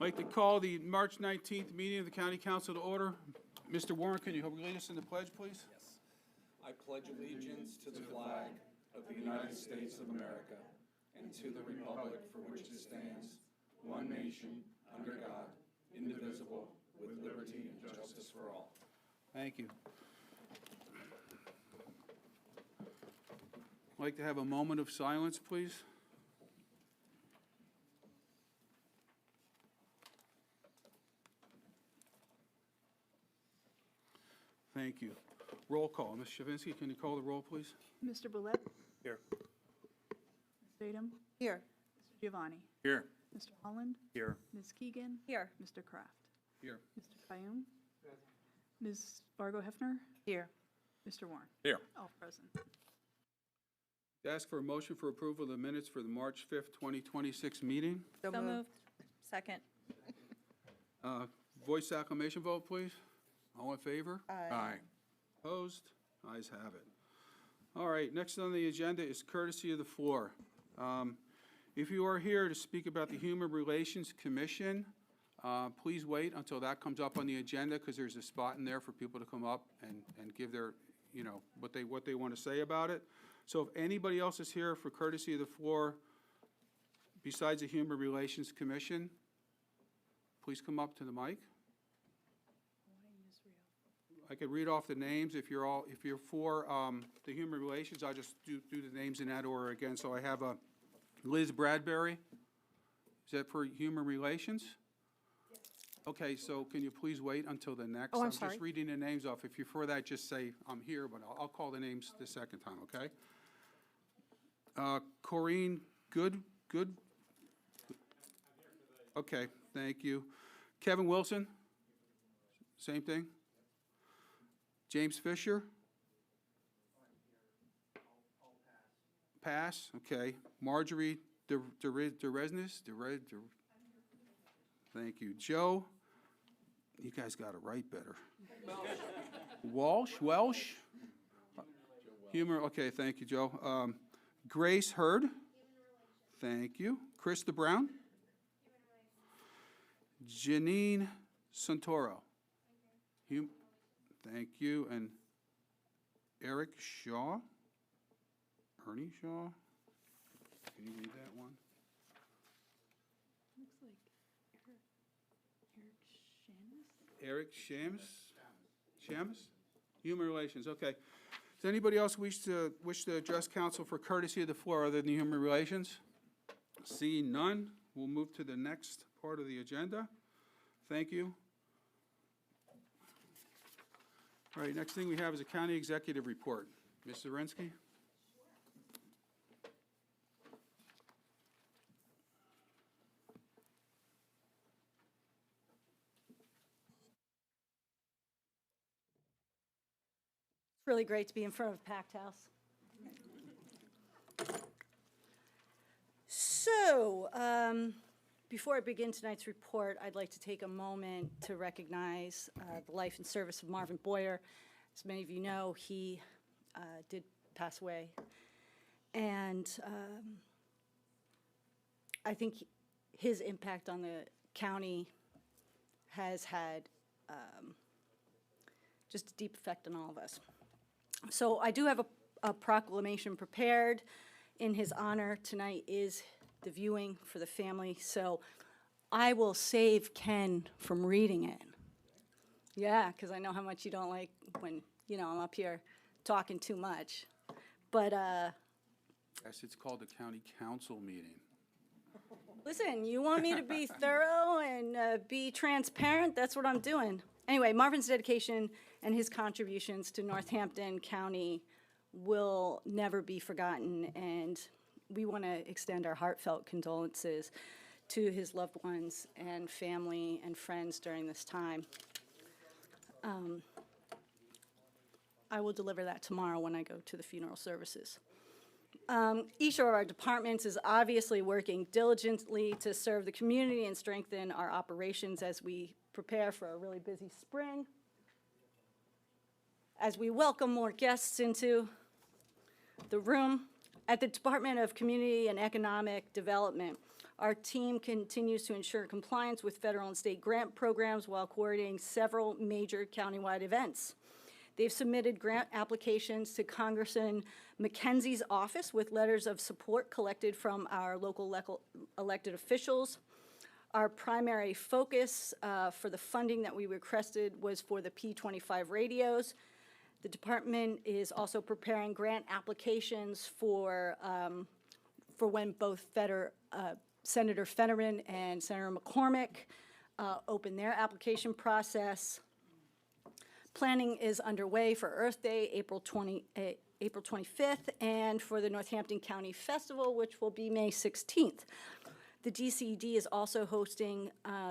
I'd like to call the March 19th meeting of the County Council to order. Mr. Warren, can you lead us in the pledge, please? Yes. I pledge allegiance to the flag of the United States of America and to the republic for which it stands, one nation, under God, indivisible, with liberty and justice for all. Thank you. I'd like to have a moment of silence, please. Thank you. Roll call. Ms. Shavinsky, can you call the roll, please? Mr. Bullet? Here. Ms. Tatum? Here. Mr. Giovanni? Here. Mr. Holland? Here. Ms. Keegan? Here. Mr. Kraft? Here. Mr. Fayum? Ms. Fargo Hefner? Here. Mr. Warren? Here. All present. Ask for a motion for approval of the minutes for the March 5th, 2026 meeting. So moved. Second. Voice acclamation vote, please. All in favor? Aye. Opposed? Ayes have it. All right, next on the agenda is courtesy of the floor. If you are here to speak about the Human Relations Commission, please wait until that comes up on the agenda, because there's a spot in there for people to come up and give their, what they want to say about it. So if anybody else is here for courtesy of the floor besides the Human Relations Commission, please come up to the mic. I could read off the names. If you're for the Human Relations, I'll just do the names in that order again. So I have Liz Bradbury. Is that for Human Relations? Yes. Okay, so can you please wait until the next? I'm just reading the names off. If you're for that, just say I'm here, but I'll call the names the second time, okay? Corrine Good? Okay, thank you. Kevin Wilson? Same thing? James Fisher? Pass, okay. Marjorie DeResnes? Thank you. Joe? You guys got it right better. Welsh? Okay, thank you, Joe. Grace Hurd? Thank you. Krista Brown? Janine Santoro? Thank you. And Eric Shaw? Ernie Shaw? Can you read that one? Looks like Eric Shams? Shams? Human Relations, okay. Does anybody else wish to address council for courtesy of the floor other than Human Relations? Seeing none, we'll move to the next part of the agenda. Thank you. All right, next thing we have is a county executive report. Ms. Zirinsky? It's really great to be in front of a packed house. So, before I begin tonight's report, I'd like to take a moment to recognize the life and service of Marvin Boyer. As many of you know, he did pass away. And I think his impact on the county has had just a deep effect on all of us. So I do have a proclamation prepared in his honor. Tonight is the viewing for the family, so I will save Ken from reading it. Yeah, because I know how much you don't like when, I'm up here talking too much. But, Yes, it's called the county council meeting. listen, you want me to be thorough and be transparent? That's what I'm doing. Anyway, Marvin's dedication and his contributions to Northampton County will never be forgotten, and we want to extend our heartfelt condolences to his loved ones and family and friends during this time. I will deliver that tomorrow when I go to the funeral services. Each of our departments is obviously working diligently to serve the community and strengthen our operations as we prepare for a really busy spring. As we welcome more guests into the room, at the Department of Community and Economic Development, Our team continues to ensure compliance with federal and state grant programs while coordinating several major countywide events. They've submitted grant applications to Congressman McKenzie's office with letters of support collected from our local elected officials. Our primary focus for the funding that we requested was for the P25 radios. The department is also preparing grant applications for when both Senator Fetterman and Senator McCormick open their application process. Planning is underway for Earth Day, April 25th, and for the Northampton County Festival, which will be May 16th. The DCED is also hosting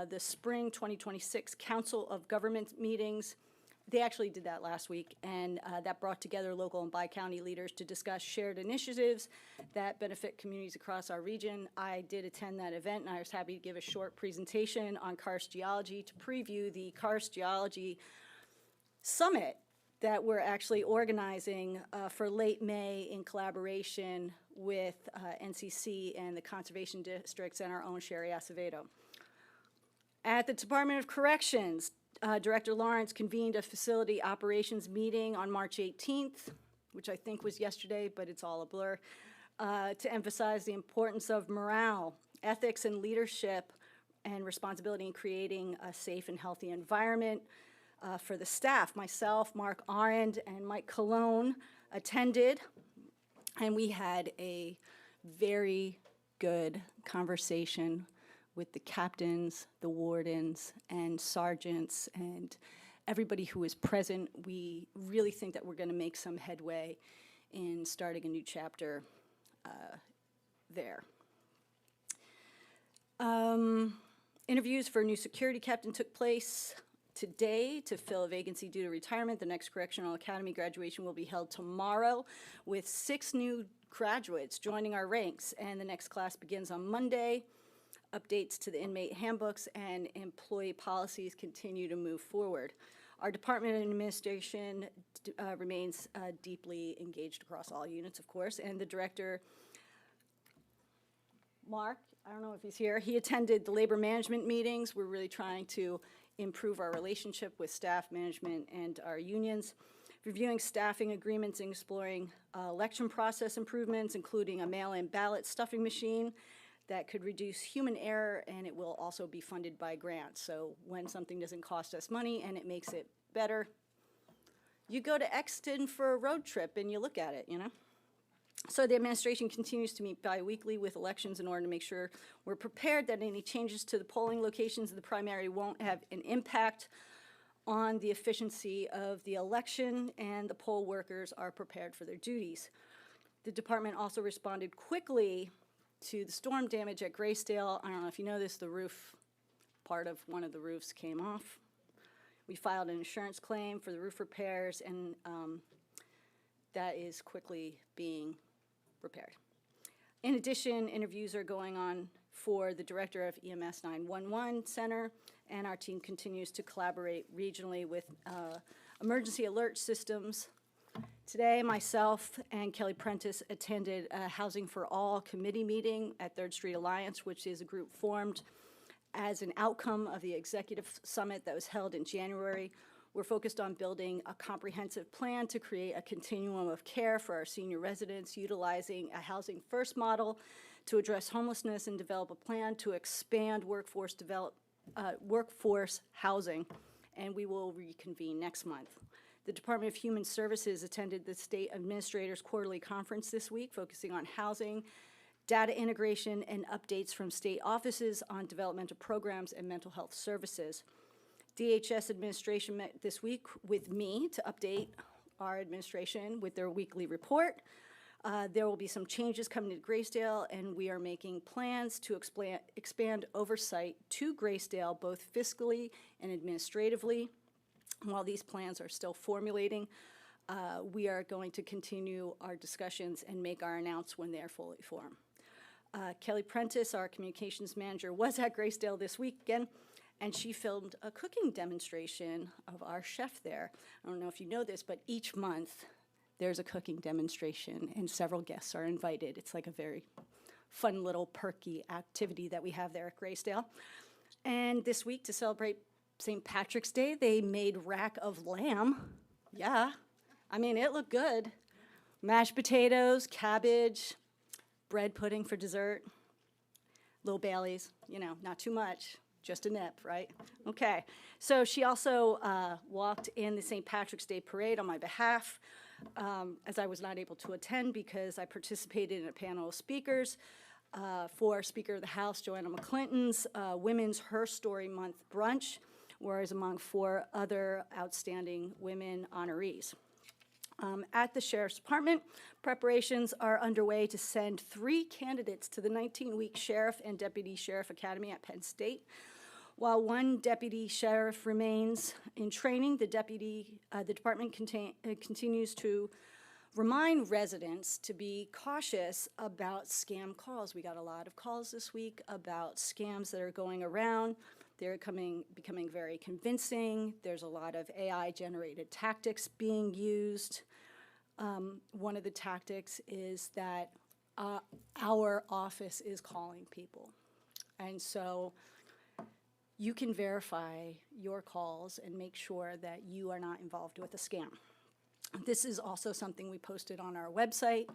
the Spring 2026 Council of Government meetings. They actually did that last week, and that brought together local and bi-county leaders to discuss shared initiatives that benefit communities across our region. I did attend that event, and I was happy to give a short presentation on karst geology to preview the Karst Geology Summit that we're actually organizing for late May in collaboration with NCC and the Conservation Districts and our own Sherry Acevedo. At the Department of Corrections, Director Lawrence convened a facility operations meeting on March 18th, which I think was yesterday, but it's all a blur, to emphasize the importance of morale, ethics, and leadership and responsibility in creating a safe and healthy environment for the staff. Myself, Mark Arend, and Mike Colon attended, and we had a very good conversation with the captains, the wardens, and sergeants, and everybody who was present. We really think that we're going to make some headway in starting a new chapter there. Interviews for a new security captain took place today to fill a vacancy due to retirement. The next Correctional Academy graduation will be held tomorrow with 6 new graduates joining our ranks, and the next class begins on Monday. Updates to the inmate handbooks and employee policies continue to move forward. Our department and administration remains deeply engaged across all units, of course, and the director, Mark, I don't know if he's here, he attended the labor management meetings. We're really trying to improve our relationship with staff, management, and our unions. Reviewing staffing agreements and exploring election process improvements, including a mail-in ballot stuffing machine that could reduce human error, and it will also be funded by grants. So when something doesn't cost us money and it makes it better, you go to Exton for a road trip and you look at it, you know? So the administration continues to meet bi-weekly with elections in order to make sure we're prepared that any changes to the polling locations of the primary won't have an impact on the efficiency of the election, and the poll workers are prepared for their duties. The department also responded quickly to the storm damage at Graysdale. I don't know if you know this, the roof, part of one of the roofs came off. We filed an insurance claim for the roof repairs, and that is quickly being repaired. In addition, interviews are going on for the director of EMS 911 Center, and our team continues to collaborate regionally with emergency alert systems. Today, myself and Kelly Prentice attended a Housing for All committee meeting at 3rd Street Alliance, which is a group formed as an outcome of the executive summit that was held in January. We're focused on building a comprehensive plan to create a continuum of care for our senior residents, utilizing a housing first model to address homelessness and develop a plan to expand workforce housing, and we will reconvene next month. The Department of Human Services attended the State Administrators Quarterly Conference this week, focusing on housing, data integration, and updates from state offices on developmental programs and mental health services. DHS administration met this week with me to update our administration with their weekly report. There will be some changes coming to Graysdale, and we are making plans to expand oversight to Graysdale, both fiscally and administratively. While these plans are still formulating, we are going to continue our discussions and make our announcements when they are fully formed. Kelly Prentice, our communications manager, was at Graysdale this weekend, and she filmed a cooking demonstration of our chef there. I don't know if you know this, but each month there's a cooking demonstration, and several guests are invited. It's like a very fun little perky activity that we have there at Graysdale. And this week, to celebrate St. Patrick's Day, they made rack of lamb. Yeah, I mean, it looked good. Mashed potatoes, cabbage, bread pudding for dessert, little Baileys, you know, not too much, just a nip, right? Okay, so she also walked in the St. Patrick's Day parade on my behalf, as I was not able to attend because I participated in a panel of speakers for Speaker of the House, Joanna McClinton's Women's Her Story Month brunch, where I was among 4 other outstanding women honorees. At the Sheriff's Department, preparations are underway to send 3 candidates to the 19-week Sheriff and Deputy Sheriff Academy at Penn State. While 1 deputy sheriff remains in training, the department continues to remind residents to be cautious about scam calls. We got a lot of calls this week about scams that are going around. They're becoming very convincing. There's a lot of AI-generated tactics being used. One of the tactics is that our office is calling people. And so you can verify your calls and make sure that you are not involved with a scam. This is also something we posted on our website,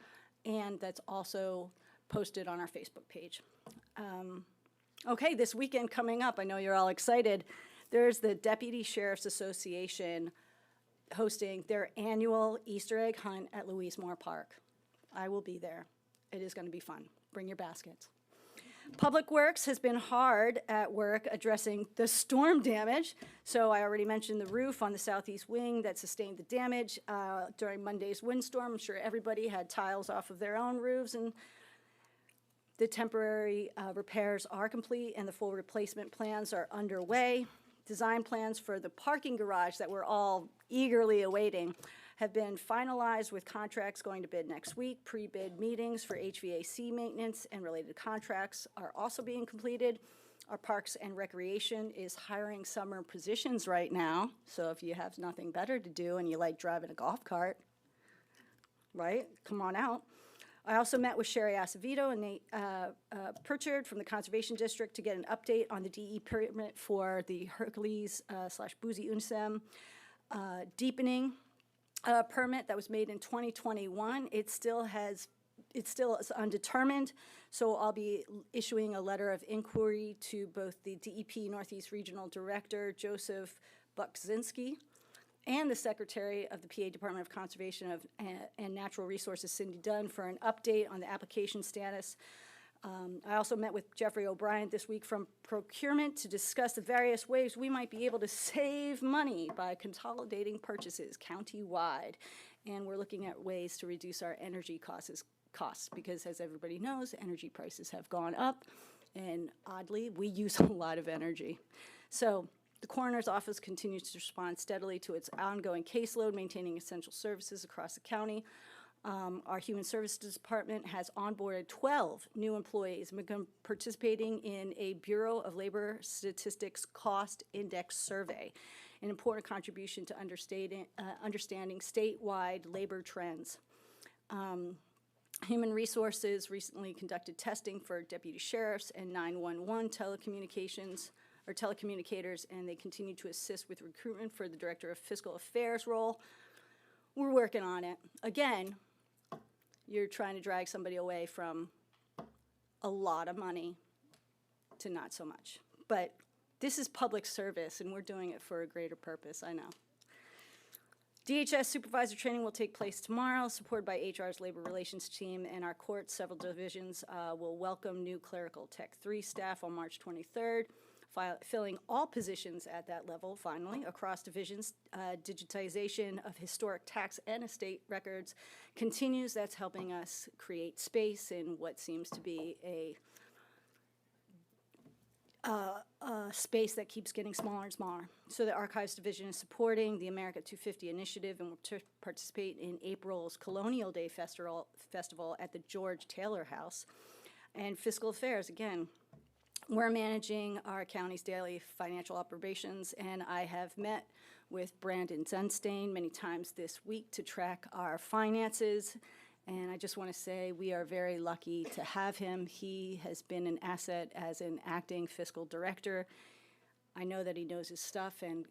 and that's also posted on our Facebook page. Okay, this weekend coming up, I know you're all excited. There's the Deputy Sheriff's Association hosting their annual Easter egg hunt at Louise Moore Park. I will be there. It is going to be fun. Bring your baskets. Public Works has been hard at work addressing the storm damage. So I already mentioned the roof on the southeast wing that sustained the damage during Monday's windstorm. I'm sure everybody had tiles off of their own roofs, and the temporary repairs are complete and the full replacement plans are underway. Design plans for the parking garage that we're all eagerly awaiting have been finalized with contracts going to bid next week. Pre-bid meetings for HVAC maintenance and related contracts are also being completed. Our Parks and Recreation is hiring summer positions right now. So if you have nothing better to do and you like driving a golf cart, right, come on out. I also met with Sherry Acevedo and Nate Pritchard from the Conservation District to get an update on the DE permit for the Hercules / Boozy Unsem deepening permit that was made in 2021. It still is undetermined, so I'll be issuing a letter of inquiry to both the DEP Northeast Regional Director, Joseph Buczynski, and the Secretary of the PA Department of Conservation and Natural Resources, Cindy Dunn, for an update on the application status. I also met with Jeffrey O'Brien this week from procurement to discuss the various ways we might be able to save money by consolidating purchases county-wide. And we're looking at ways to reduce our energy costs because, as everybody knows, energy prices have gone up, and oddly, we use a lot of energy. So the coroner's office continues to respond steadily to its ongoing caseload, maintaining essential services across the county. Our Human Services Department has onboarded 12 new employees and begun participating in a Bureau of Labor Statistics Cost Index survey, an important contribution to understanding statewide labor trends. Human Resources recently conducted testing for deputy sheriffs and 911 telecommunicators, and they continue to assist with recruitment for the Director of Fiscal Affairs role. We're working on it. Again, you're trying to drag somebody away from a lot of money to not so much. But this is public service, and we're doing it for a greater purpose, I know. DHS supervisor training will take place tomorrow, supported by HR's Labor Relations team, and our courts, several divisions, will welcome new clerical Tech 3 staff on March 23rd. Filling all positions at that level, finally, across divisions. Digitization of historic tax and estate records continues. That's helping us create space in what seems to be a space that keeps getting smaller and smaller. So the Archives Division is supporting the America 250 initiative and will participate in April's Colonial Day Festival at the George Taylor House. And Fiscal Affairs, again, we're managing our county's daily financial operations, and I have met with Brandon Zunstein many times this week to track our finances And I just want to say we are very lucky to have him. He has been an asset as an acting fiscal director. I know that he knows his stuff, and,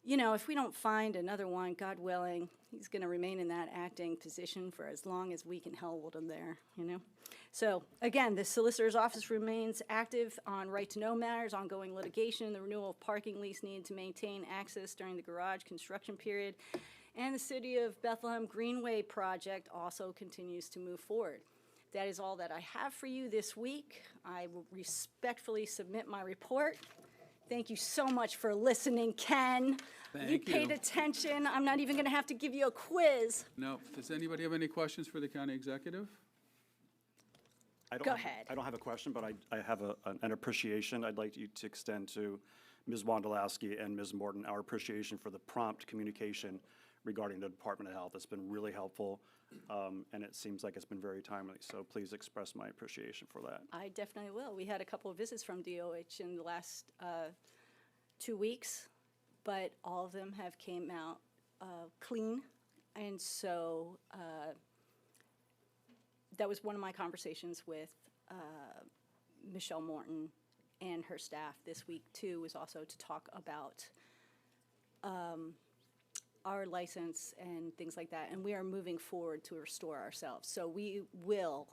you know, if we don't find another one, God willing, he's going to remain in that acting position for as long as we can hold him there, you know? So, again, the Solicitor's Office remains active on right-to-know matters, ongoing litigation, the renewal of parking lease needed to maintain access during the garage construction period, and the City of Bethlehem Greenway project also continues to move forward. That is all that I have for you this week. I will respectfully submit my report. Thank you so much for listening, Ken. Thank You paid you. attention. I'm not even going to have to give you a quiz. No, does anybody have any questions for the county executive? Go ahead. I don't have a question, but I have an appreciation I'd like you to extend to Ms. Wondolowski and Ms. Morton, our appreciation for the prompt communication regarding the Department of Health. It's been really helpful, and it seems like it's been very timely. So please express my appreciation for that. I definitely will. We had a couple of visits from DOH in the last 2 weeks, but all of them have came out clean. And so that was one of my conversations with Michelle Morton and her staff this week, too, was also to talk about our license and things like that. And we are moving forward to restore ourselves. So we will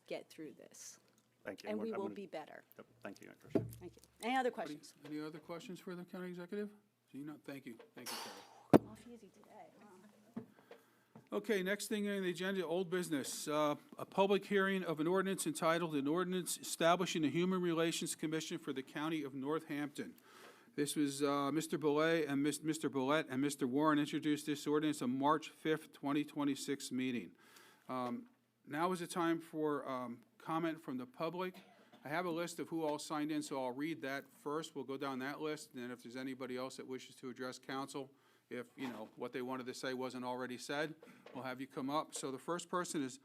get through this. Thank you. And we I'm will gonna- be better. Yep, thank you, I appreciate it. Thank you. Any other questions? Any other questions for the county executive? Thank you. Thank you, Kelly. Off easy today, huh? Okay, next thing on the agenda, old business. A public hearing of an ordinance entitled, "An Ordinance Establishing a Human Relations Commission for the County of Northampton." This was Mr. Boulay and Mr. Boulette and Mr. Warren introduced this ordinance on March 5th, 2026 meeting. Now is the time for comment from the public. I have a list of who all signed in, so I'll read that first. We'll go down that list, and then if there's anybody else that wishes to address council, if, you know, what they wanted to say wasn't already said, we'll have you come up. So the first person is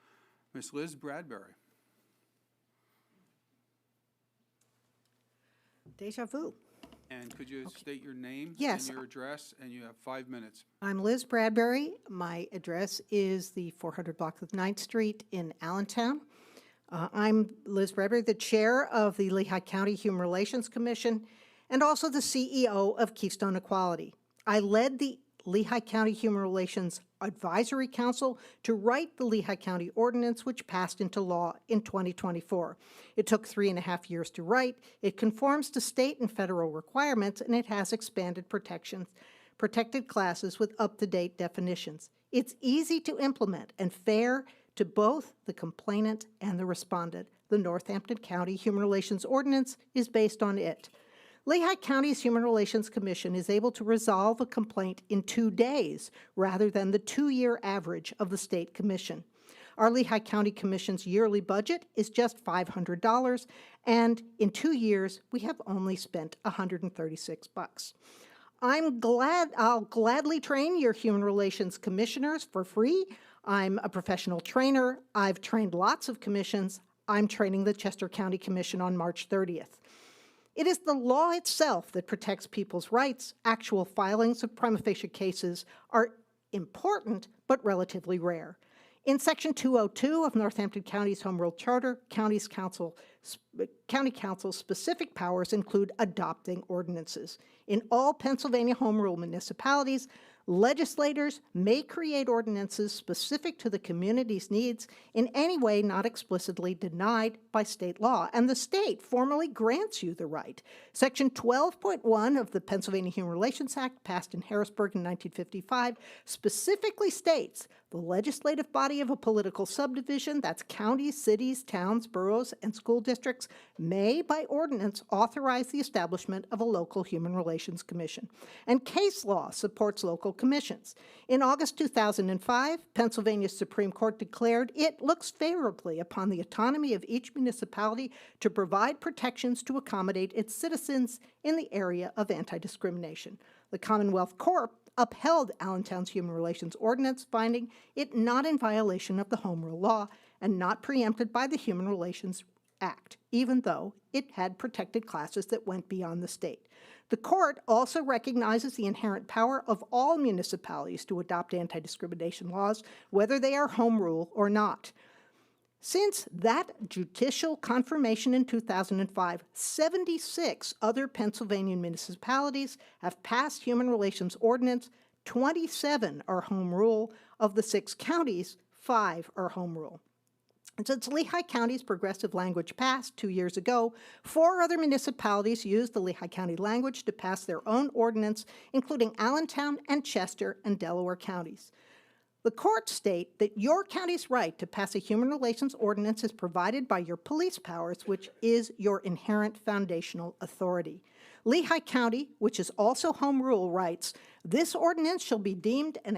Miss Liz Bradbury. Deja vu. And could you state your name? Yes. And your address, and you have 5 minutes. I'm Liz Bradbury. My address is the 400 block of 9th Street in Allentown. I'm Liz Bradbury, the chair of the Lehigh County Human Relations Commission and also the CEO of Keystone Equality. I led the Lehigh County Human Relations Advisory Council to write the Lehigh County Ordinance, which passed into law in 2024. It took 3.5 years to write. It conforms to state and federal requirements, and it has expanded protected classes with up-to-date definitions. It's easy to implement and fair to both the complainant and the respondent. The Northampton County Human Relations Ordinance is based on it. Lehigh County's Human Relations Commission is able to resolve a complaint in 2 days rather than the 2-year average of the state commission. Our Lehigh County Commission's yearly budget is just $500, and in 2 years, we have only spent $136. I'll gladly train your Human Relations Commissioners for free. I'm a professional trainer. I've trained lots of commissions. I'm training the Chester County Commission on March 30th. It is the law itself that protects people's rights. Actual filings of prima facie cases are important, but relatively rare. In Section 202 of Northampton County's Home Rule Charter, county council's specific powers include adopting ordinances. In all Pennsylvania Home Rule municipalities, legislators may create ordinances specific to the community's needs in any way not explicitly denied by state law, and the state formally grants you the right. Section 12.1 of the Pennsylvania Human Relations Act, passed in Harrisburg in 1955, specifically states the legislative body of a political subdivision, that's counties, cities, towns, boroughs, and school districts, may, by ordinance, authorize the establishment of a local human relations commission. And case law supports local commissions. In August 2005, Pennsylvania's Supreme Court declared it looks favorably upon the autonomy of each municipality to provide protections to accommodate its citizens in the area of anti-discrimination. The Commonwealth Court upheld Allentown's Human Relations Ordinance, finding it not in violation of the Home Rule law and not preempted by the Human Relations Act, even though it had protected classes that went beyond the state. The court also recognizes the inherent power of all municipalities to adopt anti-discrimination laws, whether they are home rule or not. Since that judicial confirmation in 2005, 76 other Pennsylvania municipalities have passed human relations ordinance. 27 are home rule. Of the 6 counties, 5 are home rule. And since Lehigh County's progressive language passed 2 years ago, 4 other municipalities used the Lehigh County language to pass their own ordinance, including Allentown and Chester and Delaware counties. The courts state that your county's right to pass a human relations ordinance is provided by your police powers, which is your inherent foundational authority. Lehigh County, which is also home rule, writes, "This ordinance shall be deemed an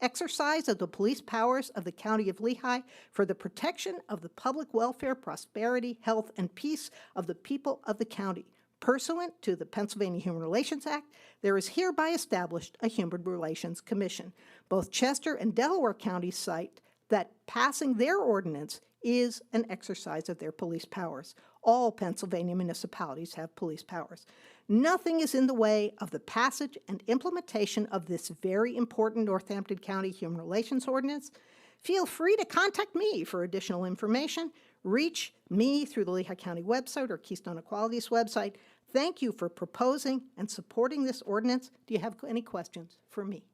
exercise of the police powers of the County of Lehigh for the protection of the public welfare, prosperity, health, and peace of the people of the county. Pursuant to the Pennsylvania Human Relations Act, there is hereby established a Human Relations Commission." Both Chester and Delaware counties cite that passing their ordinance is an exercise of their police powers. All Pennsylvania municipalities have police powers. Nothing is in the way of the passage and implementation of this very important Northampton County Human Relations Ordinance. Feel free to contact me for additional information. Reach me through the Lehigh County website or Keystone Equality's website. Thank you for proposing and supporting this ordinance. Do you have any questions for me?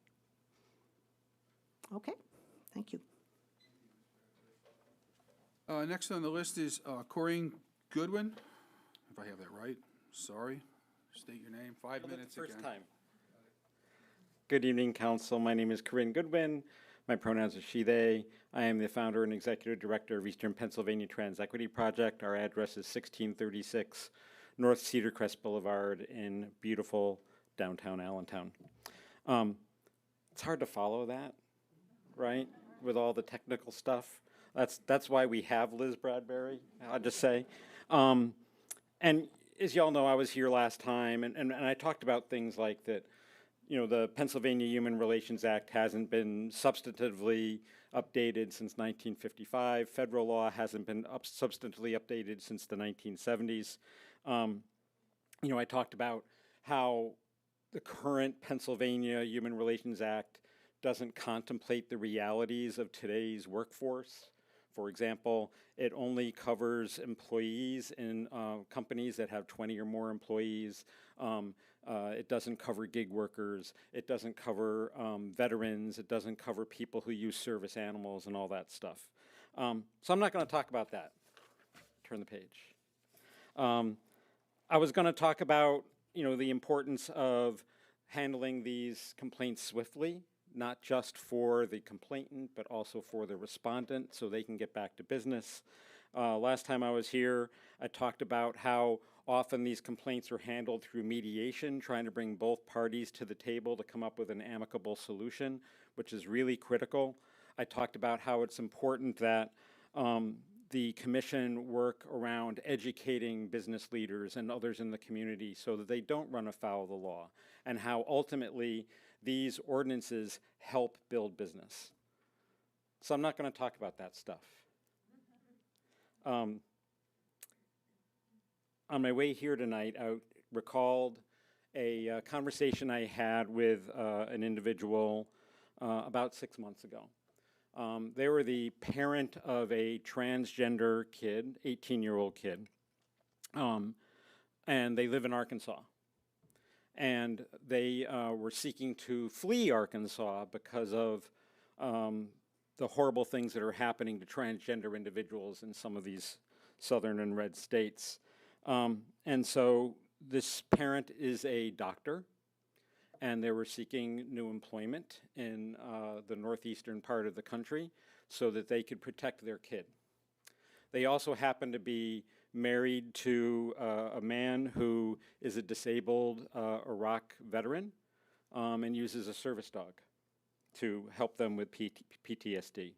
Okay, thank you. Next on the list is Corinne Goodwin, if I have that right. Sorry. State your name, 5 minutes again. First time. Good evening, council. My name is Corinne Goodwin. My pronouns are she, they. I am the founder and executive director of Eastern Pennsylvania Trans Equity Project. Our address is 1636 North Cedar Crest Boulevard in beautiful downtown Allentown. It's hard to follow that, right? With all the technical stuff. That's why we have Liz Bradbury, I'll just say. And as y'all know, I was here last time, and I talked about things like that, you know, the Pennsylvania Human Relations Act hasn't been substantively updated since 1955. Federal law hasn't been substantively updated since the 1970s. You know, I talked about how the current Pennsylvania Human Relations Act doesn't contemplate the realities of today's workforce. For example, it only covers employees in companies that have 20 or more employees. It doesn't cover gig workers. It doesn't cover veterans. It doesn't cover people who use service animals and all that stuff. So I'm not going to talk about that. Turn the page. I was going to talk about, you know, the importance of handling these complaints swiftly, not just for the complainant, but also for the respondent so they can get back to business. Last time I was here, I talked about how often these complaints are handled through mediation, trying to bring both parties to the table to come up with an amicable solution, which is really critical. I talked about how it's important that the commission work around educating business leaders and others in the community so that they don't run afoul of the law, and how ultimately these ordinances help build business. So I'm not going to talk about that stuff. On my way here tonight, I recalled a conversation I had with an individual about 6 months ago. They were the parent of a transgender kid, 18-year-old kid, and they live in Arkansas. And they were seeking to flee Arkansas because of the horrible things that are happening to transgender individuals in some of these southern and red states. And so this parent is a doctor, and they were seeking new employment in the northeastern part of the country so that they could protect their kid. They also happen to be married to a man who is a disabled Iraq veteran and uses a service dog to help them with PTSD.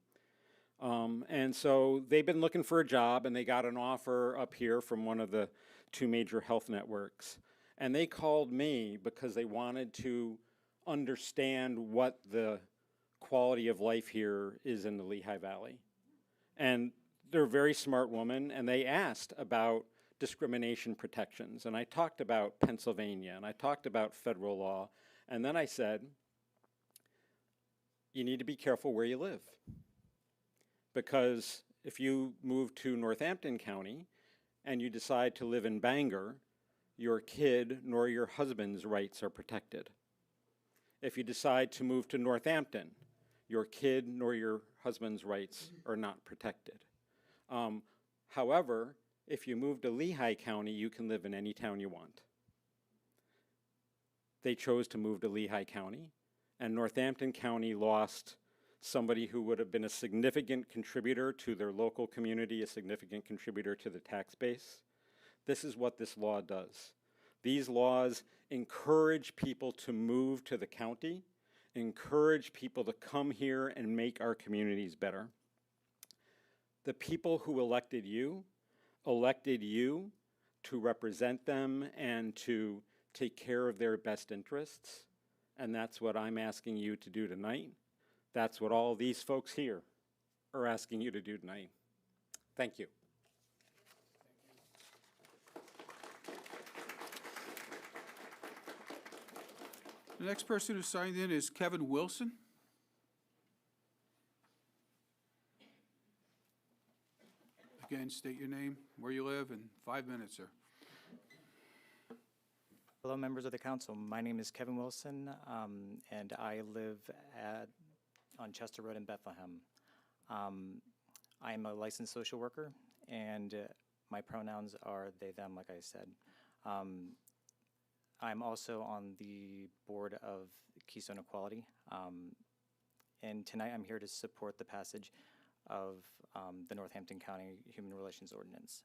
And so they've been looking for a job, and they got an offer up here from one of the 2 major health networks. And they called me because they wanted to understand what the quality of life here is in the Lehigh Valley. And they're a very smart woman, and they asked about discrimination protections. And I talked about Pennsylvania, and I talked about federal law. And then I said, you need to be careful where you live. Because if you move to Northampton County and you decide to live in Bangor, your kid nor your husband's rights are protected. If you decide to move to Northampton, your kid nor your husband's rights are not protected. However, if you move to Lehigh County, you can live in any town you want. They chose to move to Lehigh County, and Northampton County lost somebody who would have been a significant contributor to their local community, a significant contributor to the tax base. This is what this law does. These laws encourage people to move to the county, encourage people to come here and make our communities better. The people who elected you to represent them and to take care of their best interests. And that's what I'm asking you to do tonight. That's what all these folks here are asking you to do tonight. Thank you. The next person who signed in is Kevin Wilson. Again, state your name, where you live, and 5 minutes, sir. Hello, members of the council. My name is Kevin Wilson, and I live on Chester Road in Bethlehem. I am a licensed social worker, and my pronouns are they, them, like I said. I'm also on the board of Keystone Equality, and tonight I'm here to support the passage of the Northampton County Human Relations Ordinance.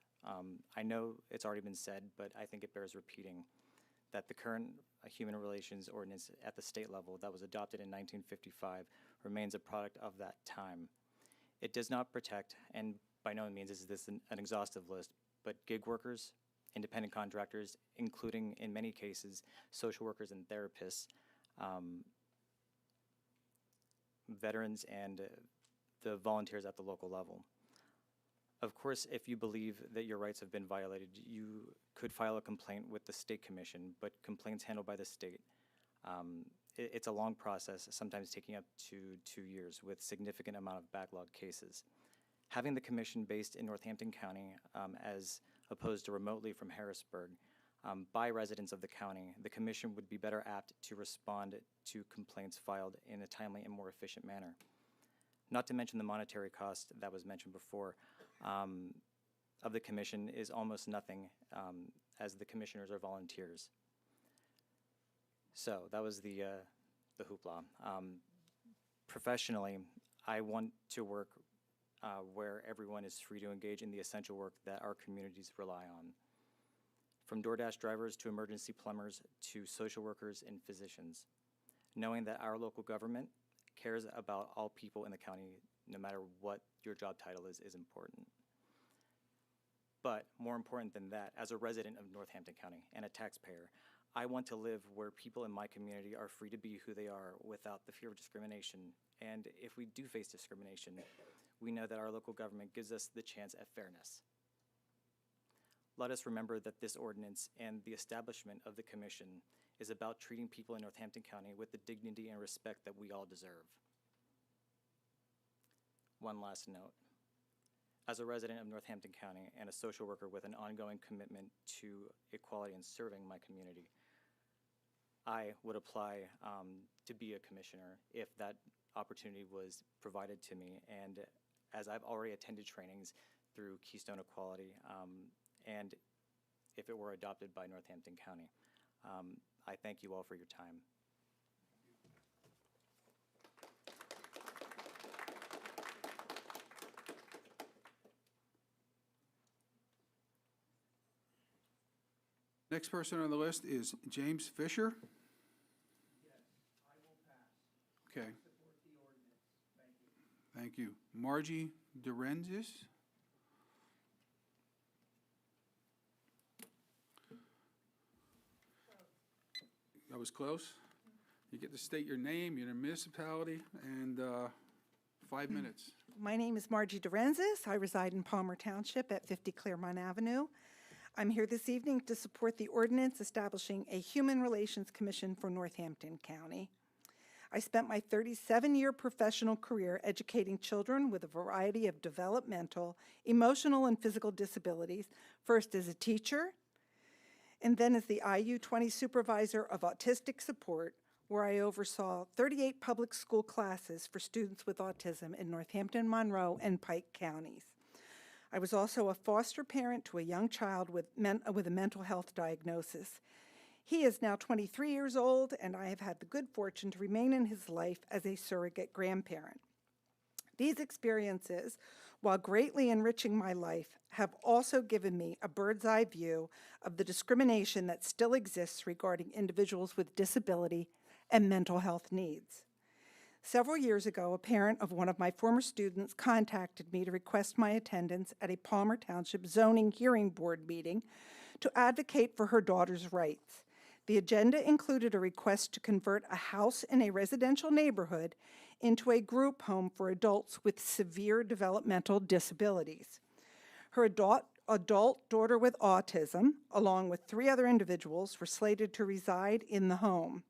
I know it's already been said, but I think it bears repeating that the current Human Relations Ordinance at the state level that was adopted in 1955 remains a product of that time. It does not protect, and by no means is this an exhaustive list, but gig workers, independent contractors, including, in many cases, social workers and therapists, veterans, and the volunteers at the local level. Of course, if you believe that your rights have been violated, you could file a complaint with the state commission, but complaints handled by the state, it's a long process, sometimes taking up to 2 years with significant amount of backlog cases. Having the commission based in Northampton County as opposed to remotely from Harrisburg by residents of the county, the commission would be better apt to respond to complaints filed in a timely and more efficient manner. Not to mention the monetary cost that was mentioned before of the commission is almost nothing as the commissioners are volunteers. So that was the hoopla. Professionally, I want to work where everyone is free to engage in the essential work that our communities rely on. From DoorDash drivers to emergency plumbers to social workers and physicians. Knowing that our local government cares about all people in the county, no matter what your job title is important. But more important than that, as a resident of Northampton County and a taxpayer, I want to live where people in my community are free to be who they are without the fear of discrimination. And if we do face discrimination, we know that our local government gives us the chance at fairness. Let us remember that this ordinance and the establishment of the commission is about treating people in Northampton County with the dignity and respect that we all deserve. One last note. As a resident of Northampton County and a social worker with an ongoing commitment to equality and serving my community, I would apply to be a commissioner if that opportunity was provided to me. And as I've already attended trainings through Keystone Equality, and if it were adopted by Northampton County, I thank you all for your time. Next person on the list is James Fisher. Yes, I will pass. Okay, I support the ordinance. thank Thank you. you. Margie Durenzis. That was close. You get to state your name, your municipality, and 5 minutes. My name is Margie Dorenzis. I reside in Palmer Township at 50 Claremont Avenue. I'm here this evening to support the ordinance establishing a Human Relations Commission for Northampton County. I spent my 37-year professional career educating children with a variety of developmental, emotional, and physical disabilities, first as a teacher, and then as the IU-20 supervisor of autistic support, where I oversaw 38 public school classes for students with autism in Northampton, Monroe, and Pike counties. I was also a foster parent to a young child with a mental health diagnosis. He is now 23 years old, and I have had the good fortune to remain in his life as a surrogate grandparent. These experiences, while greatly enriching my life, have also given me a bird's eye view of the discrimination that still exists regarding individuals with disability and mental health needs. Several years ago, a parent of one of my former students contacted me to request my attendance at a Palmer Township Zoning Hearing Board meeting to advocate for her daughter's rights. The agenda included a request to convert a house in a residential neighborhood into a group home for adults with severe developmental disabilities. Her adult daughter with autism, along with 3 other individuals, were slated to reside in the home.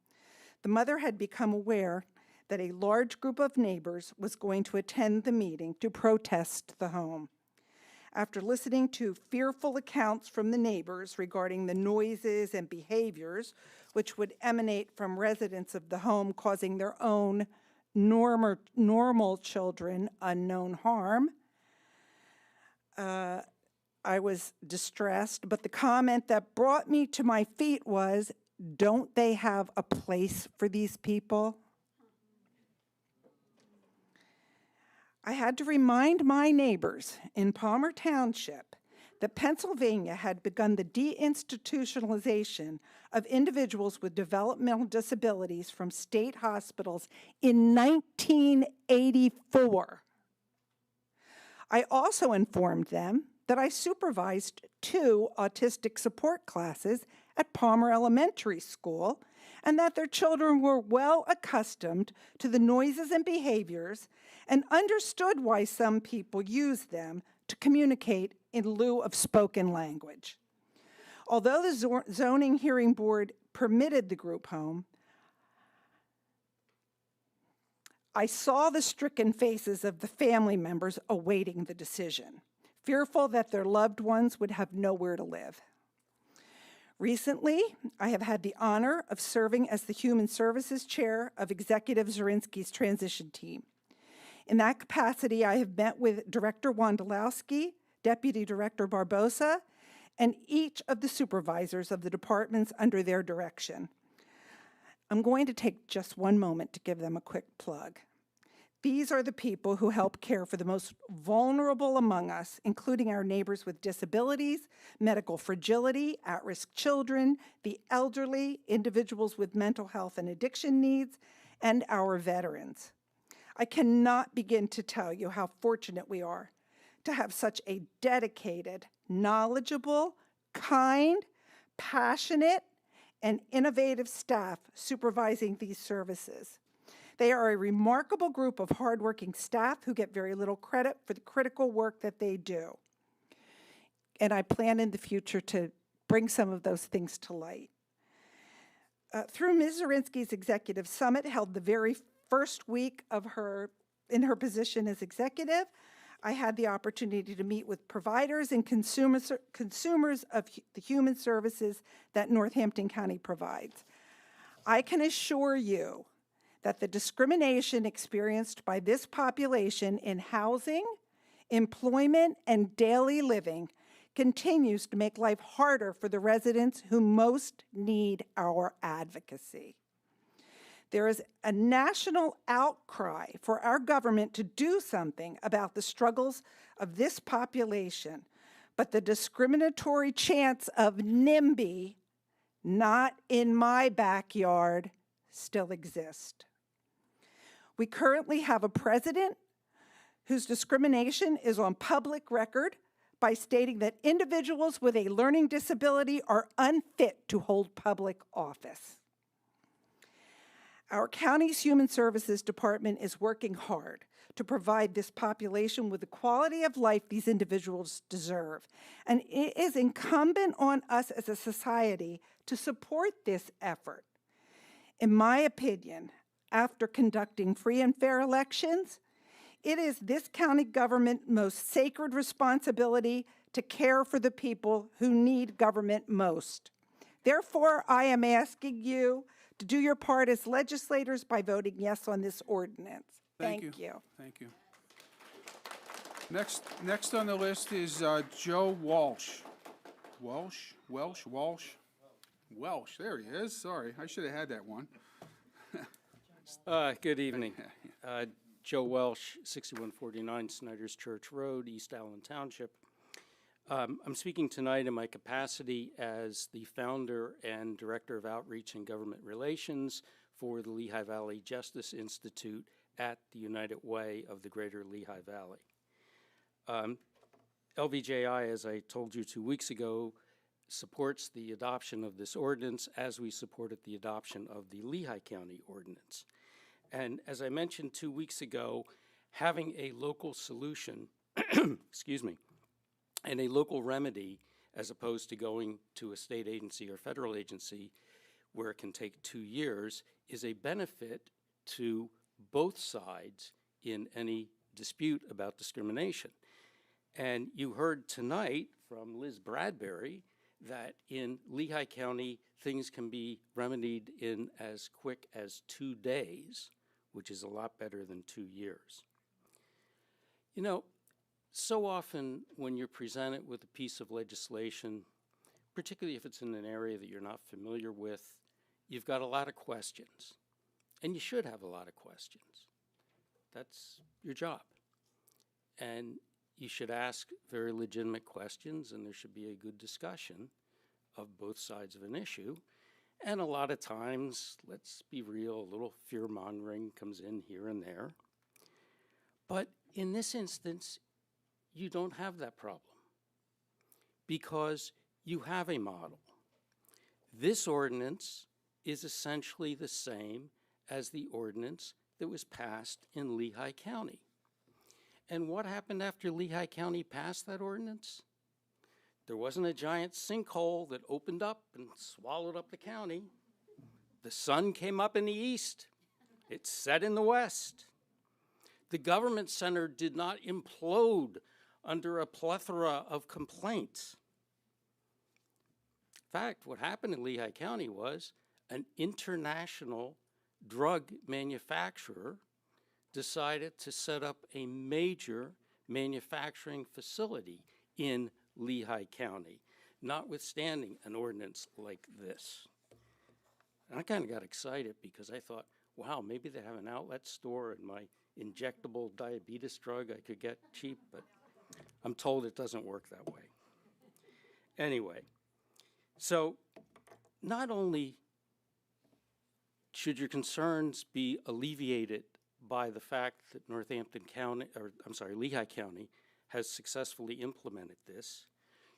The mother had become aware that a large group of neighbors was going to attend the meeting to protest the home. After listening to fearful accounts from the neighbors regarding the noises and behaviors which would emanate from residents of the home causing their own normal children unknown harm, I was distressed, but the comment that brought me to my feet was, "Don't they have a place for these people?" I had to remind my neighbors in Palmer Township that Pennsylvania had begun the deinstitutionalization of individuals with developmental disabilities from state hospitals in 1984. I also informed them that I supervised 2 autistic support classes at Palmer Elementary School, and that their children were well accustomed to the noises and behaviors and understood why some people use them to communicate in lieu of spoken language. Although the Zoning Hearing Board permitted the group home, I saw the stricken faces of the family members awaiting the decision, fearful that their loved ones would have nowhere to live. Recently, I have had the honor of serving as the Human Services Chair of Executive Zirinsky's transition team. In that capacity, I have met with Director Wondolowski, Deputy Director Barbosa, and each of the supervisors of the departments under their direction. I'm going to take just one moment to give them a quick plug. These are the people who help care for the most vulnerable among us, including our neighbors with disabilities, medical fragility, at-risk children, the elderly, individuals with mental health and addiction needs, and our veterans. I cannot begin to tell you how fortunate we are to have such a dedicated, knowledgeable, kind, passionate, and innovative staff supervising these services. They are a remarkable group of hardworking staff who get very little credit for the critical work that they do. And I plan in the future to bring some of those things to light. Through Ms. Zirinsky's Executive Summit, held the very first week of in her position as executive, I had the opportunity to meet with providers and consumers of the human services that Northampton County provides. I can assure you that the discrimination experienced by this population in housing, employment, and daily living continues to make life harder for the residents who most need our advocacy. There is a national outcry for our government to do something about the struggles of this population, but the discriminatory chants of NIMBY, not in my backyard, still exist. We currently have a president whose discrimination is on public record by stating that individuals with a learning disability are unfit to hold public office. Our county's Human Services Department is working hard to provide this population with the quality of life these individuals deserve. And it is incumbent on us as a society to support this effort. In my opinion, after conducting free and fair elections, it is this county government's most sacred responsibility to care for the people who need government most. Therefore, I am asking you to do your part as legislators by voting yes on this ordinance. Thank you. Thank you. Next on the list is Joe Walsh. Welsh, there he is. Sorry, I should have had that one. Good evening. Joe Welsh, 6149 Snyder's Church Road, East Allen Township. I'm speaking tonight in my capacity as the founder and director of outreach and government relations for the Lehigh Valley Justice Institute at the United Way of the Greater Lehigh Valley. LVJI, as I told you 2 weeks ago, supports the adoption of this ordinance as we supported the adoption of the Lehigh County ordinance. And as I mentioned 2 weeks ago, having a local solution, excuse me, and a local remedy as opposed to going to a state agency or federal agency where it can take 2 years is a benefit to both sides in any dispute about discrimination. And you heard tonight from Liz Bradbury that in Lehigh County, things can be remedied in as quick as 2 days, which is a lot better than 2 years. You know, so often when you're presented with a piece of legislation, particularly if it's in an area that you're not familiar with, you've got a lot of questions. And you should have a lot of questions. That's your job. And you should ask very legitimate questions, and there should be a good discussion of both sides of an issue. And a lot of times, let's be real, a little fear-mongering comes in here and there. But in this instance, you don't have that problem because you have a model. This ordinance is essentially the same as the ordinance that was passed in Lehigh County. And what happened after Lehigh County passed that ordinance? There wasn't a giant sinkhole that opened up and swallowed up the county. The sun came up in the east. It set in the west. The government center did not implode under a plethora of complaints. In fact, what happened in Lehigh County was an international drug manufacturer decided to set up a major manufacturing facility in Lehigh County, notwithstanding an ordinance like this. And I kind of got excited because I thought, wow, maybe they have an outlet store and my injectable diabetes drug I could get cheap, but I'm told it doesn't work that way. Anyway, so not only should your concerns be alleviated by the fact that Lehigh County has successfully implemented this,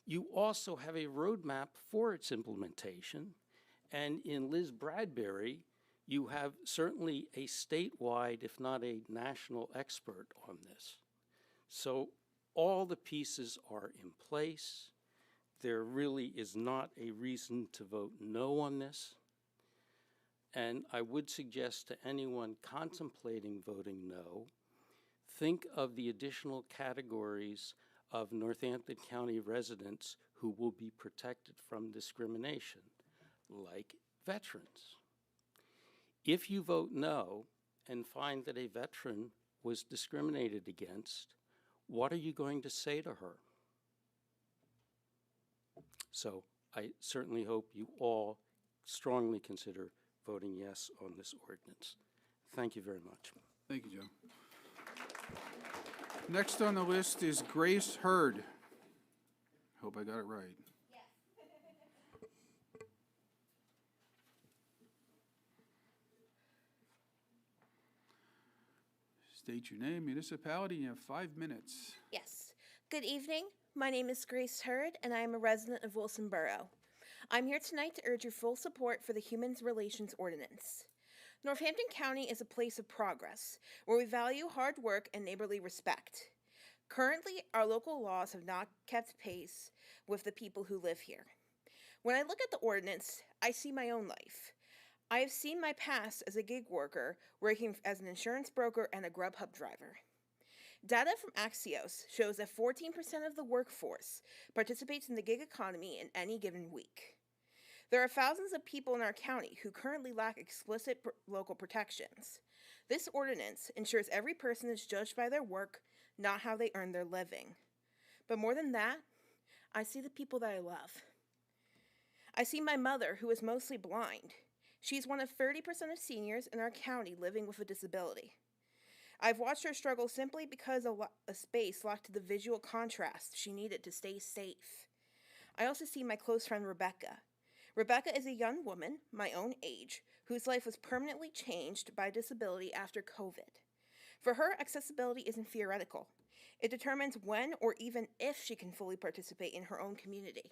you also have a roadmap for its implementation. And in Liz Bradbury, you have certainly a statewide, if not a national expert on this. So all the pieces are in place. There really is not a reason to vote no on this. And I would suggest to anyone contemplating voting no, think of the additional categories of Northampton County residents who will be protected from discrimination, like veterans. If you vote no and find that a veteran was discriminated against, what are you going to say to her? So I certainly hope you all strongly consider voting yes on this ordinance. Thank you very much. Thank you, Joe. Next on the list is Grace Hurd. Hope I got it right. State your name, municipality, you have 5 minutes. Yes. Good evening. My name is Grace Hurd, and I am a resident of Wilson Borough. I'm here tonight to urge your full support for the Human Relations Ordinance. Northampton County is a place of progress, where we value hard work and neighborly respect. Currently, our local laws have not kept pace with the people who live here. When I look at the ordinance, I see my own life. I have seen my past as a gig worker, working as an insurance broker and a Grubhub driver. Data from Axios shows that 14% of the workforce participates in the gig economy in any given week. There are thousands of people in our county who currently lack explicit local protections. This ordinance ensures every person is judged by their work, not how they earn their living. But more than that, I see the people that I love. I see my mother, who is mostly blind. She's one of 30% of seniors in our county living with a disability. I've watched her struggle simply because of a space locked to the visual contrast she needed to stay safe. I also see my close friend Rebecca. Rebecca is a young woman, my own age, whose life was permanently changed by disability after COVID. For her, accessibility isn't theoretical. It determines when or even if she can fully participate in her own community.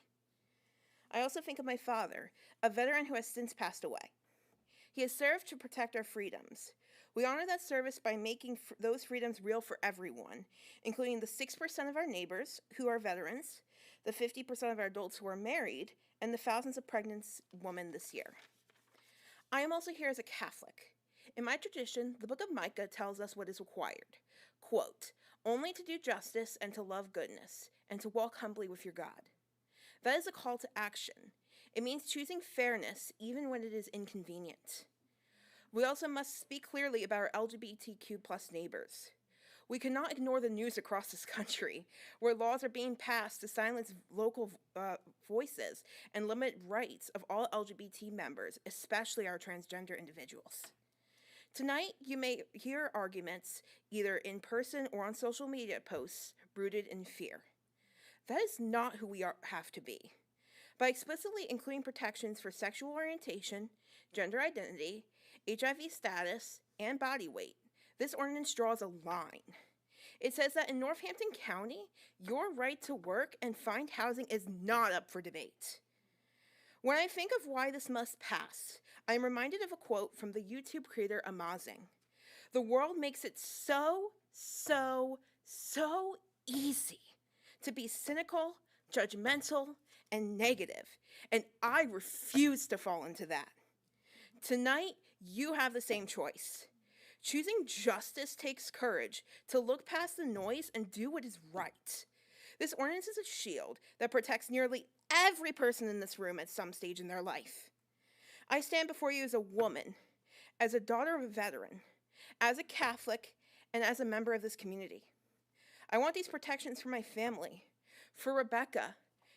I also think of my father, a veteran who has since passed away. He has served to protect our freedoms. We honor that service by making those freedoms real for everyone, including the 6% of our neighbors who are veterans, the 50% of our adults who are married, and the thousands of pregnant women this year. I am also here as a Catholic. In my tradition, the book of Micah tells us what is required. Quote, "Only to do justice and to love goodness, and to walk humbly with your God." That is a call to action. It means choosing fairness even when it is inconvenient. We also must speak clearly about our LGBTQ+ neighbors. We cannot ignore the news across this country, where laws are being passed to silence local voices and limit rights of all LGBT members, especially our transgender individuals. Tonight, you may hear arguments, either in person or on social media posts, rooted in fear. That is not who we have to be. By explicitly including protections for sexual orientation, gender identity, HIV status, and body weight, this ordinance draws a line. It says that in Northampton County, your right to work and find housing is not up for debate. When I think of why this must pass, I am reminded of a quote from the YouTube creator Amazing. "The world makes it so easy to be cynical, judgmental, and negative, and I refuse to fall into that. Tonight, you have the same choice. Choosing justice takes courage to look past the noise and do what is right. This ordinance is a shield that protects nearly every person in this room at some stage in their life. I stand before you as a woman, as a daughter of a veteran, as a Catholic, and as a member of this community. I want these protections for my family, for Rebecca,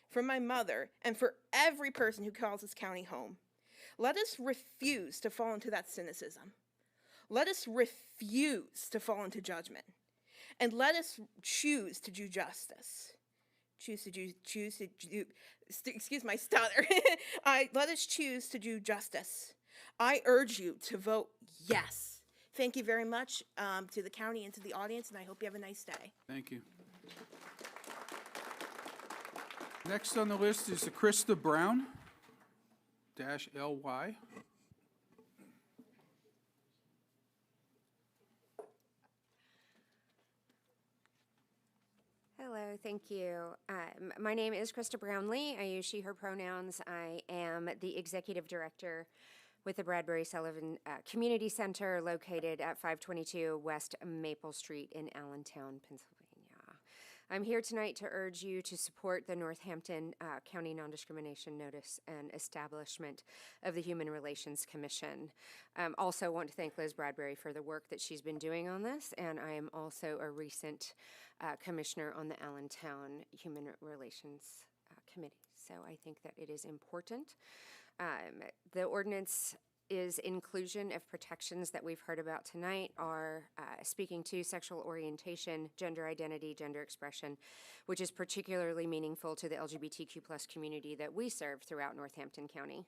for my mother, and for every person who calls this county home. Let us refuse to fall into that cynicism. Let us refuse to fall into judgment. And let us choose to do justice. Excuse my stutter. Let us choose to do justice. I urge you to vote yes. Thank you very much to the county and to the audience, and I hope you have a nice day. Thank you. Next on the list is Krista Brown, -LY. Hello, thank you. My name is Krista Brownlee. I use she, her pronouns. I am the executive director with the Bradbury Sullivan Community Center located at 522 West Maple Street in Allentown, Pennsylvania. I'm here tonight to urge you to support the Northampton County Non-Discrimination Notice and establishment of the Human Relations Commission. Also want to thank Liz Bradbury for the work that she's been doing on this, and I am also a recent commissioner on the Allentown Human Relations Committee. So I think that it is important. The ordinance is inclusion of protections that we've heard about tonight are speaking to sexual orientation, gender identity, gender expression, which is particularly meaningful to the LGBTQ+ community that we serve throughout Northampton County.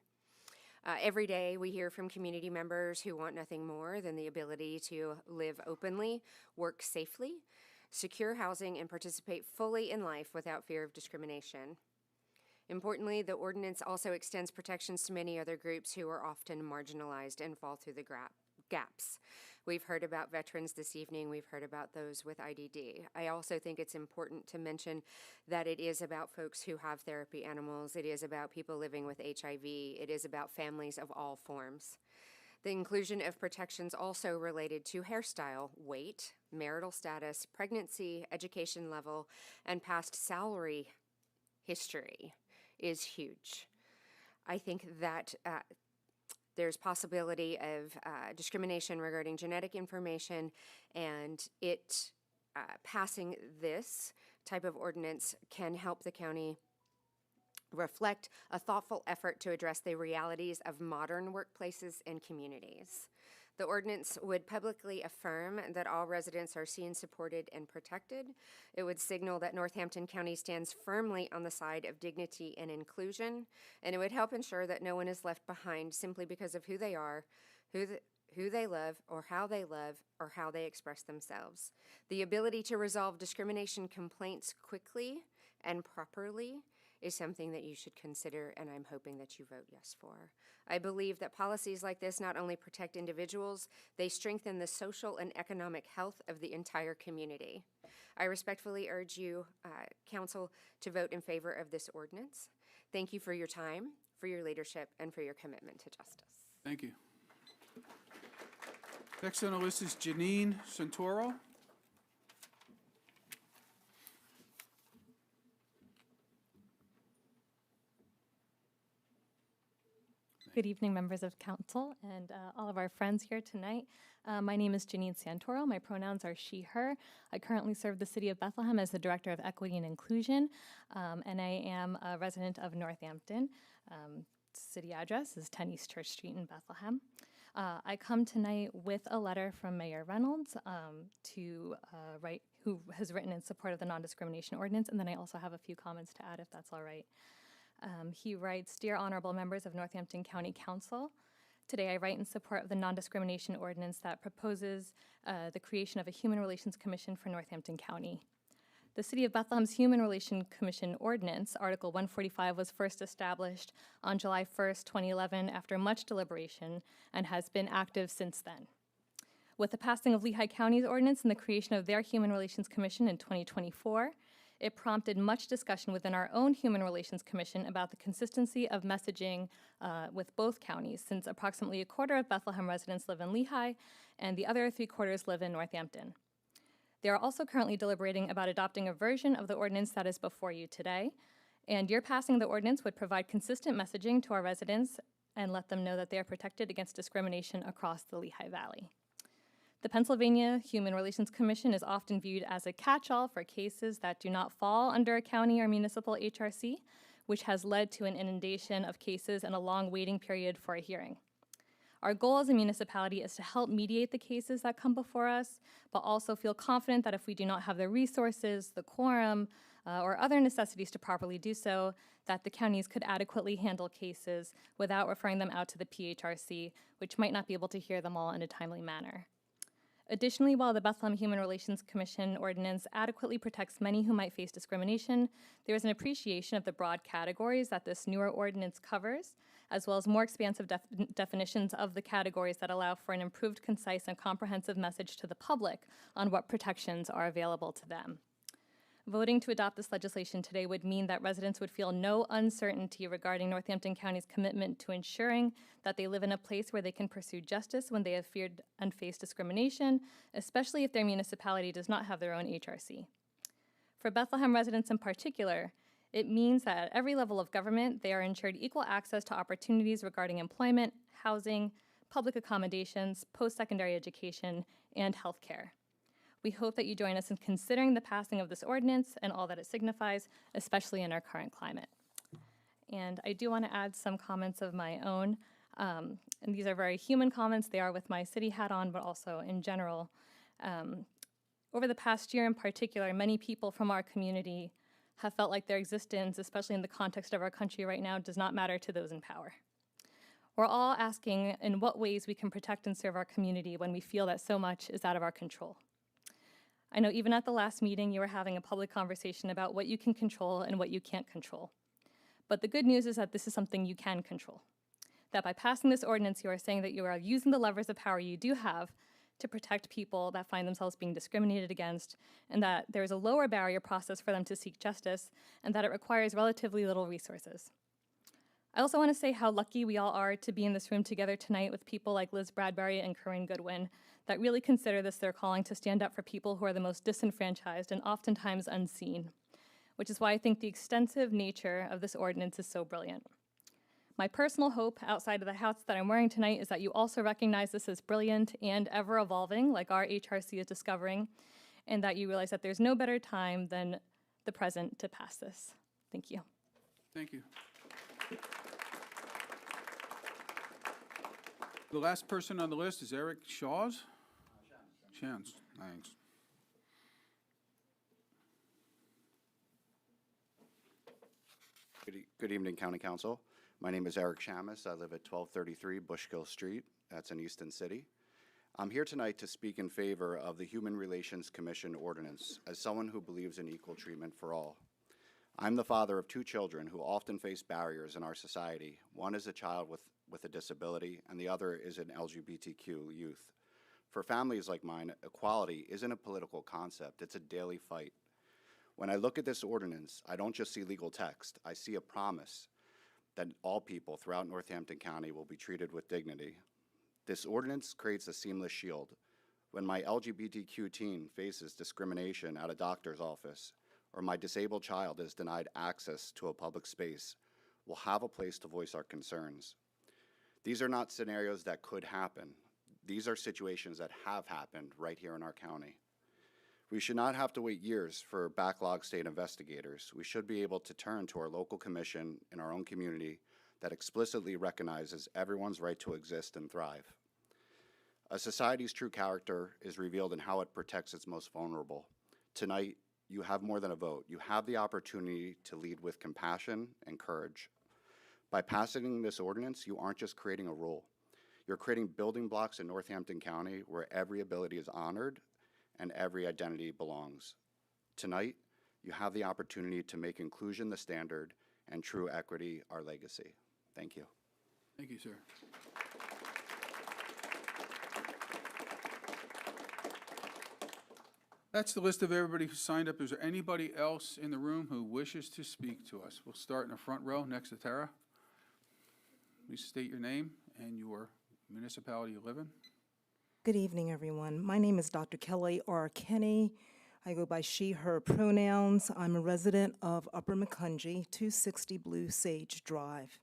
Every day we hear from community members who want nothing more than the ability to live openly, work safely, secure housing, and participate fully in life without fear of discrimination. Importantly, the ordinance also extends protections to many other groups who are often marginalized and fall through the gaps. We've heard about veterans this evening. We've heard about those with IDD. I also think it's important to mention that it is about folks who have therapy animals. It is about people living with HIV. It is about families of all forms. The inclusion of protections also related to hairstyle, weight, marital status, pregnancy, education level, and past salary history is huge. I think that there's possibility of discrimination regarding genetic information, and passing this type of ordinance can help the county reflect a thoughtful effort to address the realities of modern workplaces and communities. The ordinance would publicly affirm that all residents are seen, supported, and protected. It would signal that Northampton County stands firmly on the side of dignity and inclusion, and it would help ensure that no one is left behind simply because of who they are, who they love, or how they express themselves. The ability to resolve discrimination complaints quickly and properly is something that you should consider, and I'm hoping that you vote yes for. I believe that policies like this not only protect individuals, they strengthen the social and economic health of the entire community. I respectfully urge you, Council, to vote in favor of this ordinance. Thank you for your time, for your leadership, and for your commitment to justice. Thank you. Next on the list is Janine Santoro. Good evening, members of council and all of our friends here tonight. My name is Janine Santoro. My pronouns are she, her. I currently serve the city of Bethlehem as the Director of Equity and Inclusion, and I am a resident of Northampton. City address is 10 East Church Street in Bethlehem. I come tonight with a letter from Mayor Reynolds who has written in support of the non-discrimination ordinance, and then I also have a few comments to add if that's all right. He writes, "Dear honorable members of Northampton County Council, today I write in support of the non-discrimination ordinance that proposes the creation of a Human Relations Commission for Northampton County. The City of Bethlehem's Human Relations Commission Ordinance, Article 145, was first established on July 1st, 2011 after much deliberation and has been active since then. With the passing of Lehigh County's ordinance and the creation of their Human Relations Commission in 2024, it prompted much discussion within our own Human Relations Commission about the consistency of messaging with both counties, since approximately a quarter of Bethlehem residents live in Lehigh and the other 3/4 live in Northampton. They are also currently deliberating about adopting a version of the ordinance that is before you today, and your passing the ordinance would provide consistent messaging to our residents and let them know that they are protected against discrimination across the Lehigh Valley. The Pennsylvania Human Relations Commission is often viewed as a catch-all for cases that do not fall under a county or municipal HRC, which has led to an inundation of cases and a long waiting period for a hearing. Our goal as a municipality is to help mediate the cases that come before us, but also feel confident that if we do not have the resources, the quorum, or other necessities to properly do so, that the counties could adequately handle cases without referring them out to the PHRC, which might not be able to hear them all in a timely manner. Additionally, while the Bethlehem Human Relations Commission ordinance adequately protects many who might face discrimination, there is an appreciation of the broad categories that this newer ordinance covers, as well as more expansive definitions of the categories that allow for an improved, concise, and comprehensive message to the public on what protections are available to them. Voting to adopt this legislation today would mean that residents would feel no uncertainty regarding Northampton County's commitment to ensuring that they live in a place where they can pursue justice when they have feared and faced discrimination, especially if their municipality does not have their own HRC. For Bethlehem residents in particular, it means that at every level of government, they are ensured equal access to opportunities regarding employment, housing, public accommodations, post-secondary education, and healthcare. We hope that you join us in considering the passing of this ordinance and all that it signifies, especially in our current climate. And I do want to add some comments of my own, and these are very human comments. They are with my city hat on, but also in general. Over the past year in particular, many people from our community have felt like their existence, especially in the context of our country right now, does not matter to those in power. We're all asking in what ways we can protect and serve our community when we feel that so much is out of our control. I know even at the last meeting, you were having a public conversation about what you can control and what you can't control. But the good news is that this is something you can control. that by passing this ordinance, you are saying that you are using the levers of power you do have to protect people that find themselves being discriminated against, and that there is a lower barrier process for them to seek justice, and that it requires relatively little resources. I also want to say how lucky we all are to be in this room together tonight with people like Liz Bradbury and Corinne Goodwin that really consider this their calling to stand up for people who are the most disenfranchised and oftentimes unseen, which is why I think the extensive nature of this ordinance is so brilliant. My personal hope outside of the hats that I'm wearing tonight is that you also recognize this as brilliant and ever evolving, like our HRC is discovering, and that you realize that there's no better time than the present to pass this. Thank you. Thank you. The last person on the list is Eric Shaw's? Chance, thanks. Good evening, County Council. My name is Eric Shamus. I live at 1233 Bushkill Street. That's in Easton City. I'm here tonight to speak in favor of the Human Relations Commission ordinance as someone who believes in equal treatment for all. I'm the father of 2 children who often face barriers in our society. One is a child with a disability, and the other is an LGBTQ youth. For families like mine, equality isn't a political concept, it's a daily fight. When I look at this ordinance, I don't just see legal text, I see a promise that all people throughout Northampton County will be treated with dignity. This ordinance creates a seamless shield. When my LGBTQ teen faces discrimination at a doctor's office, or my disabled child is denied access to a public space, we'll have a place to voice our concerns. These are not scenarios that could happen. These are situations that have happened right here in our county. We should not have to wait years for backlog state investigators. We should be able to turn to our local commission in our own community that explicitly recognizes everyone's right to exist and thrive. A society's true character is revealed in how it protects its most vulnerable. Tonight, you have more than a vote. You have the opportunity to lead with compassion and courage. By passing this ordinance, you aren't just creating a rule. You're creating building blocks in Northampton County where every ability is honored and every identity belongs. Tonight, you have the opportunity to make inclusion the standard and true equity our legacy. Thank you. Thank you, sir. That's the list of everybody who signed up. Is there anybody else in the room who wishes to speak to us? We'll start in the front row next to Tara. Please state your name and your municipality you live in. Good evening, everyone. My name is Dr. Kelly R. Kenny. I go by she, her pronouns. I'm a resident of Upper Macungie, 260 Blue Sage Drive.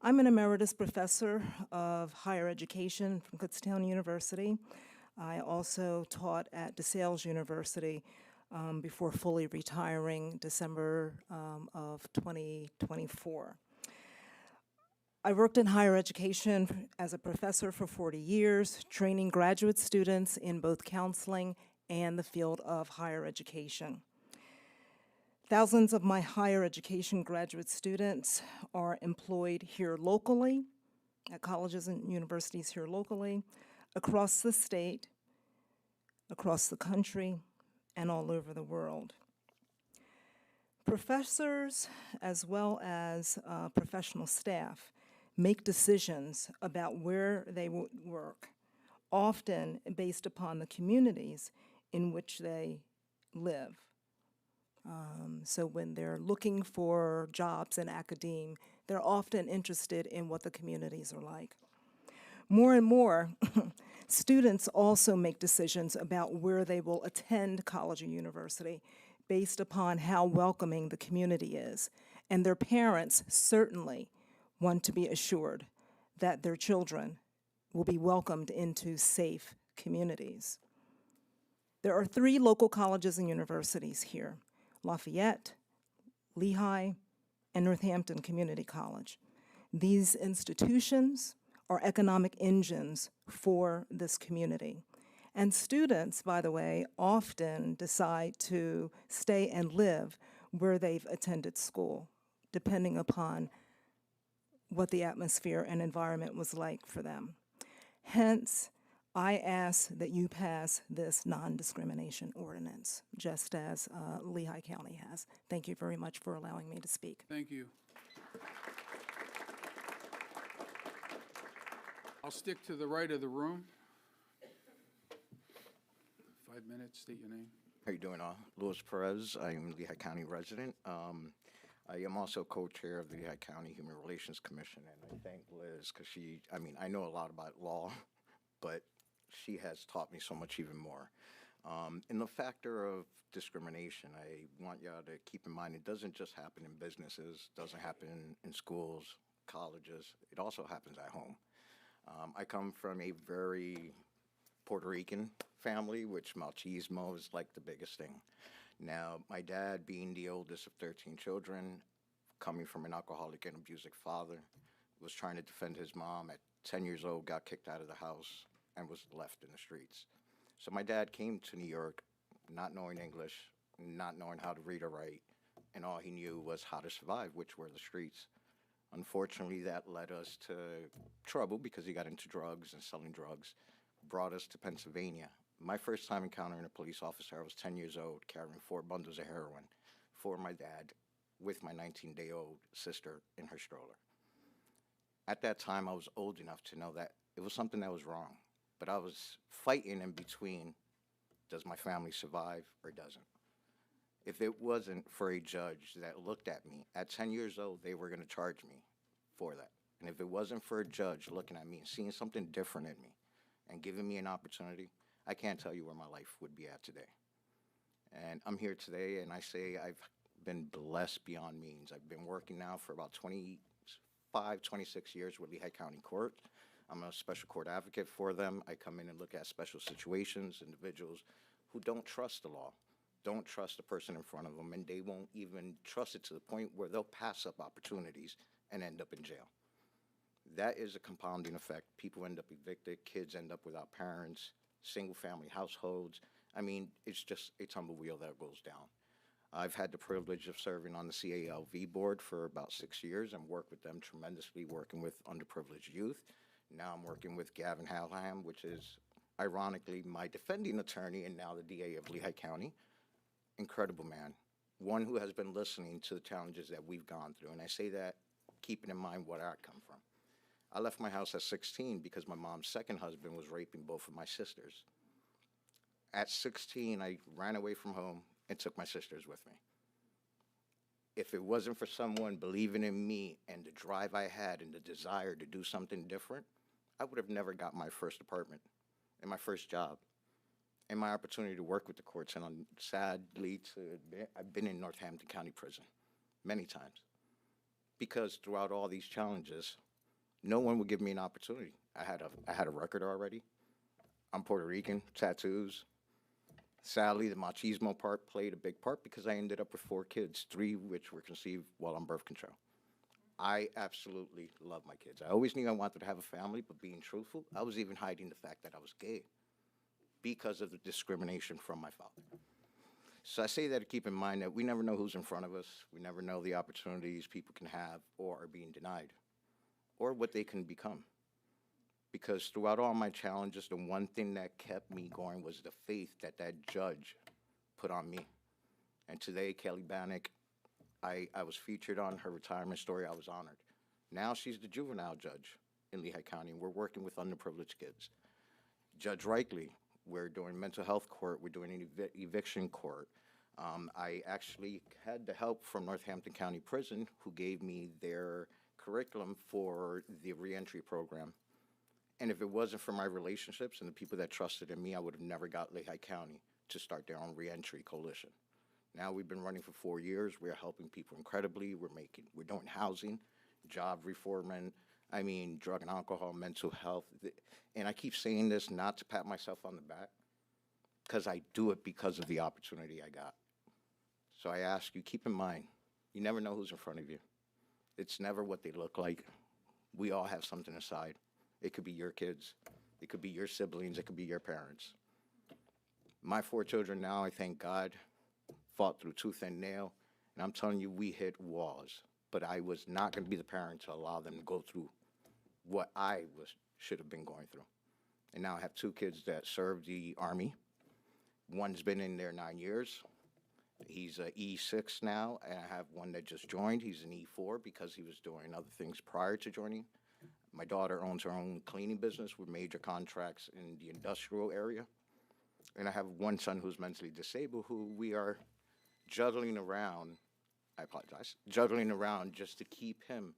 I'm an emeritus professor of higher education from Kutztown University. I also taught at DeSales University before fully retiring December of 2024. I worked in higher education as a professor for 40 years, training graduate students in both counseling and the field of higher education. Thousands of my higher education graduate students are employed here locally, at colleges and universities here locally, across the state, across the country, and all over the world. Professors, as well as professional staff, make decisions about where they would work, often based upon the communities in which they live. So when they're looking for jobs in academia, they're often interested in what the communities are like. More and more, students also make decisions about where they will attend college or university based upon how welcoming the community is. And their parents certainly want to be assured that their children will be welcomed into safe communities. There are 3 local colleges and universities here: Lafayette, Lehigh, and Northampton Community College. These institutions are economic engines for this community. And students, by the way, often decide to stay and live where they've attended school, depending upon what the atmosphere and environment was like for them. Hence, I ask that you pass this non-discrimination ordinance, just as Lehigh County has. Thank you very much for allowing me to speak. Thank you. I'll stick to the right of the room. 5 minutes, state your name. How you doing? Louis Perez. I'm Lehigh County resident. I am also co-chair of the Lehigh County Human Relations Commission, and I thank Liz because I know a lot about law, but she has taught me so much even more. In the factor of discrimination, I want y'all to keep in mind it doesn't just happen in businesses, doesn't happen in schools, colleges. It also happens at home. I come from a very Puerto Rican family, which machismo is like the biggest thing. Now, my dad, being the oldest of 13 children, coming from an alcoholic and abusive father, was trying to defend his mom. At 10 years old, got kicked out of the house and was left in the streets. So my dad came to New York not knowing English, not knowing how to read or write, and all he knew was how to survive, which were the streets. Unfortunately, that led us to trouble because he got into drugs and selling drugs, brought us to Pennsylvania. My first time encountering a police officer, I was 10 years old, carrying 4 bundles of heroin for my dad with my 19-day-old sister in her stroller. At that time, I was old enough to know that it was something that was wrong, but I was fighting in between, does my family survive or doesn't? If it wasn't for a judge that looked at me, at 10 years old, they were going to charge me for that. And if it wasn't for a judge looking at me and seeing something different in me and giving me an opportunity, I can't tell you where my life would be at today. And I'm here today, and I say I've been blessed beyond means. I've been working now for about 25, 26 years with Lehigh County Court. I'm a special court advocate for them. I come in and look at special situations, individuals who don't trust the law, don't trust the person in front of them, and they won't even trust it to the point where they'll pass up opportunities and end up in jail. That is a compounding effect. People end up evicted, kids end up without parents, single-family households. I mean, it's just a tumblewheel that goes down. I've had the privilege of serving on the CALV board for about 6 years and worked with them tremendously, working with underprivileged youth. Now I'm working with Gavin Halham, which is ironically my defending attorney and now the DA of Lehigh County. Incredible man, one who has been listening to the challenges that we've gone through. And I say that keeping in mind where I come from. I left my house at 16 because my mom's second husband was raping both of my sisters. At 16, I ran away from home and took my sisters with me. If it wasn't for someone believing in me and the drive I had and the desire to do something different, I would have never got my first apartment and my first job and my opportunity to work with the courts. And I'm sadly to admit, I've been in Northampton County Prison many times because throughout all these challenges, no one would give me an opportunity. I had a record already. I'm Puerto Rican, tattoos. Sadly, the machismo part played a big part because I ended up with 4 kids, 3 which were conceived while on birth control. I absolutely love my kids. I always knew I wanted to have a family, but being truthful, I was even hiding the fact that I was gay because of the discrimination from my father. So I say that to keep in mind that we never know who's in front of us. We never know the opportunities people can have or are being denied or what they can become. Because throughout all my challenges, the one thing that kept me going was the faith that that judge put on me. And today, Kelly Bannock, I was featured on her retirement story. I was honored. Now she's the juvenile judge in Lehigh County, and we're working with underprivileged kids. Judge Reichley, we're doing mental health court. We're doing an eviction court. I actually had the help from Northampton County Prison, who gave me their curriculum for the reentry program. And if it wasn't for my relationships and the people that trusted in me, I would have never got Lehigh County to start their own reentry coalition. Now we've been running for 4 years. We're helping people incredibly. We're doing housing, job reform, I mean, drug and alcohol, mental health. And I keep saying this not to pat myself on the back, because I do it because of the opportunity I got. So I ask you, keep in mind, you never know who's in front of you. It's never what they look like. We all have something inside. It could be your kids. It could be your siblings. It could be your parents. My 4 children now, I thank God, fought through tooth and nail. And I'm telling you, we hit walls. But I was not going to be the parent to allow them to go through what I should have been going through. And now I have 2 kids that serve the Army. One's been in there 9 years. He's an E6 now, and I have one that just joined. He's an E4 because he was doing other things prior to joining. My daughter owns her own cleaning business with major contracts in the industrial area. And I have one son who's mentally disabled who we are juggling around, I apologize, juggling around just to keep him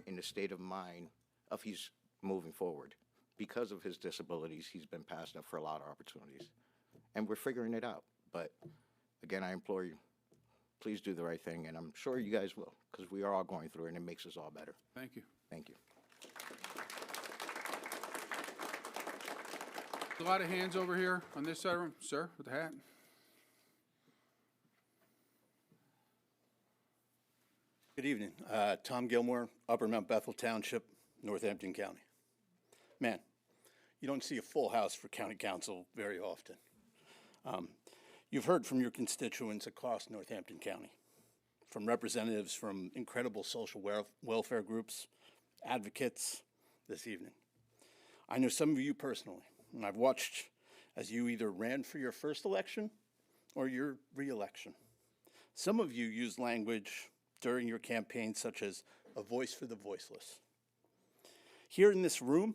in the state of mind of he's moving forward. Because of his disabilities, he's been passed up for a lot of opportunities. And we're figuring it out. But again, I implore you, please do the right thing, and I'm sure you guys will, because we are all going through it, and it makes us all better. Thank you. Thank you. A lot of hands over here on this side of the room. Sir, with the hat. Good evening. Tom Gilmore, Upper Mount Bethel Township, Northampton County. Man, you don't see a full house for county council very often. You've heard from your constituents across Northampton County, from representatives from incredible social welfare groups, advocates this evening. I know some of you personally, and I've watched as you either ran for your first election or your re-election. Some of you used language during your campaign such as a voice for the voiceless. Here in this room,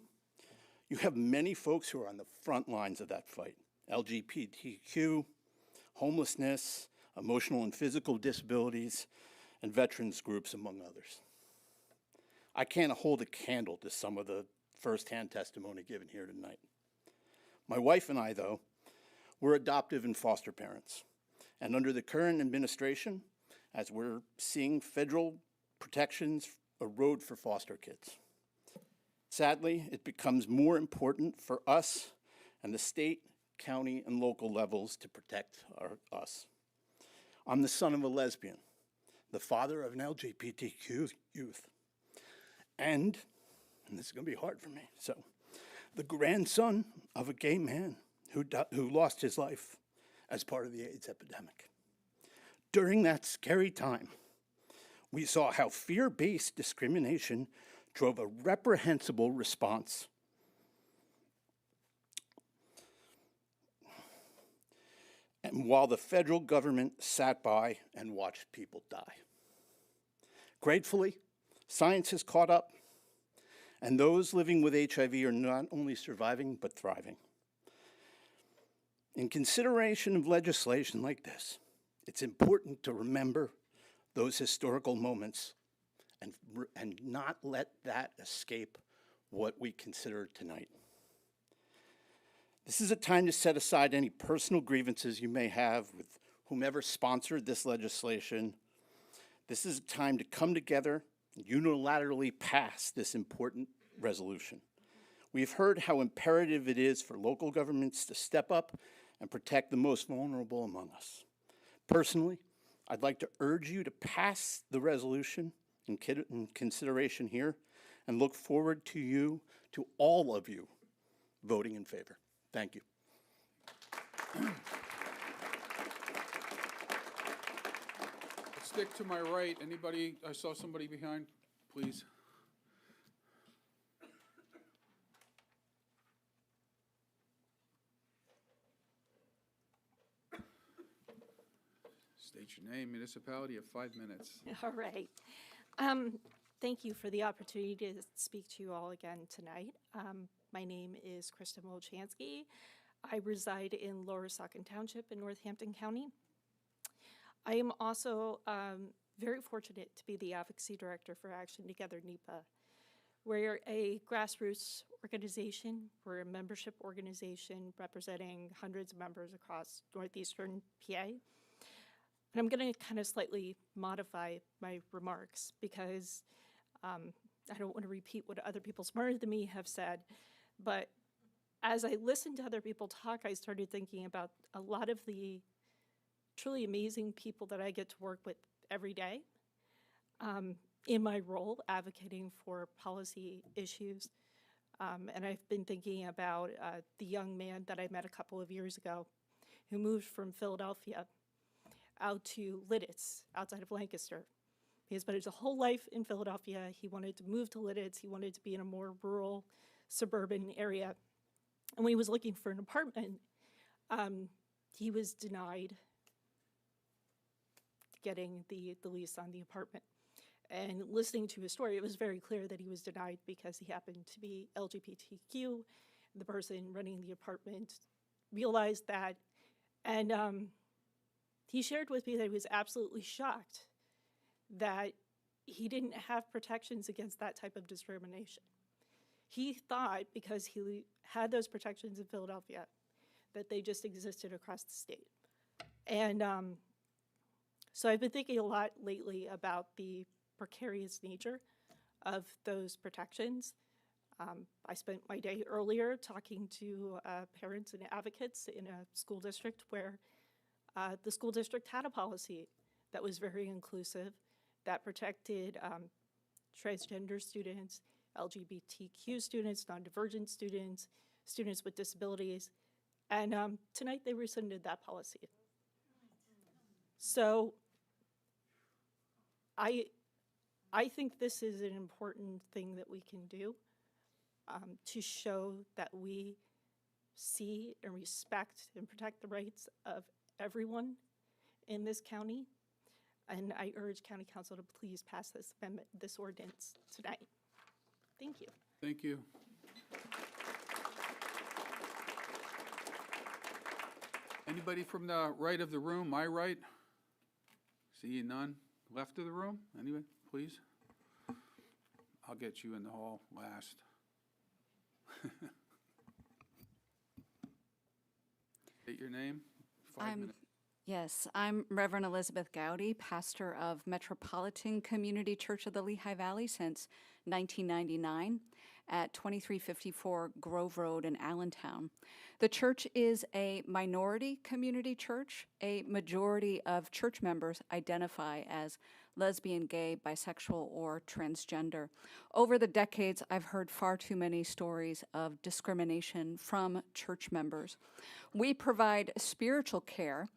you have many folks who are on the front lines of that fight. LGBTQ, homelessness, emotional and physical disabilities, and veterans groups, among others. I can't hold a candle to some of the firsthand testimony given here tonight. My wife and I, though, we're adoptive and foster parents. And under the current administration, as we're seeing federal protections erode for foster kids. Sadly, it becomes more important for us and the state, county, and local levels to protect us. I'm the son of a lesbian, the father of an LGBTQ youth, and this is going to be hard for me, so the grandson of a gay man who lost his life as part of the AIDS epidemic. During that scary time, we saw how fear-based discrimination drove a reprehensible response. And while the federal government sat by and watched people die. Gratefully, science has caught up, and those living with HIV are not only surviving, but thriving. In consideration of legislation like this, it's important to remember those historical moments and not let that escape what we consider tonight. This is a time to set aside any personal grievances you may have with whomever sponsored this legislation. This is a time to come together and unilaterally pass this important resolution. We've heard how imperative it is for local governments to step up and protect the most vulnerable among us. Personally, I'd like to urge you to pass the resolution in consideration here and look forward to all of you, voting in favor. Thank you. Stick to my right. Anybody, I saw somebody behind, please. State your name, municipality, of 5 minutes. All right. Thank you for the opportunity to speak to you all again tonight. My name is Krista Molchansky. I reside in Lower Saucon Township in Northampton County. I am also very fortunate to be the advocacy director for Action Together NEPA. We're a grassroots organization. We're a membership organization representing hundreds of members across northeastern PA. And I'm going to kind of slightly modify my remarks because I don't want to repeat what other people smarter than me have said. But as I listened to other people talk, I started thinking about a lot of the truly amazing people that I get to work with every day in my role advocating for policy issues. And I've been thinking about the young man that I met a couple of years ago who moved from Philadelphia out to Lidditz, outside of Lancaster. He has spent his whole life in Philadelphia. He wanted to move to Lidditz. He wanted to be in a more rural, suburban area. And when he was looking for an apartment, he was denied getting the lease on the apartment. And listening to his story, it was very clear that he was denied because he happened to be LGBTQ. The person running the apartment realized that. And he shared with me that he was absolutely shocked that he didn't have protections against that type of discrimination. He thought because he had those protections in Philadelphia that they just existed across the state. And so I've been thinking a lot lately about the precarious nature of those protections. I spent my day earlier talking to parents and advocates in a school district where the school district had a policy that was very inclusive, that protected transgender students, LGBTQ students, non-divergent students, students with disabilities, and tonight they rescinded that policy. So I think this is an important thing that we can do to show that we see and respect and protect the rights of everyone in this county. And I urge County Council to please pass this amendment, this ordinance tonight. Thank you. Thank you. Anybody from the right of the room, my right? See none. Left of the room? Anybody, please? I'll get you in the hall last. State your name. 5 minutes. Yes, I'm Reverend Elizabeth Gowdy, pastor of Metropolitan Community Church of the Lehigh Valley since 1999 at 2354 Grove Road in Allentown. The church is a minority community church. A majority of church members identify as lesbian, gay, bisexual, or transgender. Over the decades, I've heard far too many stories of discrimination from church members. We provide spiritual care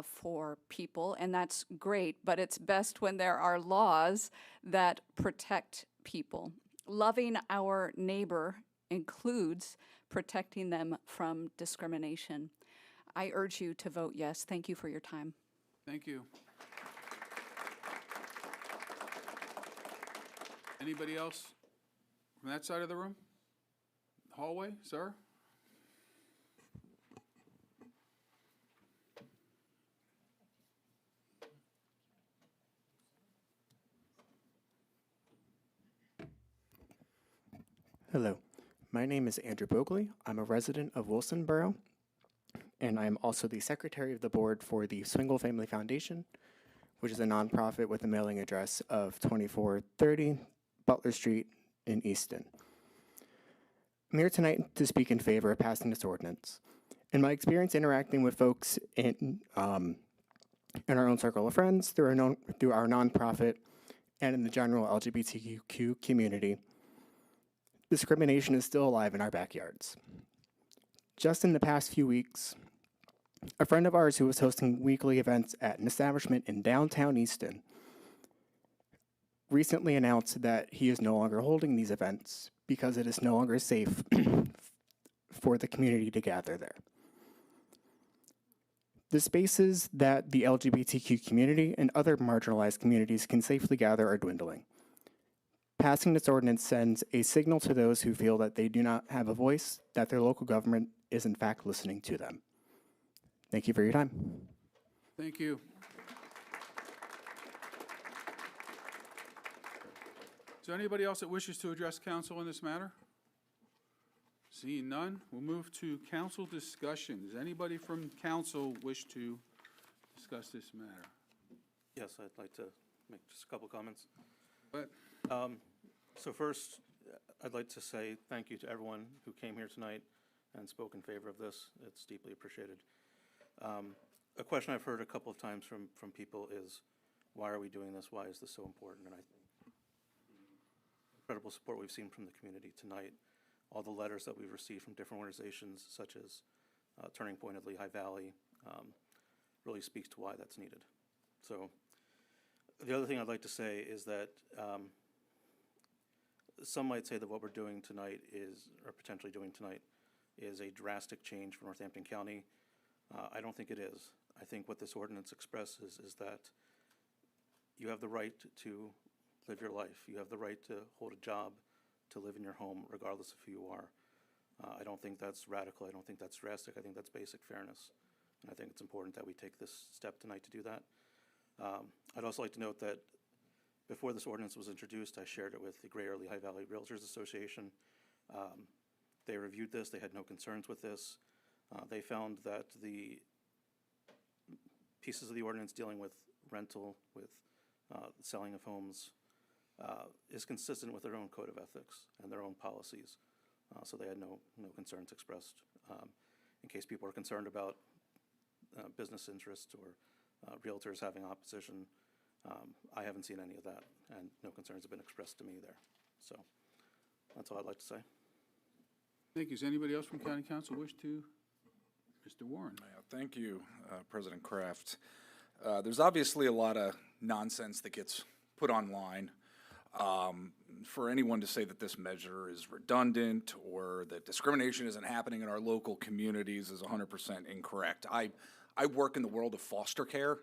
for people, and that's great, but it's best when there are laws that protect people. Loving our neighbor includes protecting them from discrimination. I urge you to vote yes. Thank you for your time. Thank you. Anybody else from that side of the room? Hallway, sir? Hello, my name is Andrew Bogley. I'm a resident of Wilsonboro, and I'm also the secretary of the board for the Swingle Family Foundation, which is a nonprofit with a mailing address of 2430 Butler Street in Easton. I'm here tonight to speak in favor of passing this ordinance. In my experience interacting with folks in our own circle of friends, through our nonprofit, and in the general LGBTQ community, discrimination is still alive in our backyards. Just in the past few weeks, a friend of ours who was hosting weekly events at an establishment in downtown Easton recently announced that he is no longer holding these events because it is no longer safe for the community to gather there. The spaces that the LGBTQ community and other marginalized communities can safely gather are dwindling. Passing this ordinance sends a signal to those who feel that they do not have a voice, that their local government is in fact listening to them. Thank you for your time. Thank you. Is there anybody else that wishes to address council on this matter? Seeing none, we'll move to council discussion. Does anybody from council wish to discuss this matter? Yes, I'd like to make just a couple comments. But So first, I'd like to say thank you to everyone who came here tonight and spoke in favor of this. It's deeply appreciated. A question I've heard a couple of times from people is, why are we doing this? Why is this so important? And I think the incredible support we've seen from the community tonight, all the letters that we've received from different organizations such as Turning Point of Lehigh Valley really speaks to why that's needed. So the other thing I'd like to say is that some might say that what we're doing tonight is, or potentially doing tonight, is a drastic change for Northampton County. I don't think it is. I think what this ordinance expresses is that you have the right to live your life. You have the right to hold a job, to live in your home, regardless of who you are. I don't think that's radical. I don't think that's drastic. I think that's basic fairness. And I think it's important that we take this step tonight to do that. I'd also like to note that before this ordinance was introduced, I shared it with the Greater Lehigh Valley Realtors Association. They reviewed this. They had no concerns with this. They found that the pieces of the ordinance dealing with rental, with selling of homes, is consistent with their own code of ethics and their own policies. So they had no concerns expressed. In case people are concerned about business interests or realtors having opposition, I haven't seen any of that, and no concerns have been expressed to me there. So that's all I'd like to say. Thank you. Does anybody else from County Council wish to? Mr. Warren. Thank you, President Kraft. There's obviously a lot of nonsense that gets put online. For anyone to say that this measure is redundant or that discrimination isn't happening in our local communities is 100% incorrect. I work in the world of foster care,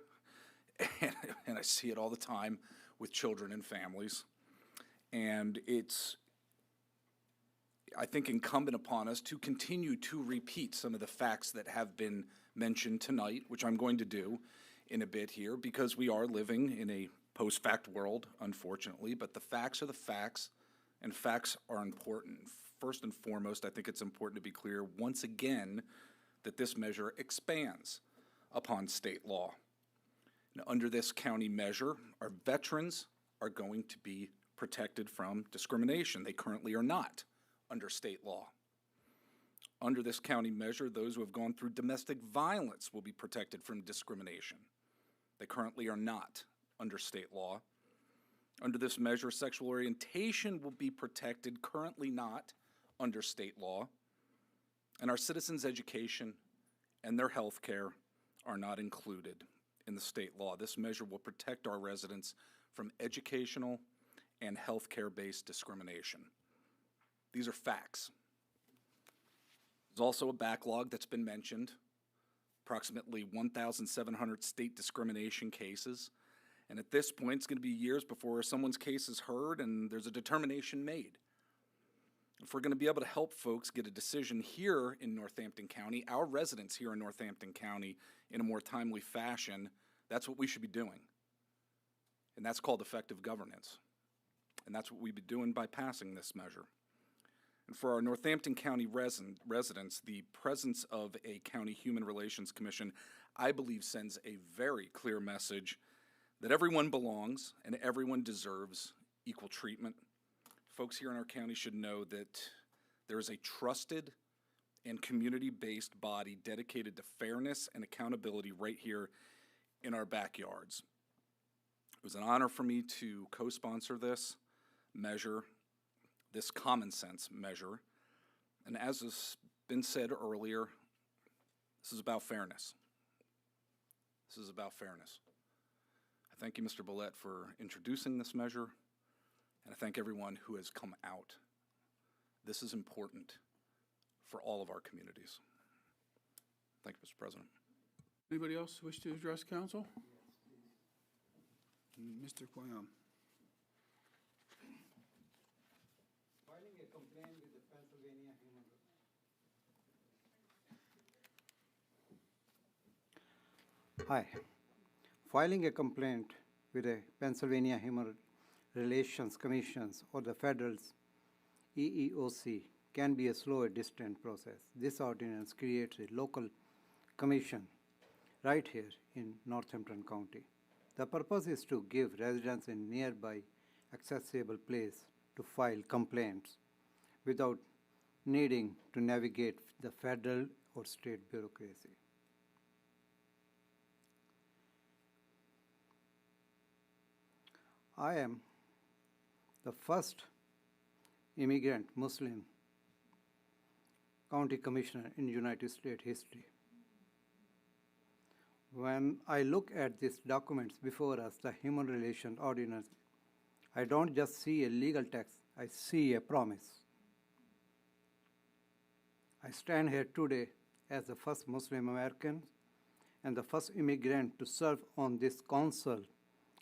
and I see it all the time with children and families. And it's, I think, incumbent upon us to continue to repeat some of the facts that have been mentioned tonight, which I'm going to do in a bit here, because we are living in a post-fact world, unfortunately, but the facts are the facts, and facts are important. First and foremost, I think it's important to be clear once again that this measure expands upon state law. Now, under this county measure, our veterans are going to be protected from discrimination. They currently are not under state law. Under this county measure, those who have gone through domestic violence will be protected from discrimination. They currently are not under state law. Under this measure, sexual orientation will be protected, currently not under state law. And our citizens' education and their health care are not included in the state law. This measure will protect our residents from educational and health care-based discrimination. These are facts. There's also a backlog that's been mentioned, approximately 1,700 state discrimination cases. And at this point, it's going to be years before someone's case is heard and there's a determination made. If we're going to be able to help folks get a decision here in Northampton County, our residents here in Northampton County, in a more timely fashion, that's what we should be doing. And that's called effective governance. And that's what we'd be doing by passing this measure. And for our Northampton County residents, the presence of a County Human Relations Commission, I believe, sends a very clear message that everyone belongs and everyone deserves equal treatment. Folks here in our county should know that there is a trusted and community-based body dedicated to fairness and accountability right here in our backyards. It was an honor for me to co-sponsor this measure, this common sense measure. And as has been said earlier, this is about fairness. This is about fairness. I thank you, Mr. Billette, for introducing this measure, and I thank everyone who has come out. This is important for all of our communities. Thank you, Mr. President. Anybody else wish to address council? Mr. Quam. Filing a complaint with the Pennsylvania Human Hi. Filing a complaint with the Pennsylvania Human Relations Commissions or the Federal's EEOC can be a slow and distant process. This ordinance creates a local commission right here in Northampton County. The purpose is to give residents a nearby accessible place to file complaints without needing to navigate the federal or state bureaucracy. I am the first immigrant Muslim county commissioner in United States history. When I look at these documents before us, the Human Relations Ordinance, I don't just see a legal text, I see a promise. I stand here today as the first Muslim American and the first immigrant to serve on this council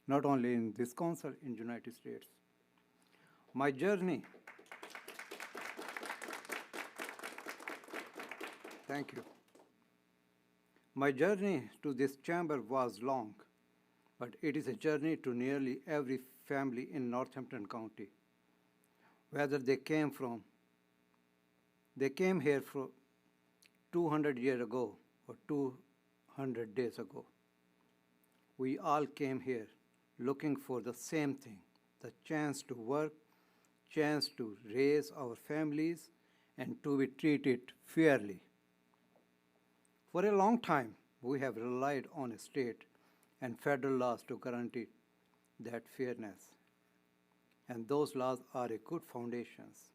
not only in this council, in United States. My journey, thank you. My journey to this chamber was long, but it is a journey to nearly every family in Northampton County. Whether they came here for 200 years ago or 200 days ago. We all came here looking for the same thing, the chance to work, chance to raise our families, and to be treated fairly. For a long time, we have relied on state and federal laws to guarantee that fairness. And those laws are a good foundations.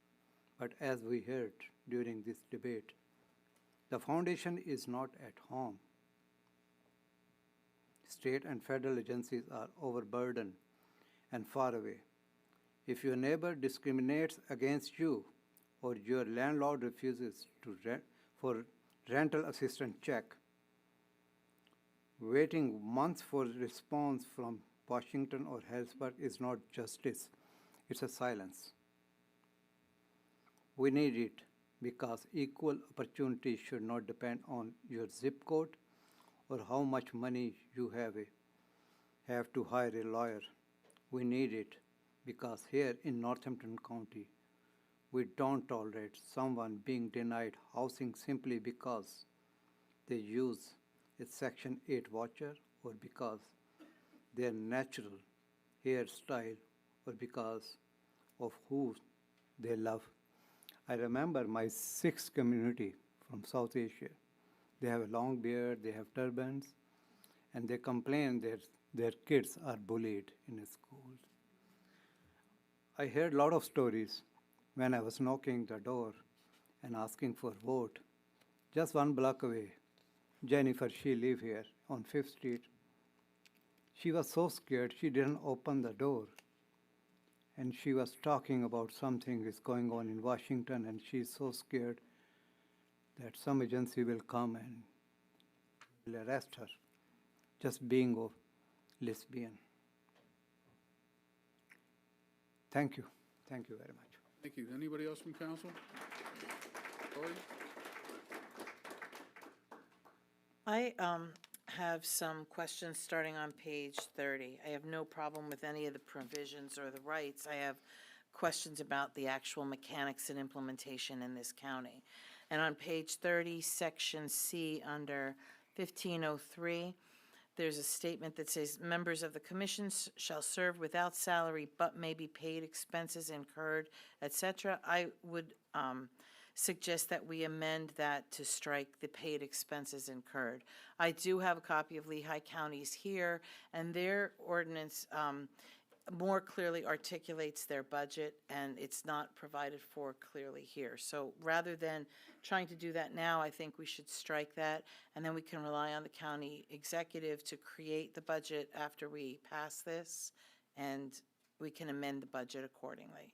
But as we heard during this debate, the foundation is not at home. State and federal agencies are overburdened and far away. If your neighbor discriminates against you or your landlord refuses to for rental assistance check, waiting months for response from Washington or Harrisburg is not justice, it's a silence. We need it because equal opportunity should not depend on your zip code or how much money you have to hire a lawyer. We need it because here in Northampton County, we don't tolerate someone being denied housing simply because they use a Section 8 voucher or because their natural hairstyle or because of who they love. I remember my Sikh community from South Asia. They have a long beard, they have turbans, and they complain that their kids are bullied in schools. I heard a lot of stories when I was knocking the door and asking for vote. Just 1 block away, Jennifer, she lives here on 5th Street. She was so scared, she didn't open the door. And she was talking about something is going on in Washington, and she's so scared that some agency will come and will arrest her just being a lesbian. Thank you. Thank you very much. Thank you. Anybody else from council? Lori? I have some questions starting on page 30. I have no problem with any of the provisions or the rights. I have questions about the actual mechanics and implementation in this county. And on page 30, section C under 1503, there's a statement that says members of the commission shall serve without salary but may be paid expenses incurred, etc. I would suggest that we amend that to strike the paid expenses incurred. I do have a copy of Lehigh County's here, and their ordinance more clearly articulates their budget, and it's not provided for clearly here. So rather than trying to do that now, I think we should strike that, and then we can rely on the county executive to create the budget after we pass this, and we can amend the budget accordingly.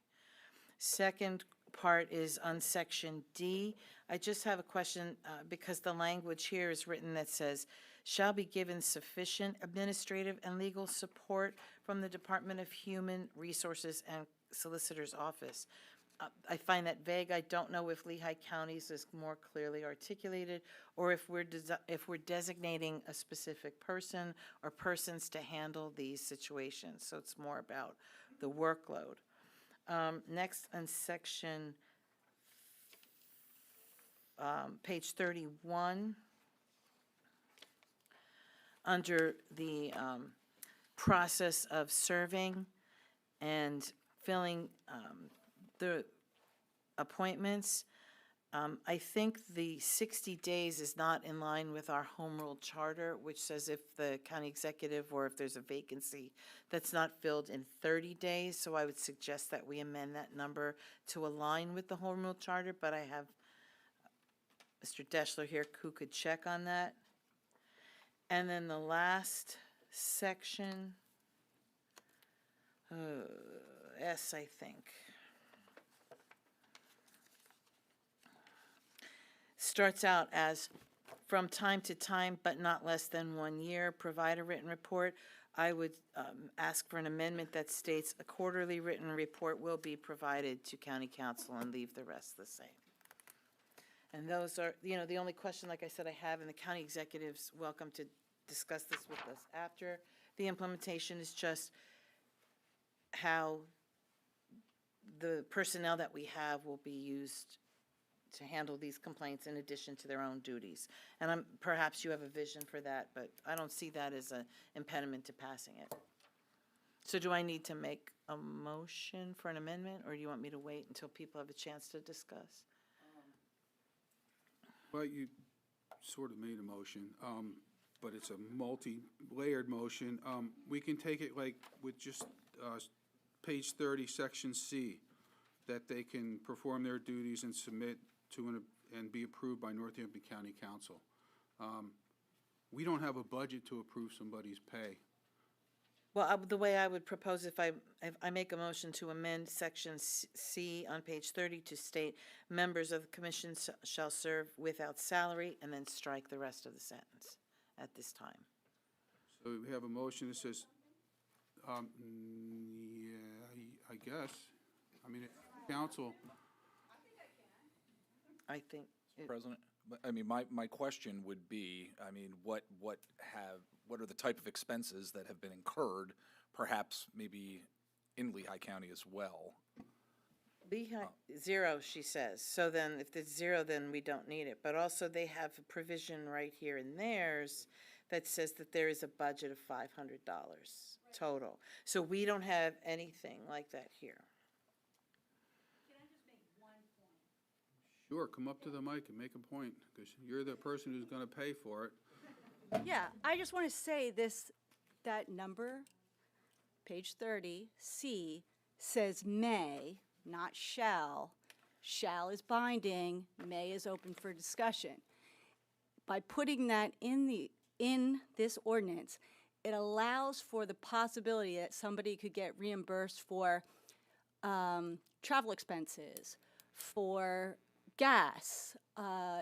Second part is on section D. I just have a question because the language here is written that says, shall be given sufficient administrative and legal support from the Department of Human Resources and Solicitor's Office. I find that vague. I don't know if Lehigh County's is more clearly articulated or if we're designating a specific person or persons to handle these situations. So it's more about the workload. Next on section, page 31, under the process of serving and filling the appointments, I think the 60 days is not in line with our home rule charter, which says if the county executive or if there's a vacancy that's not filled in 30 days. So I would suggest that we amend that number to align with the home rule charter, but I have Mr. Deschler here who could check on that. And then the last section, S, I think. Starts out as from time to time, but not less than 1 year, provide a written report. I would ask for an amendment that states a quarterly written report will be provided to county council and leave the rest the same. And those are, you know, the only question, like I said, I have, and the county executive's welcome to discuss this with us after the implementation, is just how the personnel that we have will be used to handle these complaints in addition to their own duties. And perhaps you have a vision for that, but I don't see that as an impediment to passing it. So do I need to make a motion for an amendment, or do you want me to wait until people have a chance to discuss? Well, you sort of made a motion, but it's a multi-layered motion. We can take it like with just page 30, section C, that they can perform their duties and submit to and be approved by Northampton County Council. We don't have a budget to approve somebody's pay. Well, the way I would propose, if I make a motion to amend section C on page 30 to state, members of the commission shall serve without salary, and then strike the rest of the sentence at this time. So we have a motion that says, yeah, I guess. I mean, council. I think. President, but, I mean, my question would be, I mean, what are the type of expenses that have been incurred, perhaps maybe in Lehigh County as well? Lehigh, zero, she says. So then if it's zero, then we don't need it. But also they have a provision right here in theirs that says that there is a budget of $500 total. So we don't have anything like that here. Sure, come up to the mic and make a point, because you're the person who's going to pay for it. Yeah, I just want to say that number, page 30, C, says may, not shall. Shall is binding, may is open for discussion. By putting that in this ordinance, it allows for the possibility that somebody could get reimbursed for travel expenses, for gas,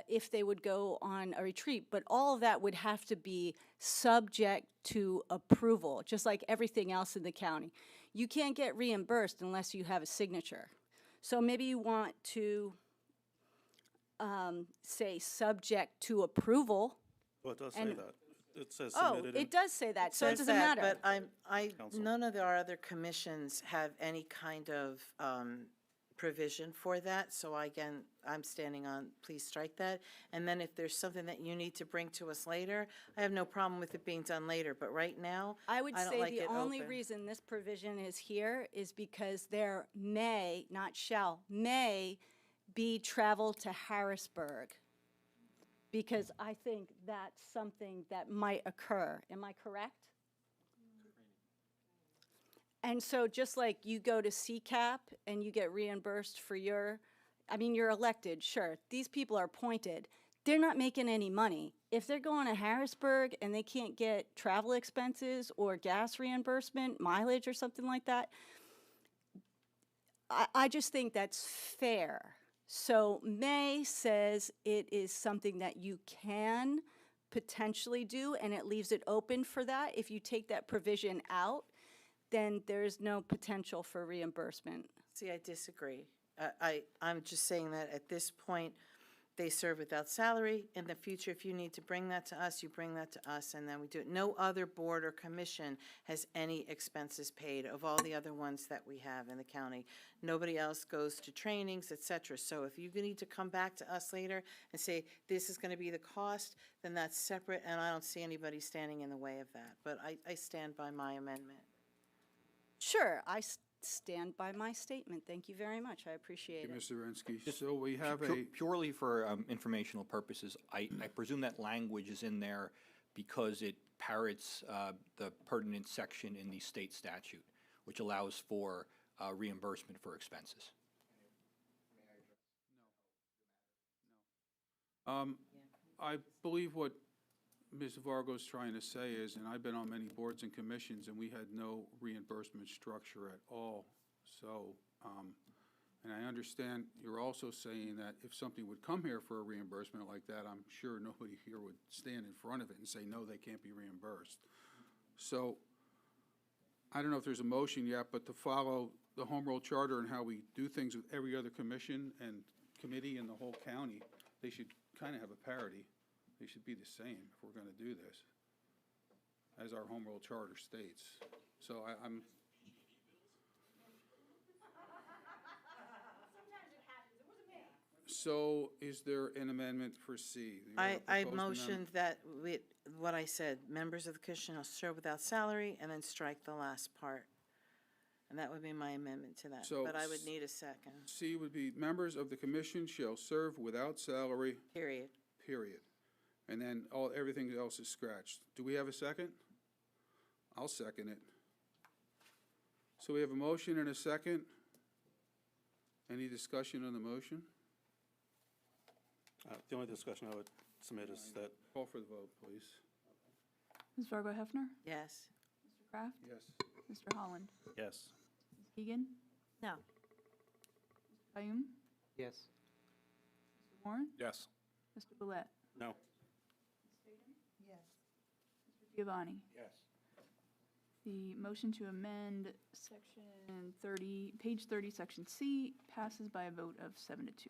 if they would go on a retreat, but all of that would have to be subject to approval, just like everything else in the county. You can't get reimbursed unless you have a signature. So maybe you want to say subject to approval. Well, it does say that. It says Oh, submitted. it does say that, so it Says doesn't that, matter. But none of our other commissions have any kind of provision for that, so again, I'm standing on, please strike that. And then if there's something that you need to bring to us later, I have no problem with it being done later, but right now, I would don't say like the it only open. reason this provision is here is because there may, not shall, may be travel to Harrisburg. Because I think that's something that might occur. Am I correct? And so just like you go to CCAP and you get reimbursed for you're elected, sure. These people are appointed. They're not making any money. If they're going to Harrisburg and they can't get travel expenses or gas reimbursement, mileage or something like that, I just think that's fair. So May says it is something that you can potentially do, and it leaves it open for that. If you take that provision out, then there's no potential for reimbursement. See, I disagree. I'm just saying that at this point, they serve without salary. In the future, if you need to bring that to us, you bring that to us, and then we do it. No other board or commission has any expenses paid of all the other ones that we have in the county. Nobody else goes to trainings, et cetera. So if you need to come back to us later and say, this is going to be the cost, then that's separate, and I don't see anybody standing in the way of that. But I stand by my amendment. Sure, I stand by my statement. Thank you very much. I appreciate it. Mr. Rensky, so we have a, Purely for informational purposes, I presume that language is in there because it parrots the pertinent section in the state statute, which allows for reimbursement for expenses. I believe what Ms. Vargo's trying to say is, and I've been on many boards and commissions, and we had no reimbursement structure at all. So, and I understand you're also saying that if something would come here for a reimbursement like that, I'm sure nobody here would stand in front of it and say, no, they can't be reimbursed. So I don't know if there's a motion yet, but to follow the home rule charter and how we do things with every other commission and committee in the whole county, they should kind of have a parity. They should be the same if we're going to do this, as our home rule charter states. So I'm. So is there an amendment for C? Do you have a I proposed motioned amendment? that what I said, members of the commission shall serve without salary, and then strike the last part. And that would be my amendment to that, So but I would need a second, C would be, members of the commission shall serve without salary, period. period. And then everything else is scratched. Do we have a second? I'll second it. So we have a motion and a second. Any discussion on the motion? The only discussion I would submit is that Call for the vote, please. Ms. Fargo Hefner? Yes. Mr. Kraft? Yes. Mr. Holland? yes. Ms. Keegan? No. Mr. Fayum? Yes. Mr. Warren? Yes. Mr. Bullet? No. Yes. Mr. Giovanni? Yes. The motion to amend section 30, page 30, section C passes by a vote of 7-2.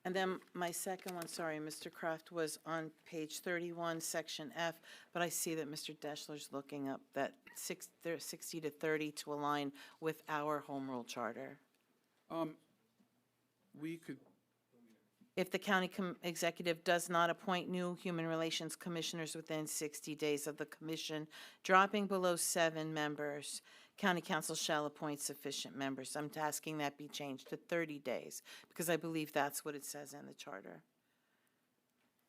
And then my second one, sorry, Mr. Kraft, was on page 31, section F, but I see that Mr. Deschler's looking up that 60 to 30 to align with our home rule charter. We could, If the county executive does not appoint new human relations commissioners within 60 days of the commission dropping below 7 members, county council shall appoint sufficient members. I'm asking that be changed to 30 days, because I believe that's what it says in the charter.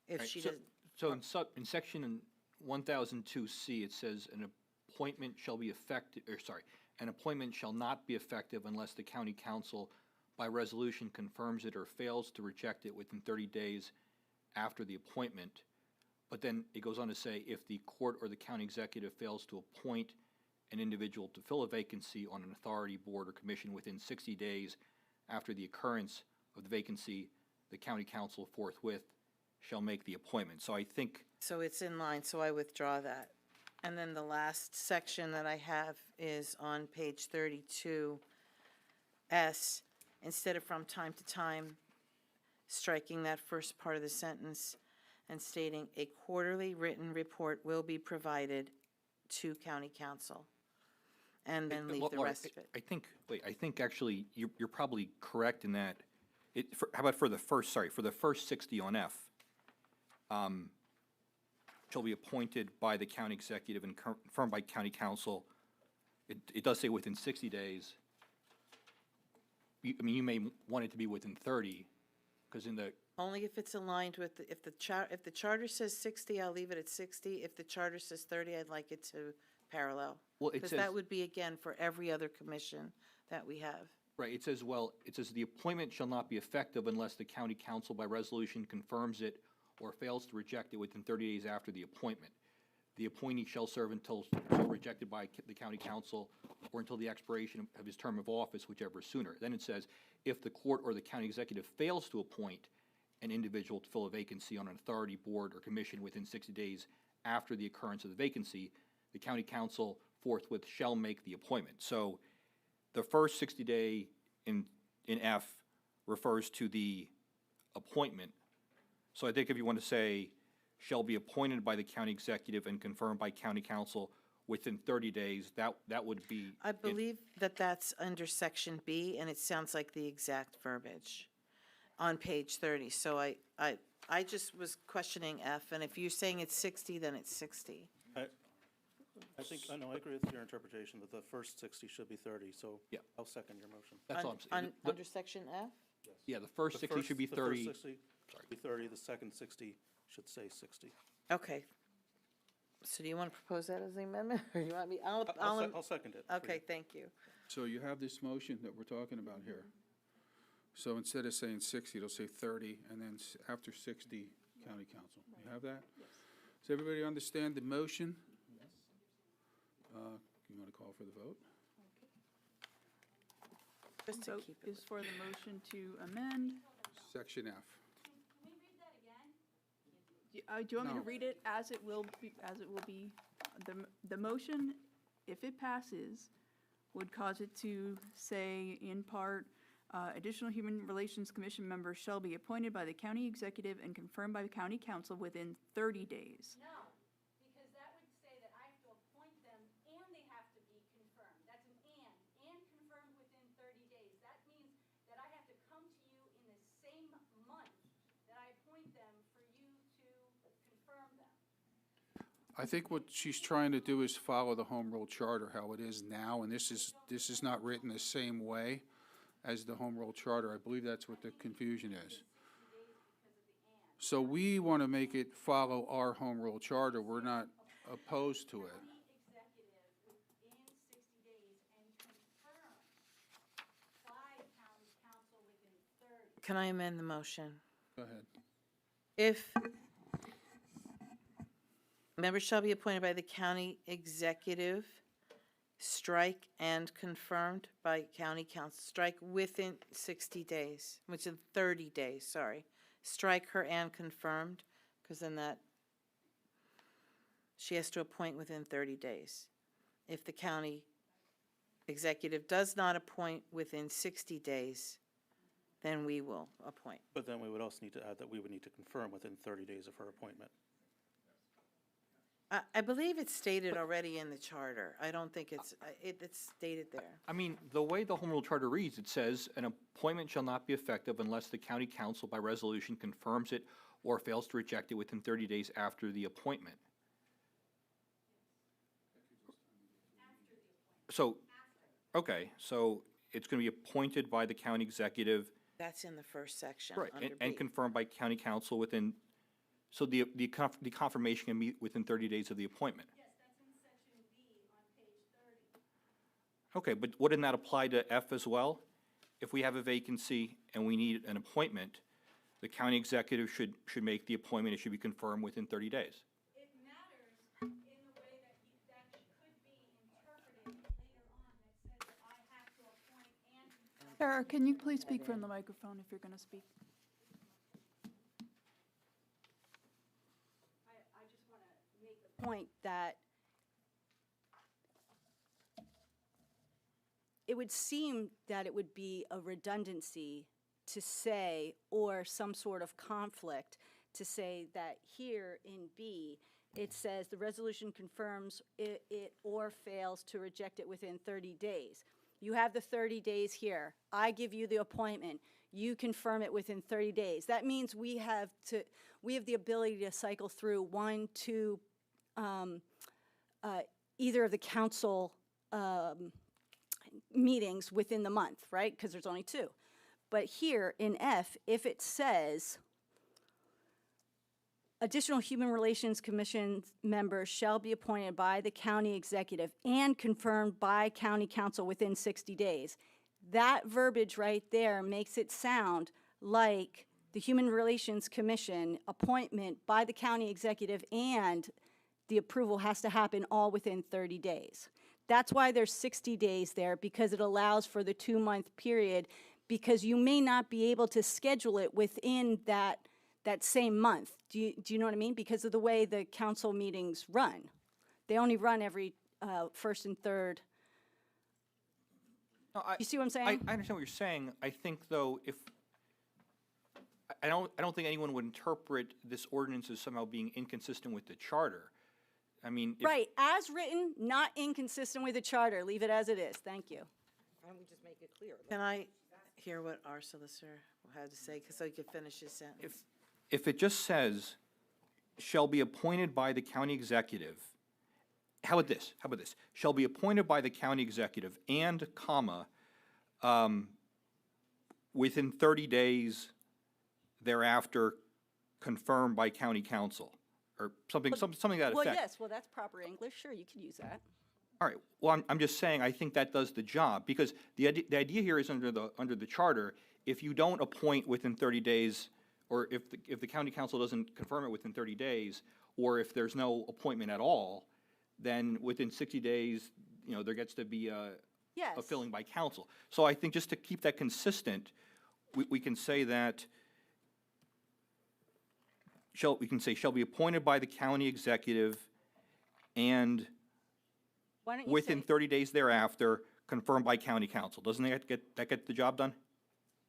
If Right, she so- does, So in section 1002C, it says an appointment shall be effective, an appointment shall not be effective unless the county council by resolution confirms it or fails to reject it within 30 days after the appointment. But then it goes on to say, if the court or the county executive fails to appoint an individual to fill a vacancy on an authority, board, or commission within 60 days after the occurrence of the vacancy, the county council forthwith shall make the appointment. So I think, so it's in line, so I withdraw that. And then the last section that I have is on page 32, S, instead of from time to time, striking that first part of the sentence and stating a quarterly written report will be provided to county council. And then leave the Laura, rest of it. I think actually you're probably correct in that. How about for the first 60 on F? Shall be appointed by the county executive and confirmed by county council. It does say within 60 days. You may want it to be within 30, because in the, Only if it's aligned with, if the charter says 60, I'll leave it at 60. If the charter says 30, I'd like it to parallel. Well, it Because says- that would be, again, for every other commission that we have. right, it says the appointment shall not be effective unless the county council by resolution confirms it or fails to reject it within 30 days after the appointment. The appointee shall serve until rejected by the county council or until the expiration of his term of office, whichever is sooner. Then it says, if the court or the county executive fails to appoint an individual to fill a vacancy on an authority, board, or commission within 60 days after the occurrence of the vacancy, the county council forthwith shall make the appointment. So the first 60-day in F refers to the appointment. So I think if you want to say, shall be appointed by the county executive and confirmed by county council within 30 days, that would be. I believe that that's under section B, and it sounds like the exact verbiage on page 30. So I just was questioning F, and if you're saying it's 60, then it's 60. I think, I know, I agree with your interpretation that the first 60 should be 30, so Yeah. I'll second your motion. That's all I'm saying. Under section F? Yeah, the first 60 should be 30. The first 60 should be 30, the second 60 should say 60. Okay. So do you want to propose that as the amendment, or do you want me, I'll second it. for Okay, you. thank you. so you have this motion that we're talking about here. So instead of saying 60, it'll say 30, and then after 60, county council. You have that? Yes. Does everybody understand the motion? Yes. You want to call for the vote? Just to Vote keep it. is for the motion to amend. Section F. Do you want me No. to read it as it will be, the motion if it passes, would cause it to say in part, additional Human Relations Commission members shall be appointed by the county executive and confirmed by the county council within 30 days. No, because that would say that I have to appoint them and they have to be confirmed. That's an and confirmed within 30 days. That means that I have to come to you in the same month that I appoint them for you to confirm them. I think what she's trying to do is follow the home rule charter, how it is now, and this is not written the same way as the home rule charter. I believe that's what the confusion is. So we want to make it follow our home rule charter. We're not opposed to it. Can I amend the motion? Go ahead. If members shall be appointed by the county executive, strike and confirmed by county council, strike within 60 days, which is 30 days, sorry. Strike her and confirmed, because then that, she has to appoint within 30 days. If the county executive does not appoint within 60 days, then we will appoint. But then we would also need to add that we would need to confirm within 30 days of her appointment. I believe it's stated already in the charter. I don't think it's stated there. I mean, the way the home rule charter reads, it says, an appointment shall not be effective unless the county council by resolution confirms it or fails to reject it within 30 days after the appointment. So, okay, so it's going to be appointed by the county executive. That's in the first section. Right, under and B. confirmed by county council within, so the confirmation can be within 30 days of the appointment. Yes, that's in section B on page 30. Okay, but wouldn't that apply to F as well? If we have a vacancy and we need an appointment, the county executive should make the appointment, it should be confirmed within 30 days. It matters in the way that that could be interpreted later on that says that I have to appoint and confirm. Sarah, can you please speak from the microphone if you're going to speak? I just want to make the point that it would seem that it would be a redundancy to say, or some sort of conflict, to say that here in B, it says the resolution confirms it or fails to reject it within 30 days. You have the 30 days here. I give you the appointment. You confirm it within 30 days. That means we have the ability to cycle through one, two, either of the council meetings within the month, right? Because there's only two. But here in F, if it says additional Human Relations Commission members shall be appointed by the county executive and confirmed by county council within 60 days, that verbiage right there makes it sound like the Human Relations Commission appointment by the county executive and the approval has to happen all within 30 days. That's why there's 60 days there, because it allows for the 2-month period, because you may not be able to schedule it within that same month. Do you know what I mean? Because of the way the council meetings run. They only run every first and third. No, You see what I'm saying? I understand what you're saying. I think, though, I don't think anyone would interpret this ordinance as somehow being inconsistent with the charter. I mean, Right, as written, not inconsistent with the charter. Leave it as it is. Thank you. Why don't we just make it clear? Can I hear what our solicitor had to say, so he could finish his sentence? if it just says, shall be appointed by the county executive, how about this? Shall be appointed by the county executive and, comma, within 30 days thereafter confirmed by county council, or something to that effect. Well, yes, well, that's proper English. Sure, you could use that. All right, well, I'm just saying, I think that does the job, because the idea here is under the charter, if you don't appoint within 30 days, or if the county council doesn't confirm it within 30 days, or if there's no appointment at all, then within 60 days, there gets to be a filling by council. So I think just to keep that consistent, we can say that shall be appointed by the county executive and Why don't you within say- 30 days thereafter, confirmed by county council. Doesn't that get the job done?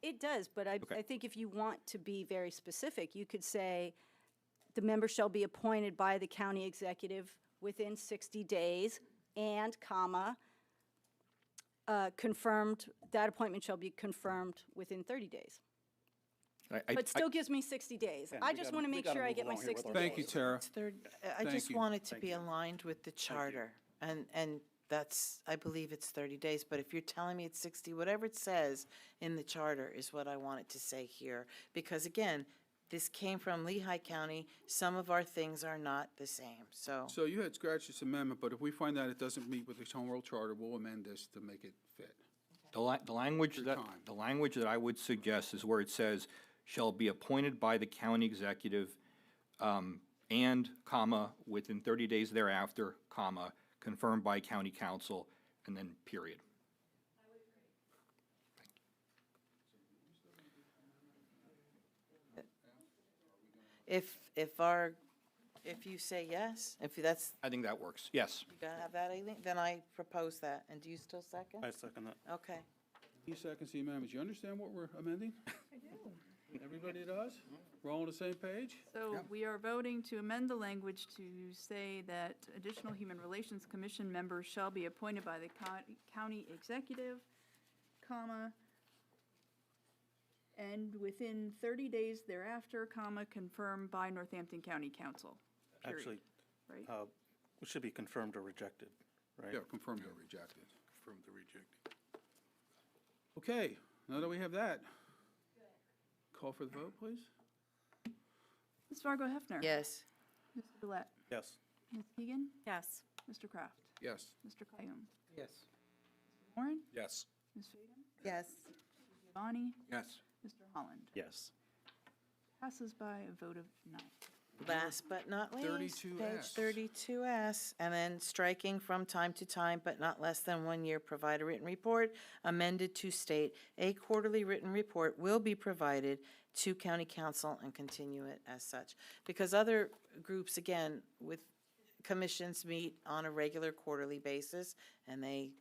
It does, but Okay. I think if you want to be very specific, you could say, the member shall be appointed by the county executive within 60 days, and comma, confirmed, that appointment shall be confirmed within 30 days. But still gives me 60 days. I just want to make sure I get my 60 days. Thank you, Tara. I Thank just you. want it to be aligned with the charter, and that's, I believe it's 30 days, but if you're telling me it's 60, whatever it says in the charter is what I want it to say here. Because again, this came from Lehigh County, some of our things are not the same, so. So you had scratched this amendment, but if we find that it doesn't meet with the Home Rule Charter, we'll amend this to make it fit. The language that I would suggest is where it says, shall be appointed by the county executive, and, comma, within 30 days thereafter, comma, confirmed by county council, and then period. If you say yes, if that's, I think that works, yes. you gotta have that, Aileen, then I propose that, and do you still second? I second that. Okay. He seconds the amendment. Do you understand what we're amending? I do. Everybody does? We're all on the same page? So we are voting to amend the language to say that additional Human Relations Commission members shall be appointed by the county executive, comma, and within 30 days thereafter, comma, confirmed by Northampton County Council. Period. Actually, Right? it should be confirmed or rejected, right? Yeah, confirmed or rejected. Confirmed or rejected. Okay, now that we have that, call for the vote, please. Ms. Fargo Hefner? Yes. Mr. Gillette? Yes. Ms. Keegan? Yes. Mr. Kraft? Yes. Mr. Kayoum? Yes. Warren? Yes. Ms. Faden? Yes. Giovanni? Yes. Mr. Holland? Yes. Passes by a vote of 9. Last but not least, 32S. page 32S, and then striking from time to time, but not less than 1 year, provide a written report, amended to state, a quarterly written report will be provided to county council and continue it as such. Because other groups, again, with commissions meet on a regular quarterly basis, and they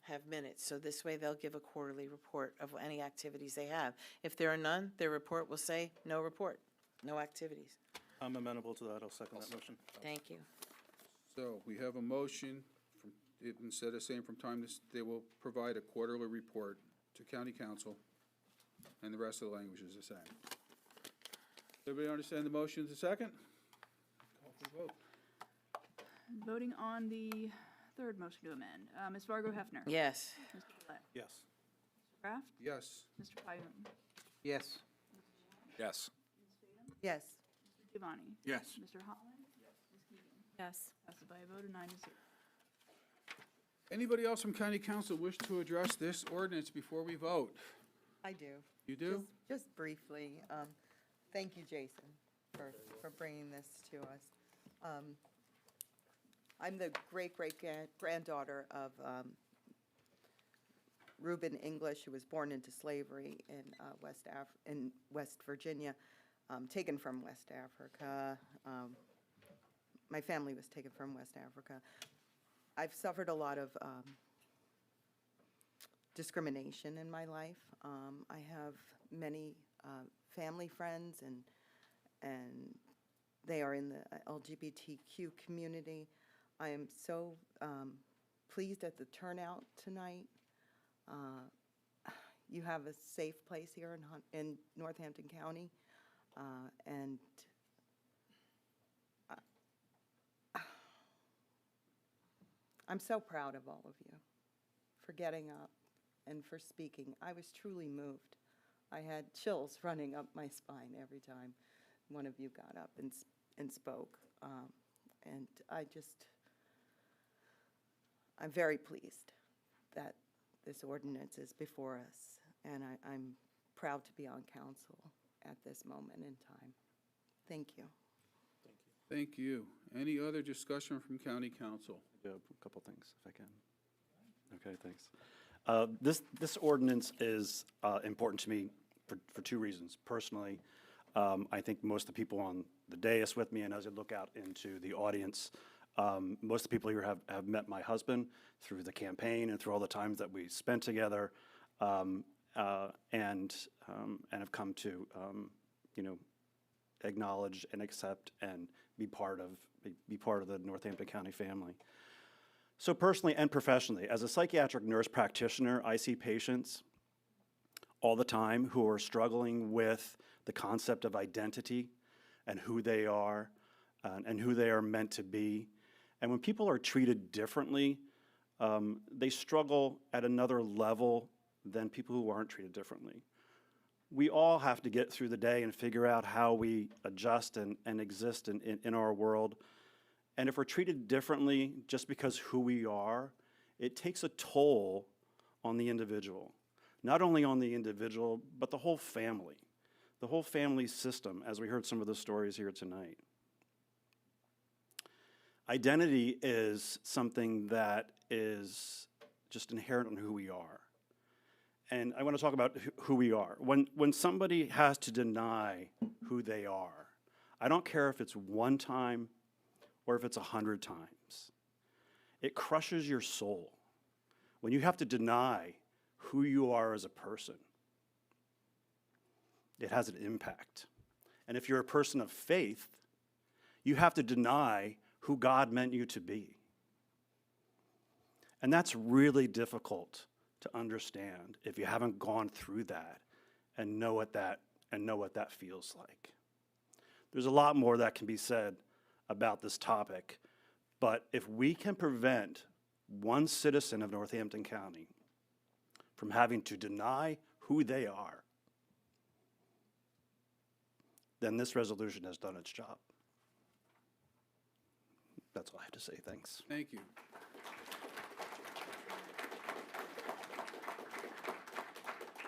have minutes, so this way they'll give a quarterly report of any activities they have. If there are none, their report will say, no report. No activities. I'm amenable to that. I'll second that motion. Thank you. So we have a motion, instead of saying from time to, they will provide a quarterly report to county council, and the rest of the language is the same. Everybody understand the motion is a second? Call for the vote. Voting on the third motion to amend. Ms. Fargo Hefner? Yes. Mr. Gillette? Yes. Mr. Kraft? Yes. Mr. Kayoum? Yes. Yes. Yes. Mr. Giovanni? Yes. Mr. Holland? Ms. Keegan? Yes. Passes by a vote of 9 to 0. Anybody else from county council wish to address this ordinance before we vote? I do. You do? Just briefly, thank you, Jason, for bringing this to us. I'm the great-great-granddaughter of Reuben English, who was born into slavery in West Virginia, taken from West Africa. My family was taken from West Africa. I've suffered a lot of discrimination in my life. I have many family friends, and they are in the LGBTQ community. I am so pleased at the turnout tonight. You have a safe place here in Northampton County, and I'm so proud of all of you for getting up and for speaking. I was truly moved. I had chills running up my spine every time one of you got up and spoke. And I'm very pleased that this ordinance is before us, and I'm proud to be on council at this moment in time. Thank you. Thank you. Any other discussion from county council? Yeah, a couple things, if I can. Okay, thanks. This ordinance is important to me for two reasons. Personally, I think most of the people on the dais with me, and as I look out into the audience, Most of the people here have met my husband through the campaign and through all the times that we spent together, and have come to, acknowledge and accept and be part of the Northampton County family. So personally and professionally, as a psychiatric nurse practitioner, I see patients all the time who are struggling with the concept of identity and who they are and who they are meant to be. And when people are treated differently, they struggle at another level than people who aren't treated differently. We all have to get through the day and figure out how we adjust and exist in our world. And if we're treated differently just because who we are, it takes a toll on the individual. Not only on the individual, but the whole family system, as we heard some of the stories here tonight. Identity is something that is just inherent in who we are. And I want to talk about who we are. When somebody has to deny who they are, I don't care if it's one time or if it's 100 times. It crushes your soul when you have to deny who you are as a person. It has an impact. And if you're a person of faith, you have to deny who God meant you to be. And that's really difficult to understand if you haven't gone through that and know what that feels like. There's a lot more that can be said about this topic, but if we can prevent one citizen of Northampton County from having to deny who they are, then this resolution has done its job. That's all I have to say. Thanks. Thank you.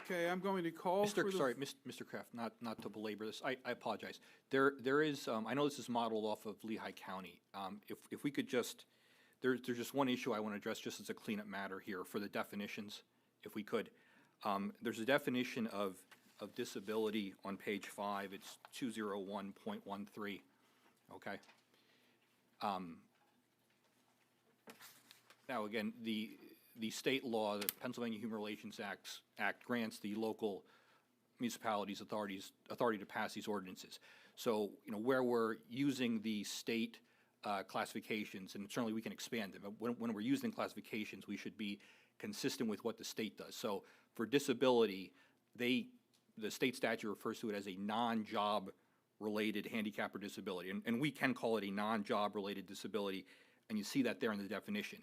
Okay, I'm going to call for the... Sorry, Mr. Kraft, not to belabor this, I apologize. There is, I know this is modeled off of Lehigh County. If we could just, there's just one issue I want to address just as a cleanup matter here for the definitions, if we could. There's a definition of disability on page 5. It's 201.13, okay? Now, again, the state law, the Pennsylvania Human Relations Act grants the local municipalities authority to pass these ordinances. So, where we're using the state classifications, and certainly we can expand them, but when we're using classifications, we should be consistent with what the state does. So, for disability, the state statute refers to it as a non-job related handicap or disability, and we can call it a non-job related disability, and you see that there in the definition.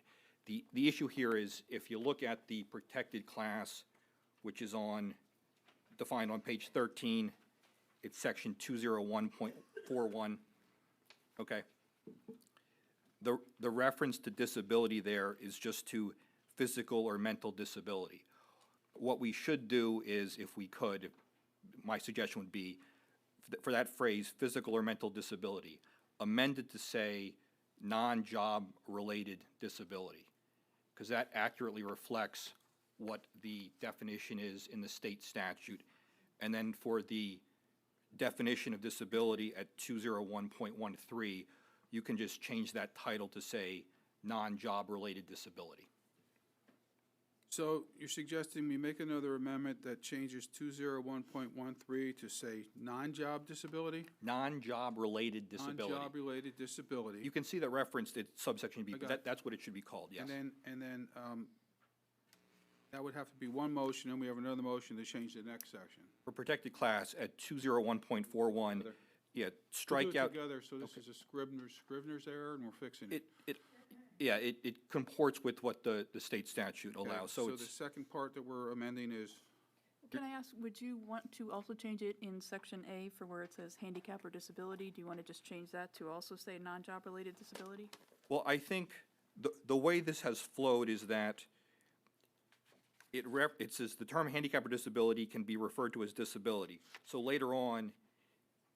The issue here is if you look at the protected class, which is defined on page 13, it's section 201.41, okay? The reference to disability there is just to physical or mental disability. What we should do is, if we could, my suggestion would be, for that phrase, physical or mental disability, amended to say non-job related disability, because that accurately reflects what the definition is in the state statute. And then for the definition of disability at 201.13, you can just change that title to say non-job related disability. So you're suggesting we make another amendment that changes 201.13 to say non-job disability? Non-job related disability. Non-job related disability. You can see that referenced at subsection B, but that's what it should be called, yes. And then that would have to be one motion, and we have another motion to change the next section. For protected class at 201.41, yeah, strike We'll do it out. together, so this is a Scrivener's error, and we're fixing it. It comports with what the state statute allows. Okay, So the it's, second part that we're amending is, Can I ask, would you want to also change it in section A for where it says handicap or disability? Do you want to just change that to also say non-job related disability? well, I think the way this has flowed is that it says the term handicap or disability can be referred to as disability. So later on,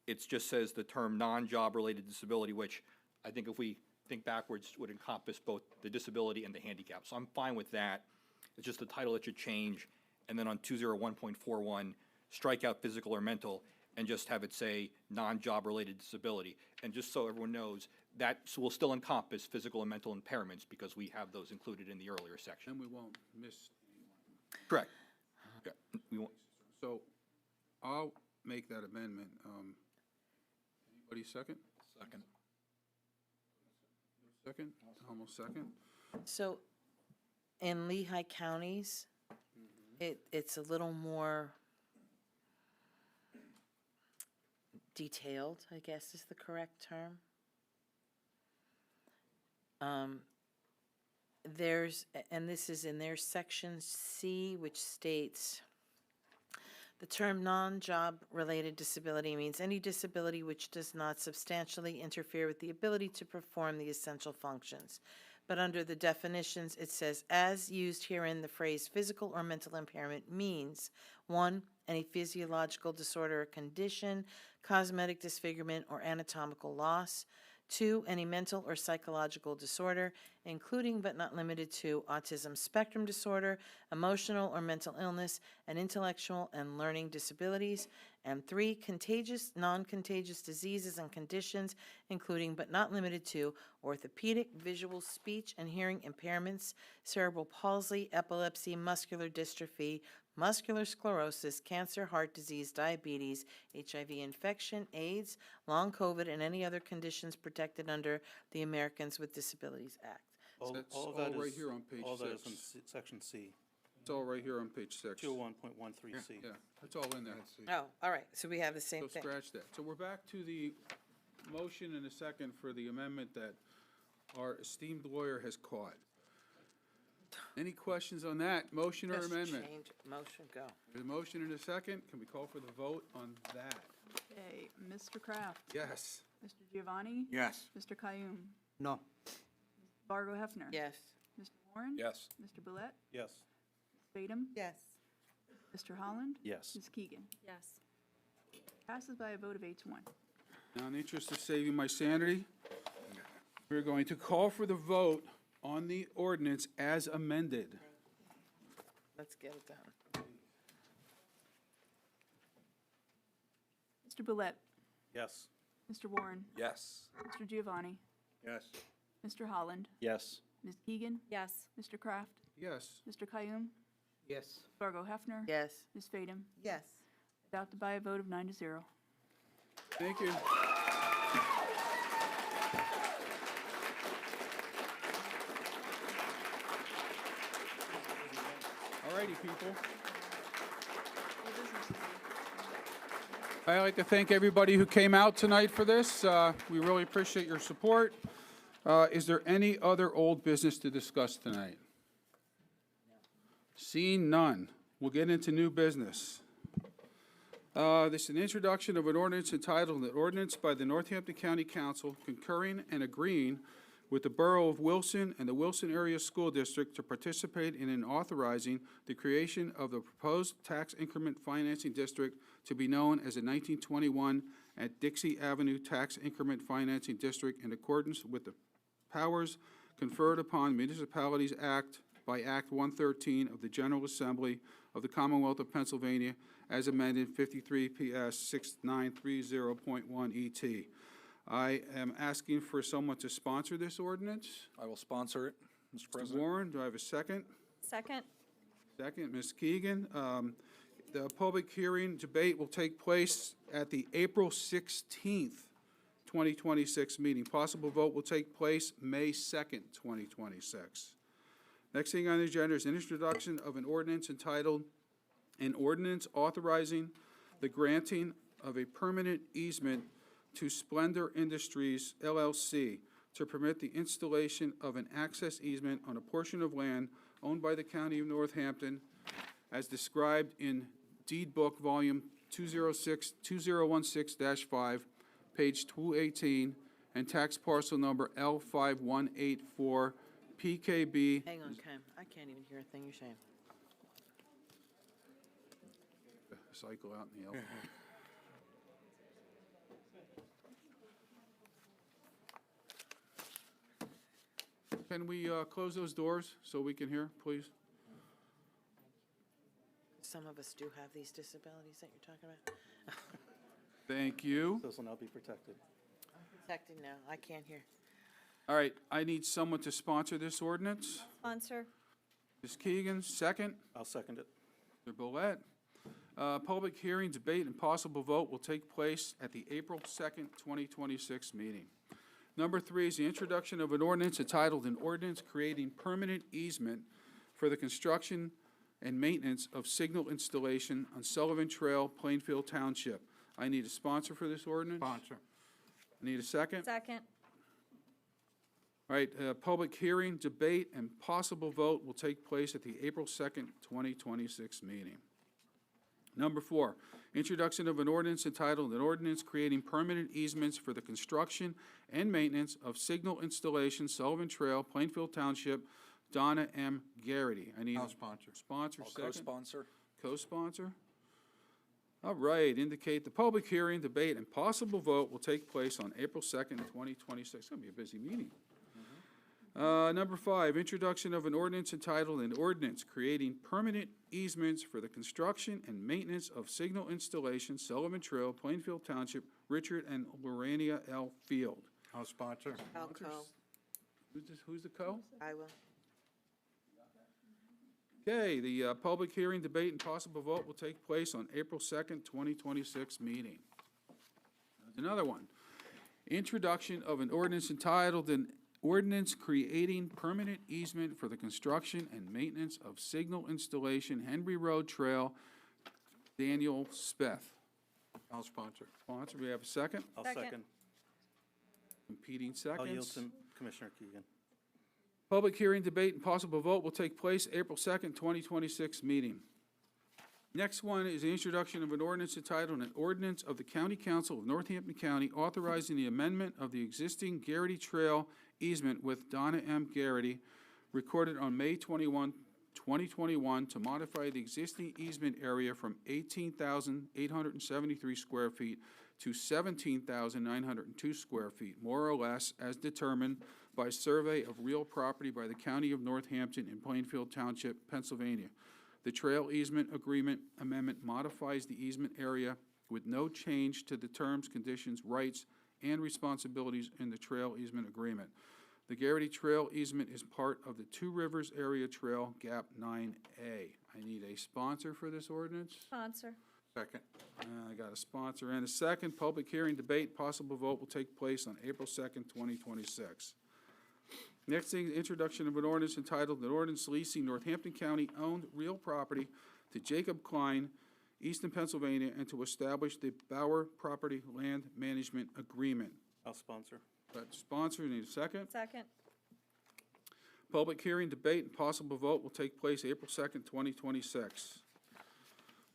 it just says the term non-job related disability, which I think if we think backwards would encompass both the disability and the handicap. So I'm fine with that. It's just the title that should change. And then on 201.41, strike out physical or mental and just have it say non-job related disability. And just so everyone knows, that will still encompass physical and mental impairments because we have those included in the earlier section. And we won't miss. Correct. Yeah, we won't. So I'll make that amendment. Anybody second? Second. Second? Almost second? So in Lehigh counties, it's a little more detailed, I guess is the correct term. And this is in their section C, which states, the term non-job related disability means any disability which does not substantially interfere with the ability to perform the essential functions. But under the definitions, it says, as used herein, the phrase physical or mental impairment means, 1, any physiological disorder or condition, cosmetic disfigurement or anatomical loss, 2, any mental or psychological disorder, including but not limited to autism spectrum disorder, emotional or mental illness, and intellectual and learning disabilities, and 3, contagious, non-contagious diseases and conditions, including but not limited to orthopedic, visual, speech, and hearing impairments, cerebral palsy, epilepsy, muscular dystrophy, muscular sclerosis, cancer, heart disease, diabetes, HIV infection, AIDS, long COVID, and any other conditions protected under the Americans with Disabilities Act. That's All of all that right is- here on page all that is 6. in section C, It's all right here on page 6. 201.13C. Yeah, it's all in there. Oh, all right, so we have the same So thing. scratch that. So we're back to the motion and a second for the amendment that our esteemed lawyer has caught. Any questions on that? Motion or Just amendment? change, motion, go. There's a motion and a second. Can we call for the vote on that? Okay, Mr. Kraft. Yes. Mr. Giovanni. Yes. Mr. Kayum. No. Fargo Hefner. Yes. Mr. Warren. Yes. Mr. Bulette. Yes. Ms. Fadum. Yes. Mr. Holland. Yes. Ms. Keegan. Yes. Passes by a vote of 8 to 1. Now, in the interest of saving my sanity, we're going to call for the vote on the ordinance as amended. Let's get it done. Mr. Bulette. Yes. Mr. Warren. Yes. Mr. Giovanni. Yes. Mr. Holland. Yes. Ms. Keegan. Yes. Mr. Kraft. Yes. Mr. Kayum. Yes. Fargo Hefner. Yes. Ms. Fadum. Yes. Adopted by a vote of 9 to 0. Thank you. All righty, people. I'd like to thank everybody who came out tonight for this. We really appreciate your support. Is there any other old business to discuss tonight? Seeing none, we'll get into new business. This is an introduction of an ordinance entitled, "An Ordinance by the Northampton County Council concurring and agreeing with the Borough of Wilson and the Wilson Area School District to participate in and authorizing the creation of the proposed tax increment financing district to be known as the 1921 at Dixie Avenue Tax Increment Financing District in accordance with the powers conferred upon Municipalities Act by Act 113 of the General Assembly of the Commonwealth of Pennsylvania as amended 53 PS 6930.1 ET. I am asking for someone to sponsor this ordinance. I will sponsor it, Mr. Mr. President. Warren, do I have a second? Second. Second, Ms. Keegan. The public hearing debate will take place at the April 16th, 2026 meeting. Possible vote will take place May 2nd, 2026. Next thing on the agenda is an introduction of an ordinance entitled, "An Ordinance Authorizing the Granting of a Permanent Easement to Splendor Industries, LLC, to permit the installation of an access easement on a portion of land owned by the County of Northampton as described in Deed Book Volume 2016-5, page 218, and tax parcel number L5184 PKB. Hang on, Ken, I can't even hear a thing you're saying. Cycle out in the elevator. Can we close those doors so we can hear, please? Some of us do have these disabilities that you're talking about. Thank you. Those will now be protected. I'm protected now, I can't hear. All right, I need someone to sponsor this ordinance. Sponsor. Ms. Keegan, second. I'll second it. Mr. Bollett. Public hearing, debate, and possible vote will take place at the April 2nd, 2026 meeting. Number 3 is the introduction of an ordinance entitled an ordinance creating permanent easement for the construction and maintenance of signal installation on Sullivan Trail, Plainfield Township. I need a sponsor for this ordinance. Sponsor. I need a second. Second. All right, public hearing, debate, and possible vote will take place at the April 2nd, 2026 meeting. Number 4, introduction of an ordinance entitled an ordinance creating permanent easements for the construction and maintenance of signal installation, Sullivan Trail, Plainfield Township, Donna M. Garrity. I need I'll sponsor. Sponsor, I'll second. co-sponsor. Co-sponsor. All right, indicate the public hearing, debate, and possible vote will take place on April 2nd, 2026. It's going to be a busy meeting. Number 5, introduction of an ordinance entitled an ordinance creating permanent easements for the construction and maintenance of signal installation, Sullivan Trail, Plainfield Township, Richard and Lorania L. Field. I'll sponsor. I'll co. Who's the co? I will. Okay, the public hearing, debate, and possible vote will take place on April 2nd, 2026 meeting. Another one, introduction of an ordinance entitled an ordinance creating permanent easement for the construction and maintenance of signal installation, Henry Road Trail, Daniel Speth. I'll sponsor. Sponsor, we have a second? I'll Second. second. Competing I'll yield seconds. to Commissioner Keegan. Public hearing, debate, and possible vote will take place April 2nd, 2026 meeting. Next one is the introduction of an ordinance entitled an ordinance of the County Council of Northampton County authorizing the amendment of the existing Garrity Trail easement with Donna M. Garrity recorded on May 21, 2021 to modify the existing easement area from 18,873 square feet to 17,902 square feet, more or less as determined by survey of real property by the County of Northampton in Plainfield Township, Pennsylvania. The trail easement agreement amendment modifies the easement area with no change to the terms, conditions, rights, and responsibilities in the trail easement agreement. The Garrity Trail easement is part of the Two Rivers Area Trail, Gap 9A. I need a sponsor for this ordinance. Sponsor. Second. I got a sponsor and a second. Public hearing, debate, possible vote will take place on April 2nd, 2026. Next thing, introduction of an ordinance entitled an ordinance leasing Northampton County-owned real property to Jacob Klein, Easton, Pennsylvania, and to establish the Bauer Property Land Management Agreement. I'll sponsor. Sponsor, need a second? Second. Public hearing, debate, and possible vote will take place April 2nd, 2026.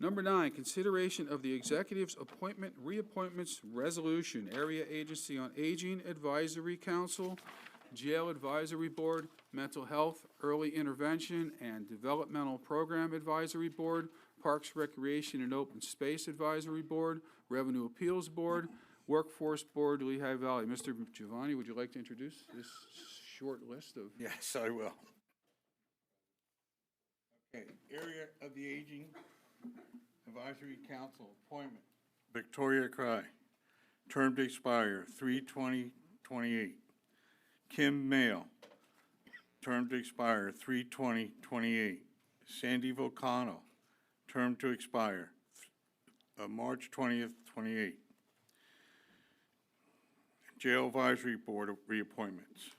Number 9, consideration of the executive's appointment, reappointments resolution, Area Agency on Aging Advisory Council, Jail Advisory Board, Mental Health, Early Intervention, and Developmental Program Advisory Board, Parks, Recreation, and Open Space Advisory Board, Revenue Appeals Board, Workforce Board, Lehigh Valley. Mr. Giovanni, would you like to introduce this short list of? Yes, I will. Okay, Area of the Aging Advisory Council appointment. Victoria Cry, term to expire 3/20/28. Kim Mail, term to expire 3/20/28. Sandy Volcano, term to expire March 20th, 28. Jail Advisory Board reappointments.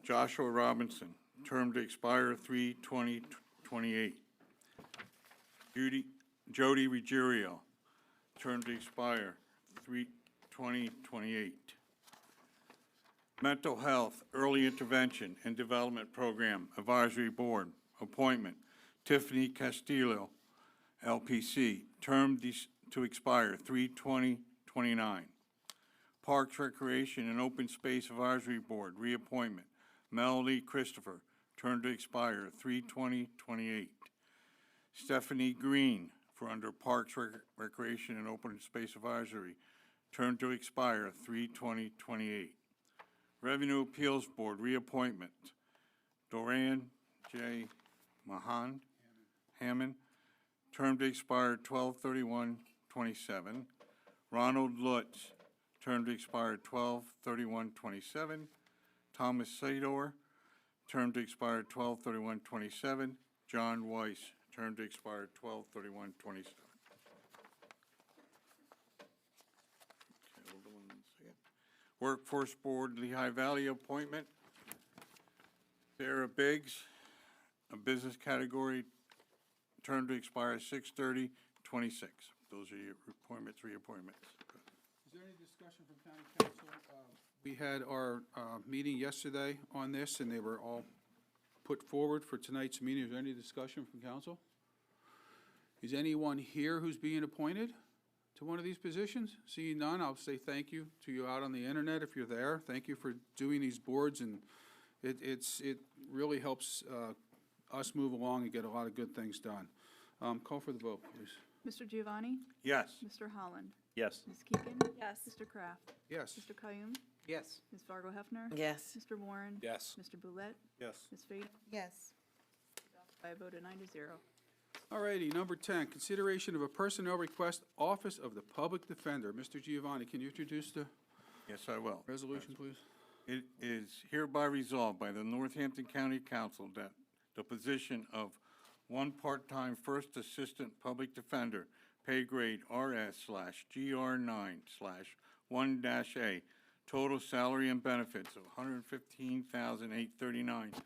Joshua Robinson, term to expire 3/20/28. Jody Ruggiero, term to expire 3/20/28. Mental Health, Early Intervention and Development Program Advisory Board, appointment, Tiffany Castillo, LPC, term to expire 3/20/29. Parks, Recreation and Open Space Advisory Board, reappointment, Melody Christopher, term to expire 3/20/28. Stephanie Green, for under Parks, Recreation and Open Space Advisory, term to expire 3/20/28. Revenue Appeals Board, reappointment, Doran J. Hammond, term to expire 12/31/27. Ronald Lutz, term to expire 12/31/27. Thomas Sador, term to expire 12/31/27. John Weiss, term to expire 12/31/27. Okay, hold on one second. Workforce Board, Lehigh Valley appointment. Sarah Biggs, a business category, term to expire 6/30/26. Those are your appointments, reappointments. Is there any discussion from county council? We had our meeting yesterday on this, and they were all put forward for tonight's meeting. Is there any discussion from council? Is anyone here who's being appointed to one of these positions? Seeing none, I'll say thank you to you out on the internet if you're there. Thank you for doing these boards, and it really helps us move along and get a lot of good things done. Call for the vote, please. Mr. Giovanni? Yes. Mr. Holland? Yes. Ms. Keegan? Yes. Mr. Kraft? Yes. Mr. Kayum? Yes. Ms. Fargo Hefner? Yes. Mr. Warren? Yes. Mr. Boulette? Yes. Ms. Fading? Yes. By a vote of 9-0. All righty, number 10, consideration of a personnel request, Office of the Public Defender. Mr. Giovanni, can you introduce the Yes, I will. resolution, please? It is hereby resolved by the Northampton County Council that the position of one part-time First Assistant Public Defender, pay grade RS/GR9/1-A, total salary and benefits of $115,839,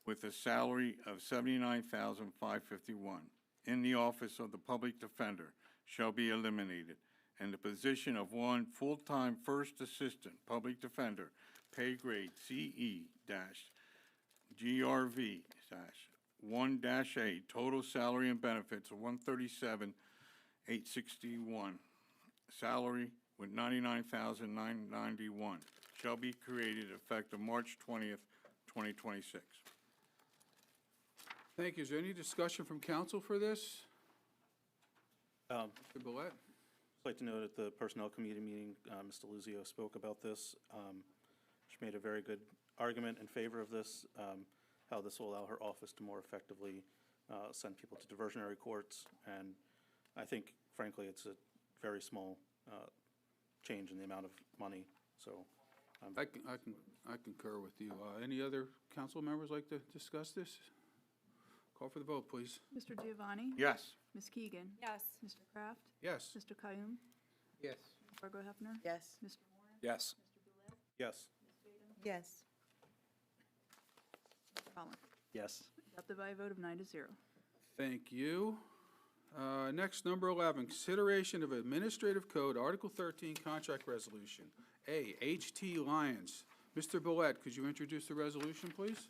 with a salary of $79,551 in the Office of the Public Defender shall be eliminated, and the position of one full-time First Assistant Public Defender, pay grade CE-GRV-1-A, total salary and benefits of $137,861, salary with $99,991, shall be created effective March 20th, 2026. Thank you. Is there any discussion from council for this? Um, Mr. Boulette? I'd like to note at the Personnel Committee meeting, Mr. Luzio spoke about this. She made a very good argument in favor of this, how this will allow her office to more effectively send people to diversionary courts. And I think, frankly, it's a very small change in the amount of money, so. I concur with you. Any other council members like to discuss this? Call for the vote, please. Mr. Giovanni? Yes. Ms. Keegan? Yes. Mr. Kraft? Yes. Mr. Kayum? Yes. Fargo Hefner? Yes. Mr. Warren? Yes. Yes. Yes. Mr. Holland? Yes. Adopted by a vote of 9-0. Thank you. Next, number 11, consideration of Administrative Code, Article 13, Contract Resolution. A, H.T. Lyons. Mr. Boulette, could you introduce the resolution, please?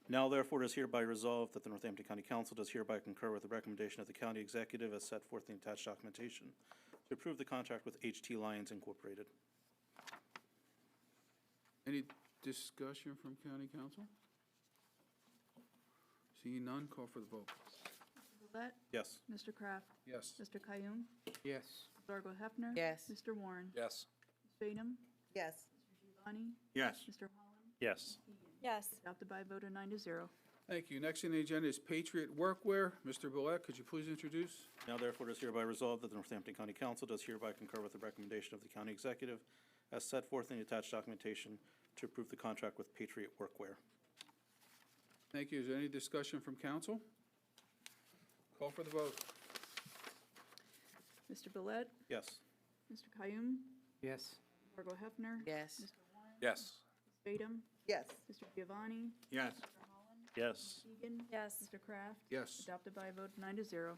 Now therefore it is hereby resolved that the Northampton County Council does hereby concur with the recommendation of the county executive as set forth in the attached documentation to approve the contract with H.T. Lyons Incorporated. Any discussion from county council? Seeing none, call for the vote. Mr. Boulette? Yes. Mr. Kraft? Yes. Mr. Kayum? Yes. Ms. Fargo Hefner? Yes. Mr. Warren? Yes. Ms. Fading? Yes. Mr. Giovanni? Yes. Mr. Holland? Yes. Yes. Adopted by a vote of 9-0. Thank you. Next on the agenda is Patriot Workwear. Mr. Boulette, could you please introduce? Now therefore it is hereby resolved that the Northampton County Council does hereby concur with the recommendation of the county executive as set forth in the attached documentation to approve the contract with Patriot Workwear. Thank you. Is there any discussion from council? Call for the vote. Mr. Boulette? Yes. Mr. Kayum? Yes. Fargo Hefner? Yes. Mr. Warren? Yes. Ms. Fading? Yes. Mr. Giovanni? Yes. Mr. Holland? Yes. Keegan? Yes. Mr. Kraft? Yes. Adopted by a vote of 9-0.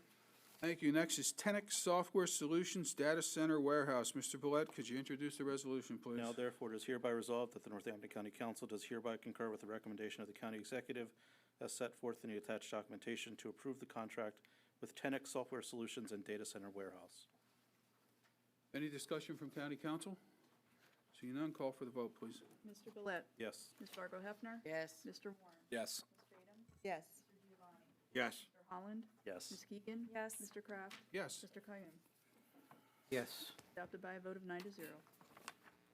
Thank you. Next is Tenex Software Solutions Data Center Warehouse. Mr. Boulette, could you introduce the resolution, please? Now therefore it is hereby resolved that the Northampton County Council does hereby concur with the recommendation of the county executive as set forth in the attached documentation to approve the contract with Tenex Software Solutions and Data Center Warehouse. Any discussion from county council? Seeing none, call for the vote, please. Mr. Boulette? Yes. Ms. Fargo Hefner? Yes. Mr. Warren? Yes. Ms. Fading? Yes. Mr. Giovanni? Yes. Mr. Holland? Yes. Ms. Keegan? Yes. Mr. Kraft? Yes. Mr. Kayum? Yes. Adopted by a vote of 9-0.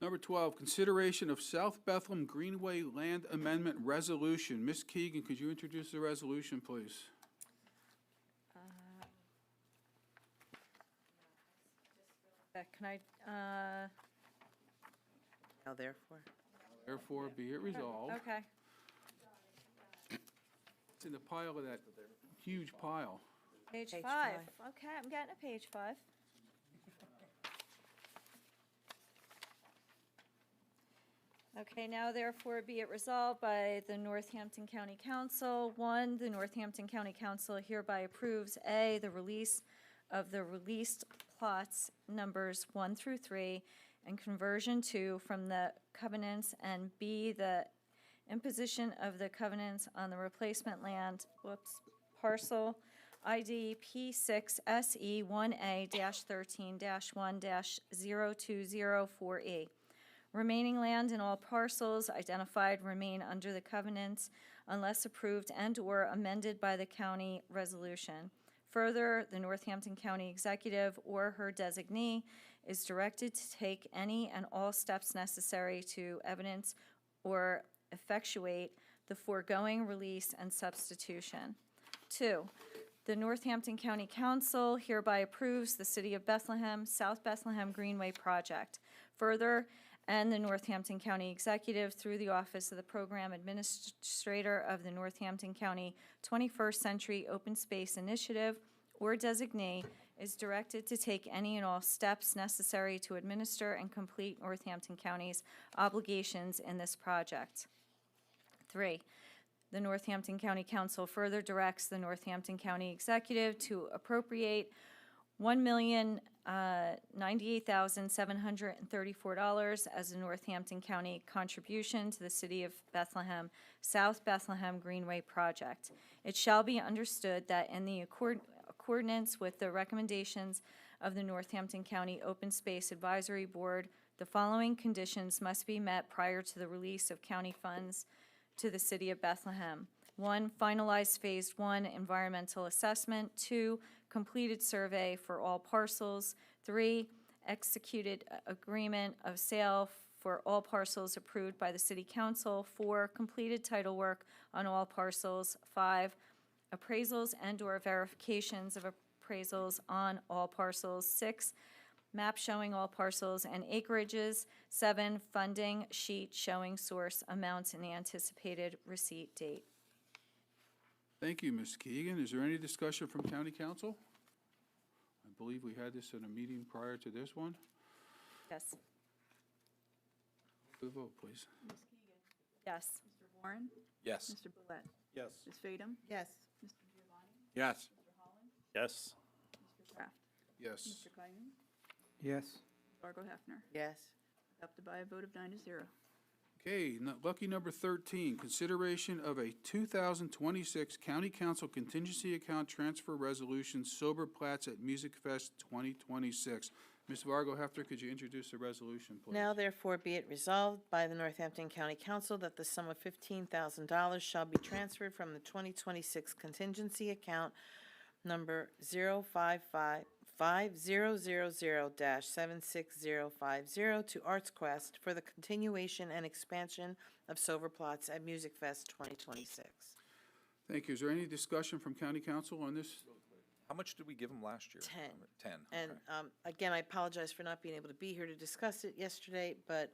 Number 12, consideration of South Bethlehem Greenway Land Amendment Resolution. Ms. Keegan, could you introduce the resolution, please? Can I, Now therefore. Therefore, be it resolved. okay. It's in the pile of that huge pile. Page Page 5. five. Okay, I'm getting a page 5. Okay, now therefore be it resolved by the Northampton County Council. 1, the Northampton County Council hereby approves A, the release of the released plots numbers 1 through 3 and conversion 2 from the covenants, and B, the imposition of the covenants on the replacement land, parcel ID P6SE1A-13-1-0204E. Remaining land in all parcels identified remain under the covenants unless approved and/or amended by the county resolution. Further, the Northampton County Executive or her designee is directed to take any and all steps necessary to evidence or effectuate the foregoing release and substitution. 2, the Northampton County Council hereby approves the City of Bethlehem, South Bethlehem Greenway project. Further, and the Northampton County Executive, through the Office of the Program Administrator of the Northampton County 21st Century Open Space Initiative, or designee, is directed to take any and all steps necessary to administer and complete Northampton County's obligations in this project. 3, the Northampton County Council further directs the Northampton County Executive to appropriate $1,098,734 as a Northampton County contribution to the City of Bethlehem, South Bethlehem Greenway project. It shall be understood that in the accordance with the recommendations of the Northampton County Open Space Advisory Board, the following conditions must be met prior to the release of county funds to the City of Bethlehem. 1, finalized Phase 1 environmental assessment. 2, completed survey for all parcels. 3, executed agreement of sale for all parcels approved by the City Council. 4, completed title work on all parcels. 5, appraisals and/or verifications of appraisals on all parcels. 6, map showing all parcels and acreages. 7, funding sheet showing source amounts and the anticipated receipt date. Thank you, Ms. Keegan. Is there any discussion from county council? I believe we had this in a meeting prior to this one. Yes. The vote, please. Ms. Keegan? Yes. Mr. Warren? Yes. Mr. Bullet? Yes. Ms. Fadum? Yes. Mr. Giovanni? Yes. Mr. Holland? Yes. Mr. Kraft? Yes. Mr. Klein? Yes. Fargo Hefner? Yes. Adopted by a vote of 9-0. Okay, lucky number 13, consideration of a 2026 County Council Contingency Account Transfer Resolution Sober Plats at Music Fest 2026. Ms. Vargo Hefner, could you introduce the resolution, please? Now therefore be it resolved by the Northampton County Council that the sum of $15,000 shall be transferred from the 2026 contingency account number 0550000-76050 to Arts Quest for the continuation and expansion of Sober Plots at Music Fest 2026. Thank you. Is there any discussion from county council on this? How much did we give them last year? 10. 10, And okay. again, I apologize for not being able to be here to discuss it yesterday, but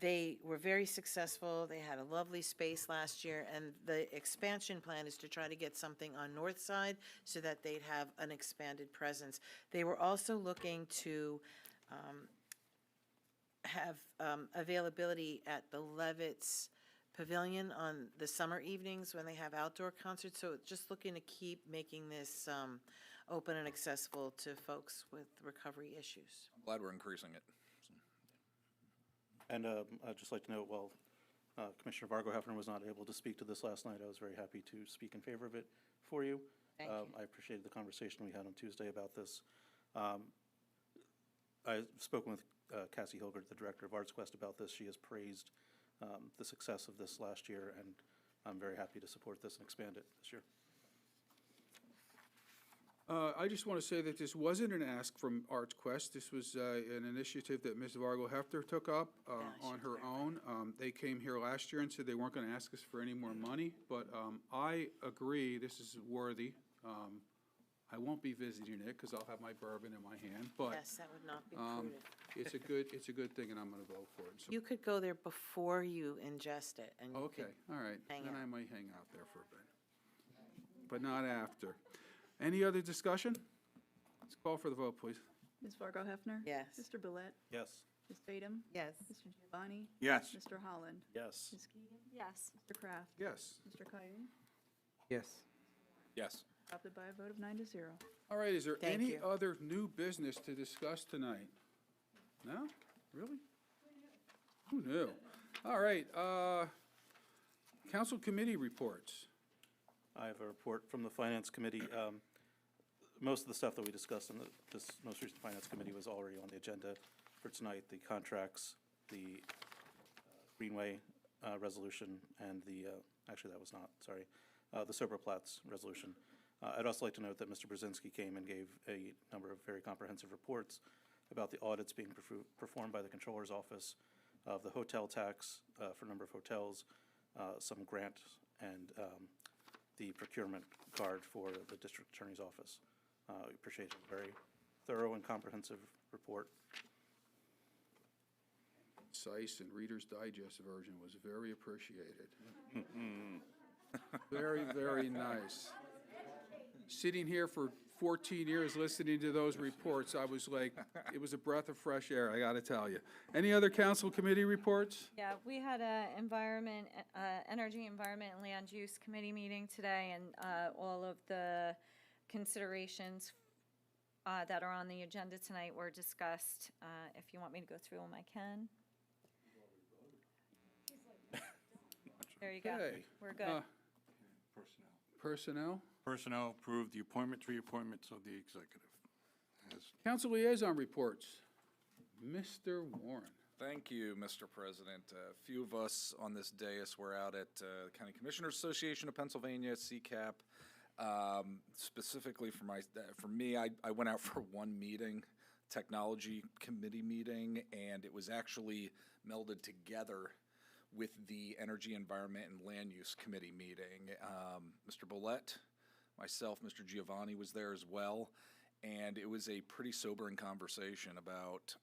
they were very successful. They had a lovely space last year, and the expansion plan is to try to get something on North Side so that they'd have an expanded presence. They were also looking to have availability at the Levitt's Pavilion on the summer evenings when they have outdoor concerts. So just looking to keep making this open and accessible to folks with recovery issues. I'm glad we're increasing it. And I'd just like to note, while Commissioner Vargo Hefner was not able to speak to this last night, I was very happy to speak in favor of it for you. Thank you. I appreciated the conversation we had on Tuesday about this. I've spoken with Cassie Hilgert, the Director of Arts Quest, about this. She has praised the success of this last year, and I'm very happy to support this and expand it this year. I just want to say that this wasn't an ask from Arts Quest. This was an initiative that Ms. Vargo Hefner took up on her own. They came here last year and said they weren't going to ask us for any more money, but I agree this is worthy. I won't be visiting it because I'll have my bourbon in my hand, but Yes, that would not be um, prudent. it's a good thing, and I'm going to vote for it. So- You could go there before you ingest it, and you Okay, could all right. hang Then out. I might hang out there for a bit, but not after. Any other discussion? Let's call for the vote, please. Ms. Fargo Hefner? Yes. Mr. Bulett? Yes. Ms. Tatum? Yes. Mr. Giovanni? Yes. Mr. Holland? Yes. Ms. Keegan? Yes. Mr. Kraft? Yes. Mr. Coyote? Yes. Yes. Adopted by a vote of 9-0. All right, is there Thank any you. other new business to discuss tonight? No? Really? Who knew? All right, council committee reports. I have a report from the Finance Committee. Most of the stuff that we discussed in this most recent Finance Committee was already on the agenda for tonight, the contracts, the Greenway resolution, and the, actually, that was not, sorry, the Sober Platts resolution. I'd also like to note that Mr. Brzezinski came and gave a number of very comprehensive reports about the audits being performed by the Controller's Office of the hotel tax for a number of hotels, some grant, and the procurement card for the District Attorney's Office. We appreciate it. Very thorough and comprehensive report. Concise and Reader's Digest version was very appreciated. Very, very nice. Sitting here for 14 years listening to those reports, I was like, it was a breath of fresh air, I got to tell you. Any other council committee reports? Yeah, we had a energy, environment, and land use committee meeting today, and all of the considerations that are on the agenda tonight were discussed. If you want me to go through them, I can. There you go. Okay. We're good. Personnel? Personnel approved the appointments, reappointments of the executive. As Council liaison reports. Mr. Warren. Thank you, Mr. President. A few of us on this dais were out at the County Commissioners Association of Pennsylvania, CCAP. Specifically for me, I went out for one meeting, technology committee meeting, and it was actually melded together with the Energy, Environment, and Land Use Committee meeting. Mr. Bulett, myself, Mr. Giovanni was there as well, and it was a pretty sobering conversation about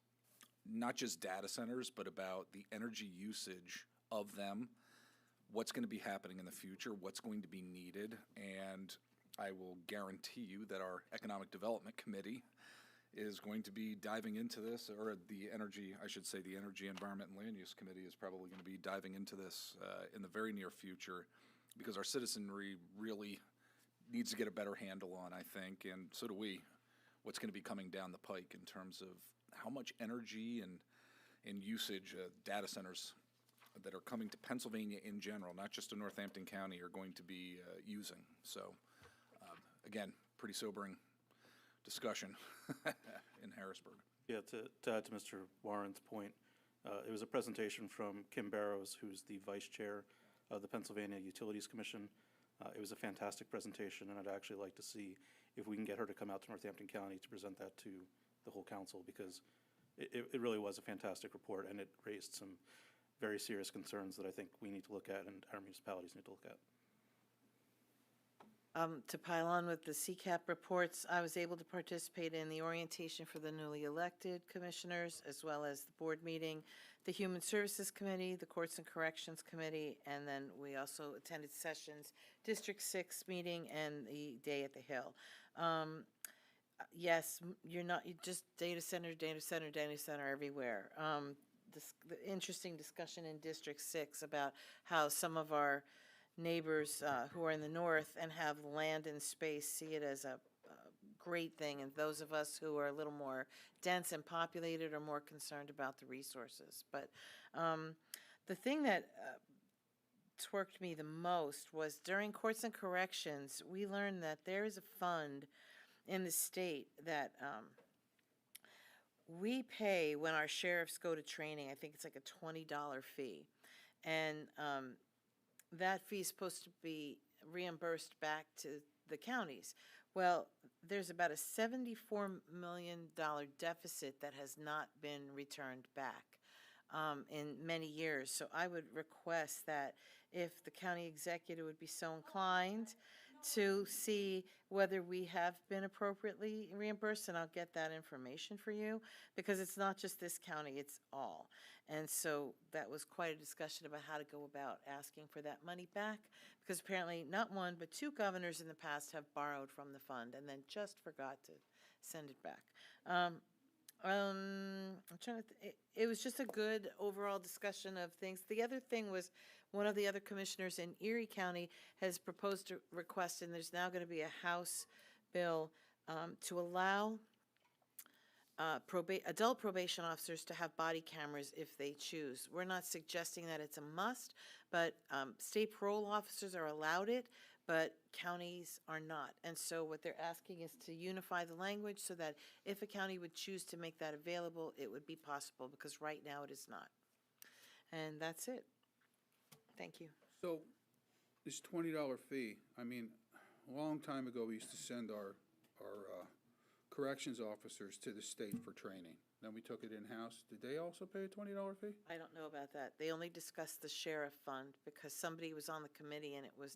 not just data centers, but about the energy usage of them, what's going to be happening in the future, what's going to be needed, and I will guarantee you that our Economic Development Committee is going to be diving into this, or the Energy, Environment, and Land Use Committee is probably going to be diving into this in the very near future, because our citizenry really needs to get a better handle on, I think, and so do we, what's going to be coming down the pike in terms of how much energy and usage data centers that are coming to Pennsylvania in general, not just to Northampton County, are going to be using. So, again, pretty sobering discussion in Harrisburg. Yeah, to add to Mr. Warren's point, it was a presentation from Kim Barrows, who's the Vice Chair of the Pennsylvania Utilities Commission. It was a fantastic presentation, and I'd actually like to see if we can get her to come out to Northampton County to present that to the whole council, because it really was a fantastic report, and it raised some very serious concerns that I think we need to look at and our municipalities need to look at. To pile on with the CCAP reports, I was able to participate in the orientation for the newly elected commissioners, as well as the board meeting, the Human Services Committee, the Courts and Corrections Committee, and then we also attended sessions, District 6 meeting, and the Day at the Hill. Yes, you just data center everywhere. The interesting discussion in District 6 about how some of our neighbors who are in the north and have land and space see it as a great thing, and those of us who are a little more dense and populated are more concerned about the resources. But the thing that twerked me the most was during Courts and Corrections, we learned that there is a fund in the state that we pay when our sheriffs go to training. I think it's like a $20 fee, and that fee is supposed to be reimbursed back to the counties. Well, there's about a $74 million deficit that has not been returned back in many years. So I would request that if the county executive would be so inclined to see whether we have been appropriately reimbursed, and I'll get that information for you, because it's not just this county, it's all. And so that was quite a discussion about how to go about asking for that money back, because apparently not one, but two governors in the past have borrowed from the fund and then just forgot to send it back. I'm trying to, it was just a good overall discussion of things. The other thing was, one of the other commissioners in Erie County has proposed a request, and there's now going to be a House bill to allow adult probation officers to have body cameras if they choose. We're not suggesting that it's a must, but state parole officers are allowed it, but counties are not. And so what they're asking is to unify the language so that if a county would choose to make that available, it would be possible, because right now it is not. And that's it. Thank you. So, this $20 fee, I mean, a long time ago, we used to send our corrections officers to the state for training. Then we took it in-house. Did they also pay a $20 fee? I don't know about that. They only discussed the sheriff fund because somebody was on the committee and it was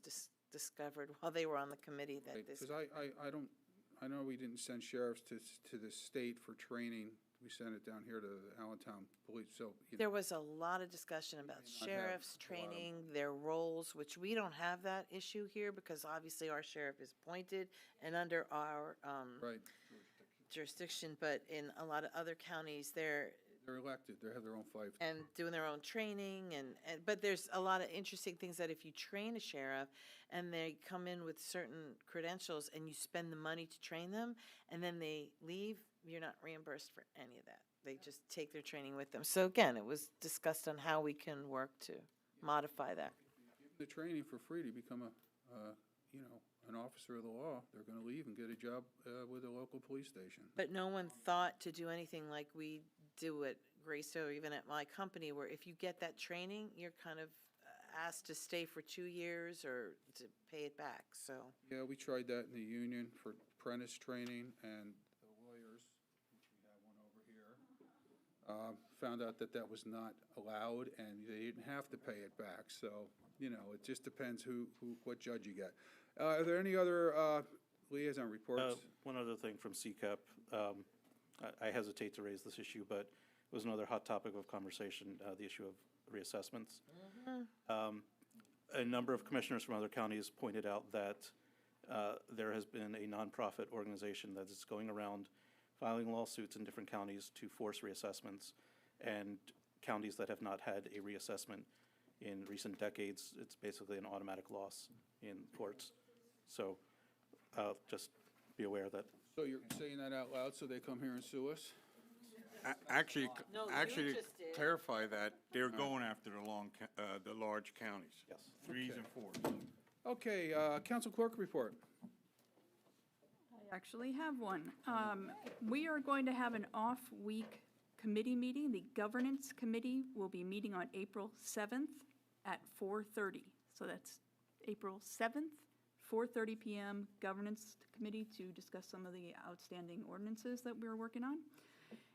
discovered while they were on the committee that this. Because I know we didn't send sheriffs to the state for training. We sent it down here to the Allentown Police, so. There was a lot of discussion about may not have sheriffs a lot of- training, their roles, which we don't have that issue here because obviously our sheriff is appointed and under our Right, jurisdiction, but in a lot of other counties, they're they're elected, they have their own fief. and doing their own training but there's a lot of interesting things that if you train a sheriff and they come in with certain credentials and you spend the money to train them and then they leave, you're not reimbursed for any of that. They just take their training with them. So again, it was discussed on how we can work to modify that. Give them the training for free to become an officer of the law. They're gonna leave and get a job with a local police station. But no one thought to do anything like we do at Grace or even at my company, where if you get that training, you're kind of asked to stay for 2 years or to pay it back, so. Yeah, we tried that in the union for apprentice training, and the lawyers, which we have one over here, found out that that was not allowed, and they didn't have to pay it back. So, it just depends what judge you get. Are there any other liaison reports? One other thing from CCAP. I hesitate to raise this issue, but it was another hot topic of conversation, the issue of reassessments. A number of commissioners from other counties pointed out that there has been a nonprofit organization that is going around filing lawsuits in different counties to force reassessments, and counties that have not had a reassessment in recent decades, it's basically an automatic loss in courts. So just be aware that. So you're saying that out loud so they come here and sue us? Actually, No, you actually, just did. clarify that, they're going after the large counties. Yes. 3s and 4s. Okay, council clerk report. I actually have one. We are going to have an off-week committee meeting. The Governance Committee will be meeting on April 7th at 4:30. So that's April 7th, 4:30 p.m. Governance Committee to discuss some of the outstanding ordinances that we're working on.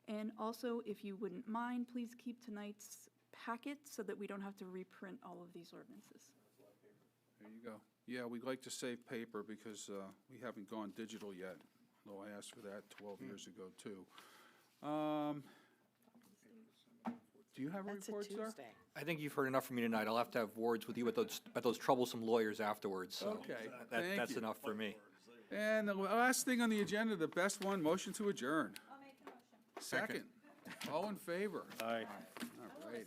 And also, if you wouldn't mind, please keep tonight's packet so that we don't have to reprint all of these ordinances. There you go. Yeah, we'd like to save paper because we haven't gone digital yet, though I asked for that 12 years ago, too. Do you have a That's a report, sir? Tuesday. I think you've heard enough from me tonight. I'll have to have words with you about those troublesome lawyers afterwards, so. Okay, thank That's you. enough for me. And the last thing on the agenda, the best one, motion to adjourn. I'll make the motion. Second. All in favor? Aye. All righty.